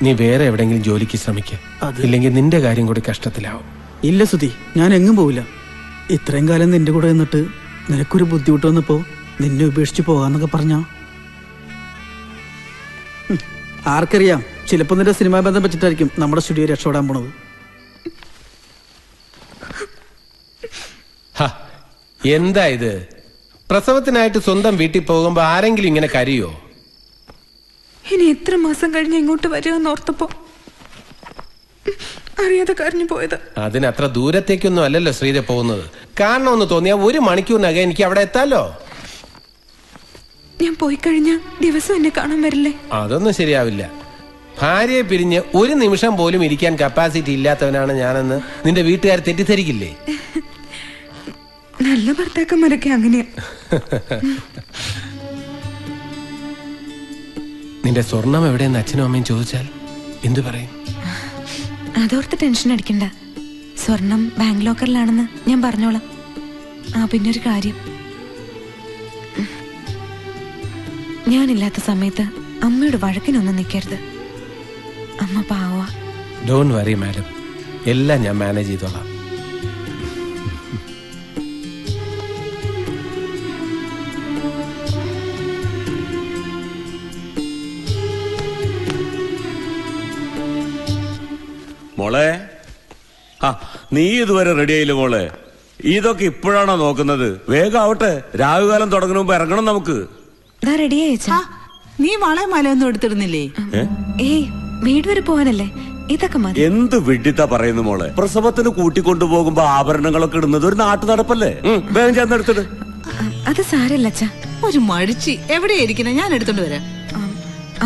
നീ വേറെ എവിടെയെങ്കിലും ജോലിക്ക് ശ്രമിക്കുക. ഇല്ലെങ്കിൽ നിന്റെ കാര്യം കൂടി കഷ്ടത്തിലാവും. ഇല്ല സുധി, ഞാൻ എങ്ങും പോവില്ല. ഇത്രയും കാലം നിന്റെ കൂടെ നിന്നിട്ട് നിനക്കൊരു ബുദ്ധിമുട്ട് വന്നപ്പോ നിന്നെ ഉപേക്ഷിച്ച് പോകാന്നൊക്കെ പറഞ്ഞ ആർക്കറിയാം, ചിലപ്പോ നിന്റെ സിനിമാ ബന്ധം വെച്ചിട്ടായിരിക്കും നമ്മുടെ സ്റ്റുഡിയോ രക്ഷപ്പെടാൻ പോണത്. എന്താ ഇത്? പ്രസവത്തിനായിട്ട് സ്വന്തം വീട്ടിൽ പോകുമ്പോ ആരെങ്കിലും ഇങ്ങനെ കരയോ? ഇനി എത്ര മാസം കഴിഞ്ഞ് ഇങ്ങോട്ട് വരികയെന്ന് ഓർത്തപ്പോ അറിയാതെ കരഞ്ഞു പോയത്. അതിന് അത്ര ദൂരത്തേക്കൊന്നും അല്ലല്ലോ ശ്രീജ പോകുന്നത്. കാരണമെന്ന് തോന്നിയാ 1 മണിക്കൂറിനകം എനിക്ക് അവിടെ എത്താലോ. ഞാൻ പോയി കഴിഞ്ഞാ ദിവസം എന്നെ കാണാൻ വരില്ലേ? അതൊന്നും ശരിയാവില്ല. ഭാര്യയെ പിരിഞ്ഞ് 1 നിമിഷം പോലും ഇരിക്കാൻ കപ്പാസിറ്റി ഇല്ലാത്തവനാണ് ഞാനെന്ന് നിന്റെ വീട്ടുകാർ തെറ്റിദ്ധരിക്കില്ലേ? നല്ല ഭർത്താക്കന്മാരൊക്കെ അങ്ങനെയാ. നിന്റെ സ്വർണം എവിടെയെന്ന് അച്ഛനും അമ്മയും ചോദിച്ചാൽ എന്തു പറയും? അതോർത്ത് ടെൻഷൻ അടിക്കണ്ട. സ്വർണം ബാങ്ക് ലോക്കറിലാണെന്ന് ഞാൻ പറഞ്ഞോളാം. പിന്നൊരു കാര്യം, ഞാനില്ലാത്ത സമയത്ത് അമ്മയുടെ വഴക്കിനൊന്നും നിൽക്കരുത്. അമ്മ പാവ. ഡോണ്ട് വറി മാഡം, എല്ലാം ഞാൻ മാനേജ് ചെയ്തോളാം. മോളെ, നീ ഇതുവരെ റെഡി ആയില്ല മോളെ. ഇതൊക്കെ ഇപ്പോഴാണോ നോക്കുന്നത്? വേഗം ആവട്ടെ, രാഹുകാലം തുടങ്ങുന്ന മുമ്പ് ഇറങ്ങണം നമുക്ക്. നീ വളെ മലയൊന്നും എടുത്തിരുന്നില്ലേ? ഏയ്, വീട് വരെ പോവാനല്ലേ, ഇതൊക്കെ മതി. എന്ത് വിഡിത്താ പറയുന്നു മോളെ. പ്രസവത്തിന് കൂട്ടിക്കൊണ്ടുപോകുമ്പോ ആഭരണങ്ങളൊക്കെ ഇടുന്നത് ഒരു നാട്ടു നടപ്പല്ലേ? വേഗം ചെന്നെടുത്തിട്ട്. അത് സാരല്ല അച്ഛാ. ഒരു മടിച്ചി എവിടെയായിരിക്കണേ, ഞാൻ എടുത്തോണ്ട് വരാം.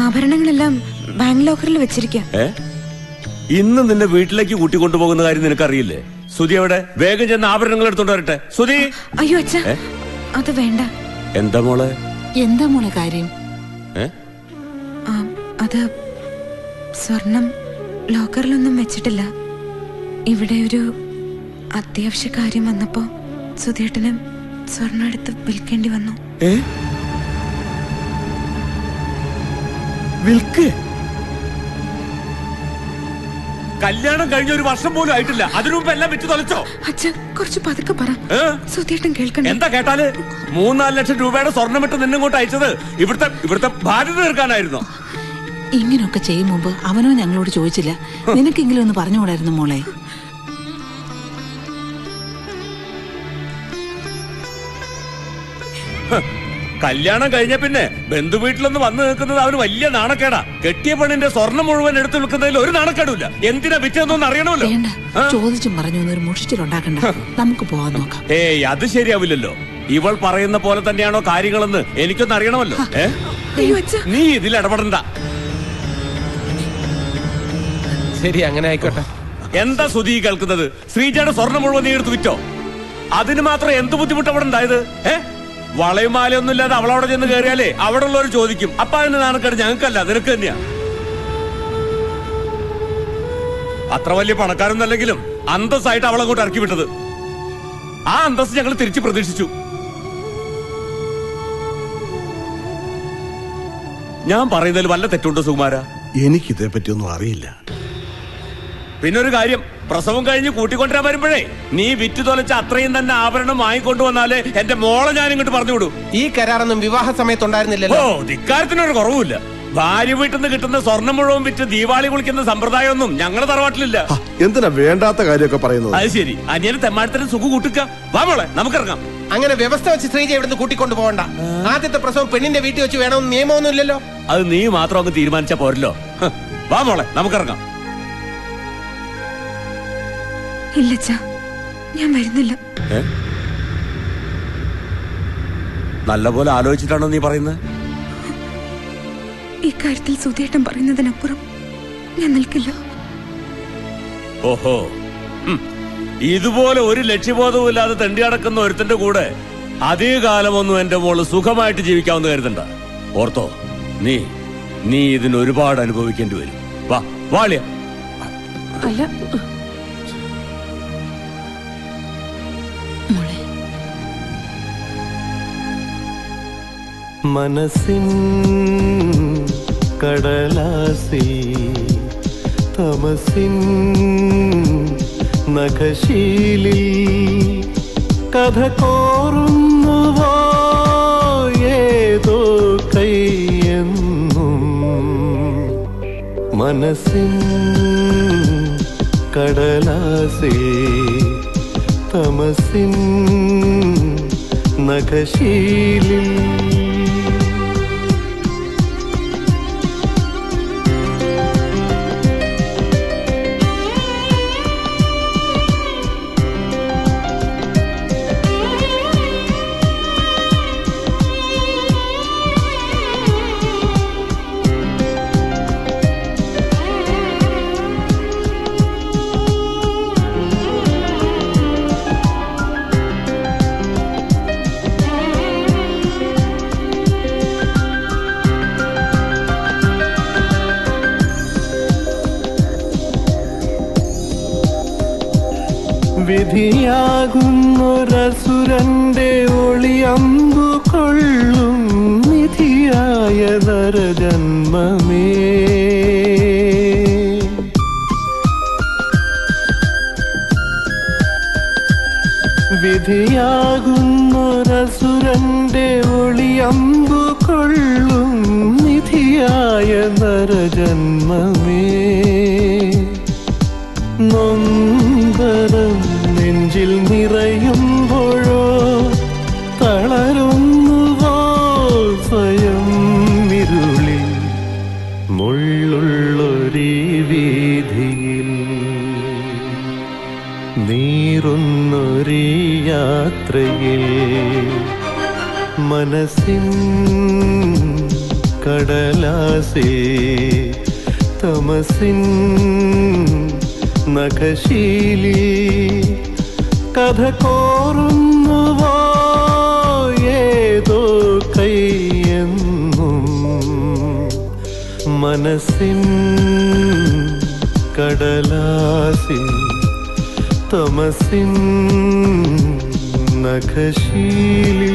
ആഭരണങ്ങളെല്ലാം ബാങ്ക് ലോക്കറിൽ വെച്ചിരിക്കാം. ഇന്ന് നിന്നെ വീട്ടിലേക്ക് കൂട്ടിക്കൊണ്ടുപോകുന്ന കാര്യം നിനക്കറിയില്ലേ? സുധി എവിടെ? വേഗം ചെന്ന് ആഭരണങ്ങൾ എടുത്തോണ്ട് വരട്ടെ. സുധി. അയ്യോ അച്ഛാ, അത് വേണ്ട. എന്താ മോളെ? എന്താ മോളെ കാര്യം? അത് സ്വർണം ലോക്കറിലൊന്നും വെച്ചിട്ടില്ല. ഇവിടെ ഒരു അത്യാവശ്യ കാര്യം വന്നപ്പോ സുധേട്ടന് സ്വർണം എടുത്ത് വിൽക്കേണ്ടി വന്നു. വിൽക്ക്? കല്യാണം കഴിഞ്ഞ 1 വർഷം പോലും ആയിട്ടില്ല, അതിനു മുമ്പ് എല്ലാം വിറ്റ് തൊലച്ചോ? അച്ഛാ, കുറച്ച് പതുക്കെ പറ. സുധേട്ടൻ കേൾക്കണ്ട. എന്താ കേട്ടാല്? 3-4 ലക്ഷം രൂപയുടെ സ്വർണ്ണമിട്ട് നിന്നിങ്ങോട്ട് അയച്ചത് ഇവിടുത്തെ ബാധ്യത തീർക്കാനായിരുന്നോ? ഇങ്ങനൊക്കെ ചെയ്യും മുമ്പ് അവനോ ഞങ്ങളോട് ചോദിച്ചില്ല. നിനക്കെങ്കിലും ഒന്ന് പറഞ്ഞുകൂടായിരുന്നു മോളെ? കല്യാണം കഴിഞ്ഞ പിന്നെ ബന്ധു വീട്ടിലൊന്ന് വന്നു നിൽക്കുന്നത് അവന് വലിയ നാണക്കേടാ. കെട്ടിയ പെണ്ണിന്റെ സ്വർണം മുഴുവൻ എടുത്തു നിൽക്കുന്നതിൽ ഒരു നാണക്കേടില്ല. എന്തിനാ വിറ്റെന്നൊന്നും അറിയണമല്ലോ. ചോദിച്ചും പറഞ്ഞു ഒരു മുഷിച്ചിലുണ്ടാക്കണ്ട, നമുക്ക് പോവാൻ നോക്കാം. ഏയ്, അത് ശരിയാവില്ലല്ലോ. ഇവൾ പറയുന്ന പോലെ തന്നെയാണോ കാര്യങ്ങളെന്ന് എനിക്കൊന്ന് അറിയണമല്ലോ. നീ ഇതിൽ ഇടപെടണ്ട. ശരി, അങ്ങനെ ആയിക്കോട്ടെ. എന്താ സുധി കേൾക്കുന്നത്? ശ്രീജയുടെ സ്വർണം മുഴുവൻ നീ എടുത്ത് വിറ്റോ? അതിന് മാത്രം എന്ത് ബുദ്ധിമുട്ട് അവിടെ ഉണ്ടായത്? വളയും മാലയൊന്നും ഇല്ലാതെ അവളവിടെ ചെന്ന് കയറിയാലേ അവിടെ ഉള്ളവർ ചോദിക്കും. അപ്പൊ അതിന് നാണക്കേട് ഞങ്ങൾക്കല്ല, നിനക്ക് തന്നെയാ. അത്ര വലിയ പണക്കാരൊന്നല്ലെങ്കിലും അന്തസ്സായിട്ട് അവളെ അങ്ങോട്ട് ഇറക്കി വിട്ടത്. ആ അന്തസ് ഞങ്ങൾ തിരിച്ചു പ്രതീക്ഷിച്ചു. ഞാൻ പറയുന്നതിൽ വല്ല തെറ്റുണ്ടോ സുകുമാര? എനിക്കിതേ പറ്റിയൊന്നും അറിയില്ല. പിന്നൊരു കാര്യം, പ്രസവം കഴിഞ്ഞ് കൂട്ടിക്കൊണ്ടുവരാൻ വരുമ്പോഴേ നീ വിറ്റ് തൊലച്ച അത്രയും തന്നെ ആഭരണം വാങ്ങിക്കൊണ്ടുവന്നാലേ എന്റെ മോളെ ഞാൻ ഇങ്ങോട്ട് പറഞ്ഞുവിടൂ. ഈ കരാറൊന്നും വിവാഹ സമയത്തുണ്ടായിരുന്നില്ലല്ലോ. ധിക്കാരത്തിനൊരു കുറവുമില്ല. ഭാര്യ വീട്ടിൽ നിന്ന് കിട്ടുന്ന സ്വർണം മുഴുവൻ വിറ്റ് ദീപാവലി കുളിക്കുന്ന സമ്പ്രദായമൊന്നും ഞങ്ങളുടെ തറവാട്ടിലില്ല. എന്തിനാ വേണ്ടാത്ത കാര്യമൊക്കെ പറയുന്നത്? അത് ശരി, അനിയന് തെമ്മാടത്തിന് സുഖം കൂട്ടിക്ക. വാ മോളെ, നമുക്കിറങ്ങാം. അങ്ങനെ വ്യവസ്ഥ വെച്ച് ശ്രീജ ഇവിടുന്ന് കൂട്ടിക്കൊണ്ടു പോകണ്ട. ആദ്യത്തെ പ്രസവം പെണ്ണിന്റെ വീട്ടിൽ വെച്ച് വേണമെന്ന് നിയമമൊന്നും ഇല്ലല്ലോ. അത് നീ മാത്രം അങ്ങ് തീരുമാനിച്ചാ പോരല്ലോ. വാ മോളെ, നമുക്കിറങ്ങാം. ഇല്ലച്ചാ, ഞാൻ വരുന്നില്ല. നല്ലപോലെ ആലോചിച്ചിട്ടാണോ നീ പറയുന്നത്? ഇക്കാര്യത്തിൽ സുധേട്ടൻ പറയുന്നതിനപ്പുറം ഞാൻ നിൽക്കില്ല. ഓഹോ, ഇതുപോലെ ഒരു ലക്ഷ്യബോധവും ഇല്ലാതെ തെണ്ടി നടക്കുന്ന ഒരുത്തന്റെ കൂടെ അധിക കാലമൊന്നും എന്റെ മോള് സുഖമായിട്ട് ജീവിക്കാമെന്ന് കരുതണ്ട. ഓർത്തോ, നീ ഇതിന് ഒരുപാട് അനുഭവിക്കേണ്ടി വരും. വാ വാളിയ. അല്ല, മനസ്സിൻ കടലാസിൽ തമസിൻ നഖശീലിൽ കഥ കോറുന്നുവോ ഏതോ കൈയെന്നും മനസ്സിൻ കടലാസിൽ തമസിൻ നഖശീലിൽ വിധിയാകുന്നൊരസുരന്റെ ഒളിയമ്പു കൊള്ളും നിധിയായ നരജന്മമേ വിധിയാകുന്നൊരസുരന്റെ ഒളിയമ്പു കൊള്ളും നിധിയായ നരജന്മമേ നൊമ്പരം നെഞ്ചിൽ നിറയുമ്പോഴോ തളരുന്നുവോ സ്വയം ഇരുളി മുള്ളുള്ളൊരീ വീതിയിൽ നീറുന്നൊരീ യാത്രയിൽ മനസ്സിൻ കടലാസേ തമസിൻ നഖശീലി കഥ കോറുന്നുവോ ഏതോ കൈയെന്നും മനസ്സിൻ കടലാസിൻ തമസിൻ നഖശീലി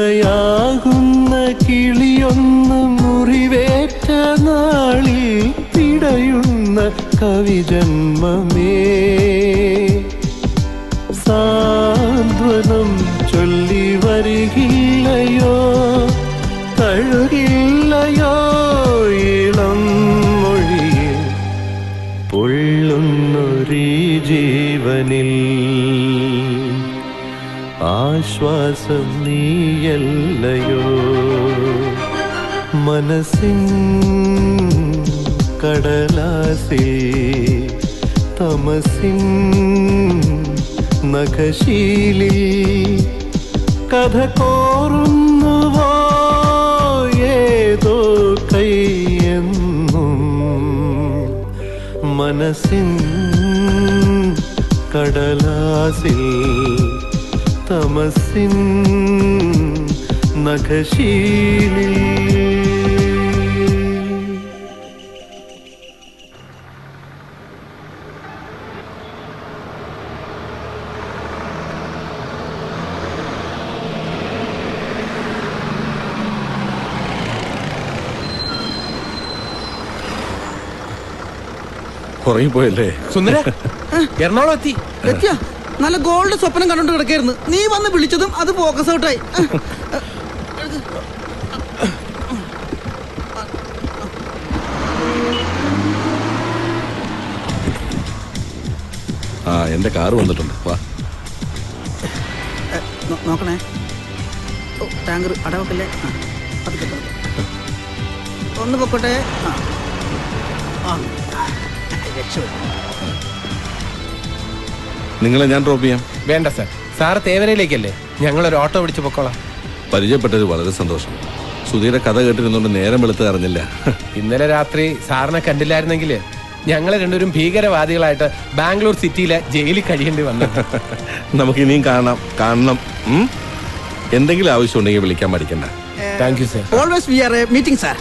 ഇണയാകുന്ന കിളിയൊന്ന് മുറിവേറ്റ നാളിൽ പിടയുന്ന കവിജന്മമേ സാന്ത്വനം ചൊല്ലി വരികില്ലയോ തഴുകില്ലയോ ഇളം മൊഴിയിൽ പൊള്ളുന്നൊരീ ജീവനിൽ ആശ്വാസം നീയല്ലയോ മനസ്സിൻ കടലാസേ തമസിൻ നഖശീലി കഥ കോറുന്നുവോ ഏതോ കൈയെന്നും മനസ്സിൻ കടലാസിൽ തമസിൻ നഖശീലി ഉറങ്ങിപ്പോയല്ലേ സുന്ദര എറണാകുളം എത്തി എത്തിയാ നല്ല ഗോൾഡ് സ്വപ്നം കണ്ടോണ്ട് കിടക്കായിരുന്നു നീ വന്ന് വിളിച്ചതും അത് ഫോക്കസ് ഔട്ടായി ആ എന്റെ കാറ് വന്നിട്ടുണ്ട് വാ നോക്കണേ ടാങ്കർ അടവക്കല്ലേ ഒന്ന് പൊക്കോട്ടെ നിങ്ങളെ ഞാൻ ഡ്രോപ്പ് ചെയ്യാം. വേണ്ട സാർ, സാറ് തേവരയിലേക്കല്ലേ, ഞങ്ങളൊരു ഓട്ടോ പിടിച്ച് പൊക്കോളാം. പരിചയപ്പെട്ടത് വളരെ സന്തോഷം. സുധീരെ കഥ കേട്ടിരുന്നോണ്ട് നേരം വെളുത്ത് അറിഞ്ഞില്ല. ഇന്നലെ രാത്രി സാറിനെ കണ്ടില്ലായിരുന്നെങ്കിൽ ഞങ്ങളെ രണ്ടുപേരും ഭീകരവാദികളായിട്ട് ബാംഗ്ലൂർ സിറ്റിയിലെ ജയിലിൽ കഴിയേണ്ടി വന്നു. നമുക്ക് ഇനിയും കാണണം. എന്തെങ്കിലും ആവശ്യം ഉണ്ടെങ്കിൽ വിളിക്കാൻ പഠിക്കണ്ട. Thank you sir. Always we are meeting sir.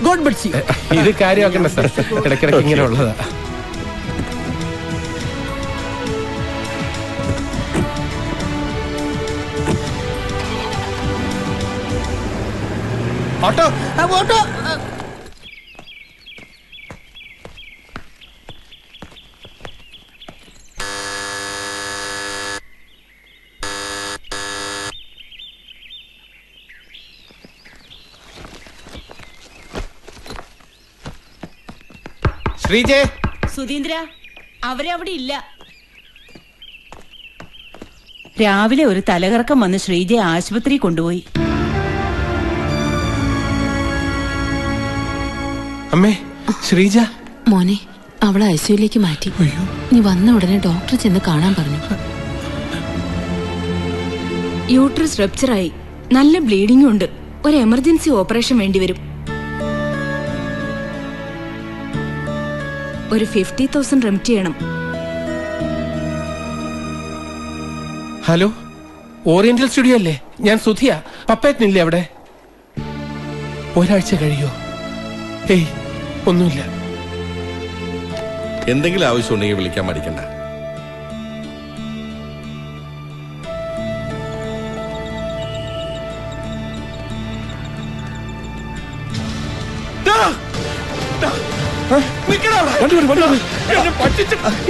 God bed see. ഇത് കാര്യമാക്കണ്ട സർ, ഇടയ്ക്കിടയ്ക്ക് ഇങ്ങനെ ഉള്ളതാ. Auto auto. ശ്രീജേ. സുധീന്ദ്ര, അവരവിടെ ഇല്ല. രാവിലെ ഒരു തലകറക്കം വന്ന് ശ്രീജയെ ആശുപത്രി കൊണ്ടുപോയി. അമ്മേ, ശ്രീജ. മോനെ, അവളെ ഐസിയുലേക്ക് മാറ്റി. നീ വന്ന ഉടനെ ഡോക്ടർ ചെന്ന് കാണാൻ പറഞ്ഞു. യൂട്രസ് റപ്ചറായി, നല്ല ബ്ലീഡിംഗും ഉണ്ട്. ഒരു എമർജൻസി ഓപ്പറേഷൻ വേണ്ടിവരും. ഒരു 50,000 റെംറ്റ് ചെയ്യണം. ഹലോ, ഓറിയന്റൽ സ്റ്റുഡിയോ അല്ലേ? ഞാൻ സുധിയ. പപ്പേട്ടനില്ലേ അവിടെ? ഒരാഴ്ച കഴിയോ? ഏയ്, ഒന്നുമില്ല. എന്തെങ്കിലും ആവശ്യം ഉണ്ടെങ്കിൽ വിളിക്കാൻ പഠിക്കണ്ട.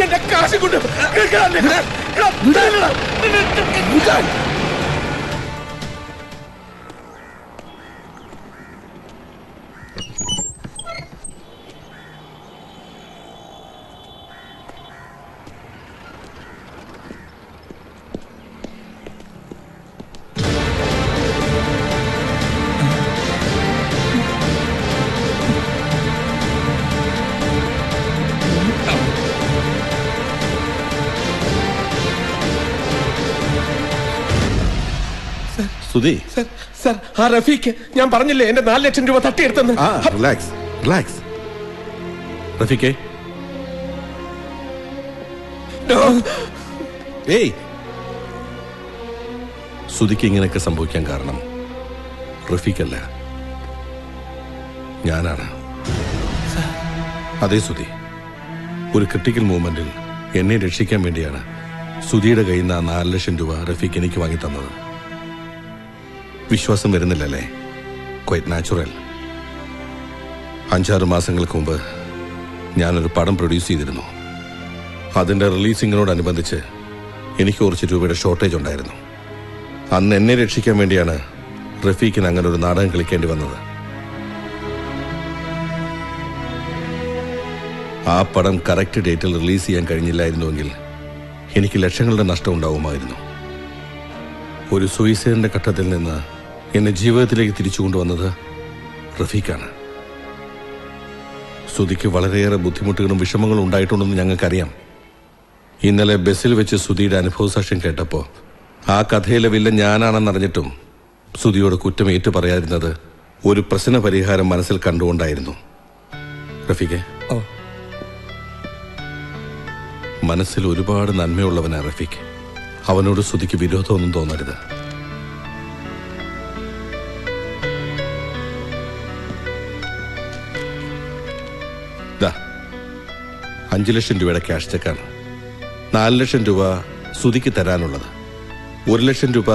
എന്റെ കാശ് കൊണ്ട് സുധി. സർ, ആ റഫീഖ്, ഞാൻ പറഞ്ഞില്ലേ എന്റെ 4 ലക്ഷം രൂപ തട്ടിയെടുത്തെന്ന്. റിലാക്സ്. റഫീഖേ. ഏയ്, സുധിക്ക് ഇങ്ങനെയൊക്കെ സംഭവിക്കാൻ കാരണം റഫീഖല്ല, ഞാനാണ്. അതേ സുധി, ഒരു ക്രിട്ടിക്കൽ മൂവ്മെന്റിൽ എന്നെ രക്ഷിക്കാൻ വേണ്ടിയാണ് സുധിയുടെ കയ്യിൽ നിന്ന് 4 ലക്ഷം രൂപ റഫീഖ് എനിക്ക് വാങ്ങി തന്നത്. വിശ്വാസം വരുന്നില്ലല്ലേ? Quite natural. 5-6 മാസങ്ങൾക്ക് മുമ്പ് ഞാനൊരു പടം പ്രൊഡ്യൂസ് ചെയ്തിരുന്നു. അതിന്റെ റിലീസിങ്ങിനോടനുബന്ധിച്ച് എനിക്ക് കുറച്ച് രൂപയുടെ ഷോർട്ടേജ് ഉണ്ടായിരുന്നു. അന്ന് എന്നെ രക്ഷിക്കാൻ വേണ്ടിയാണ് റഫീഖിന് അങ്ങനെ ഒരു നാടകം കളിക്കേണ്ടി വന്നത്. ആ പടം കറക്റ്റ് ഡേറ്റിൽ റിലീസ് ചെയ്യാൻ കഴിഞ്ഞില്ലായിരുന്നുവെങ്കിൽ എനിക്ക് ലക്ഷങ്ങളുടെ നഷ്ടം ഉണ്ടാവുമായിരുന്നു. ഒരു സൂയിസൈഡിന്റെ ഘട്ടത്തിൽ നിന്ന് എന്നെ ജീവിതത്തിലേക്ക് തിരിച്ചു കൊണ്ടുവന്നത് റഫീഖാണ്. സുധിക്ക് വളരെയേറെ ബുദ്ധിമുട്ടുകളും വിഷമങ്ങളും ഉണ്ടായിട്ടുണ്ടെന്ന് ഞങ്ങൾക്കറിയാം. ഇന്നലെ ബസ്സിൽ വെച്ച് സുധിയുടെ അനുഭവസാക്ഷ്യം കേട്ടപ്പോൾ ആ കഥയിലെ വില്ലൻ ഞാനാണെന്നറിഞ്ഞിട്ടും സുധിയോട് കുറ്റം ഏറ്റു പറയാതിരുന്നത് ഒരു പ്രശ്ന പരിഹാരം മനസ്സിൽ കണ്ടുകൊണ്ടായിരുന്നു. റഫീഖെ, മനസ്സിൽ ഒരുപാട് നന്മയുള്ളവനാ റഫീഖ്. അവനോട് സുധിക്ക് വിരോധമൊന്നും തോന്നരുത്. 5 ലക്ഷം രൂപയുടെ ക്യാഷ് ചെക്കാണ്. 4 ലക്ഷം രൂപ സുധിക്ക് തരാനുള്ളത്. 1 ലക്ഷം രൂപ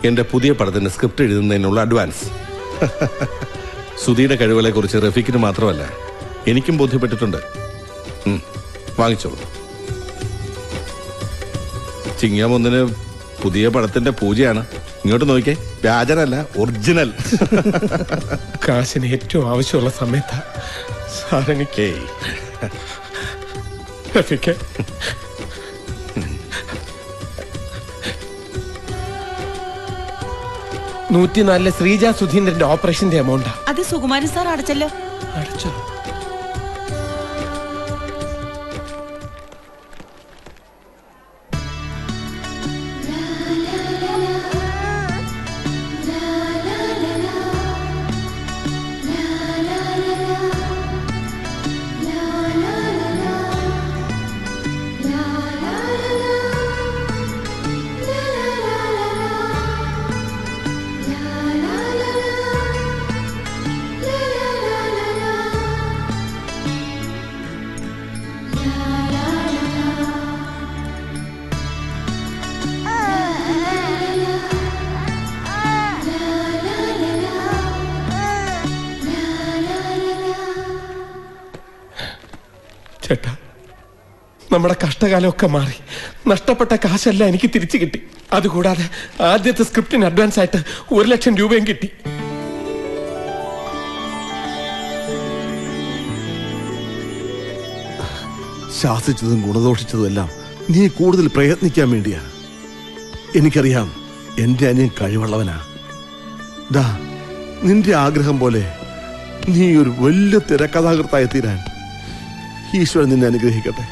എന്റെ പുതിയ പടത്തിന് സ്ക്രിപ്റ്റ് എഴുതുന്നതിനുള്ള അഡ്വാൻസ്. സുധിയുടെ കഴിവുകളെ കുറിച്ച് റഫീഖിന് മാത്രമല്ല എനിക്കും ബോധ്യപ്പെട്ടിട്ടുണ്ട്. വാങ്ങിച്ചോളൂ. ചിങ്ങം 1 പുതിയ പടത്തിന്റെ പൂജയാണ്. ഇങ്ങോട്ട് നോക്കിക്കേ, വ്യാജനല്ല, ഒറിജിനൽ. കാശിന് ഏറ്റവും ആവശ്യമുള്ള സമയത്താ സാറെനിക്ക്. റഫീഖെ, 104 ശ്രീജ സുധീന്ദ്രന്റെ ഓപ്പറേഷന്റെ എമൗണ്ടാ. അത് സുകുമാരൻ സാർ അടച്ചല്ലോ. അടച്ചോ? ചേട്ടാ, നമ്മുടെ കഷ്ടകാലമൊക്കെ മാറി. നഷ്ടപ്പെട്ട കാശെല്ലാം എനിക്ക് തിരിച്ചു കിട്ടി. അതുകൂടാതെ ആദ്യത്തെ സ്ക്രിപ്റ്റിന് അഡ്വാൻസ് ആയിട്ട് 1,00,000 രൂപയും കിട്ടി. ശാസിച്ചതും ഗുണദോഷിച്ചതും എല്ലാം നീ കൂടുതൽ പ്രയത്നിക്കാൻ വേണ്ടിയാ. എനിക്കറിയാം എന്റെ അനിയൻ കഴിവുള്ളവനാ. ദാ നിന്റെ ആഗ്രഹം പോലെ നീ ഒരു വലിയ തിരക്കഥാകൃത്തായി തീരാൻ ഈശ്വരൻ നിന്നെ അനുഗ്രഹിക്കട്ടെ.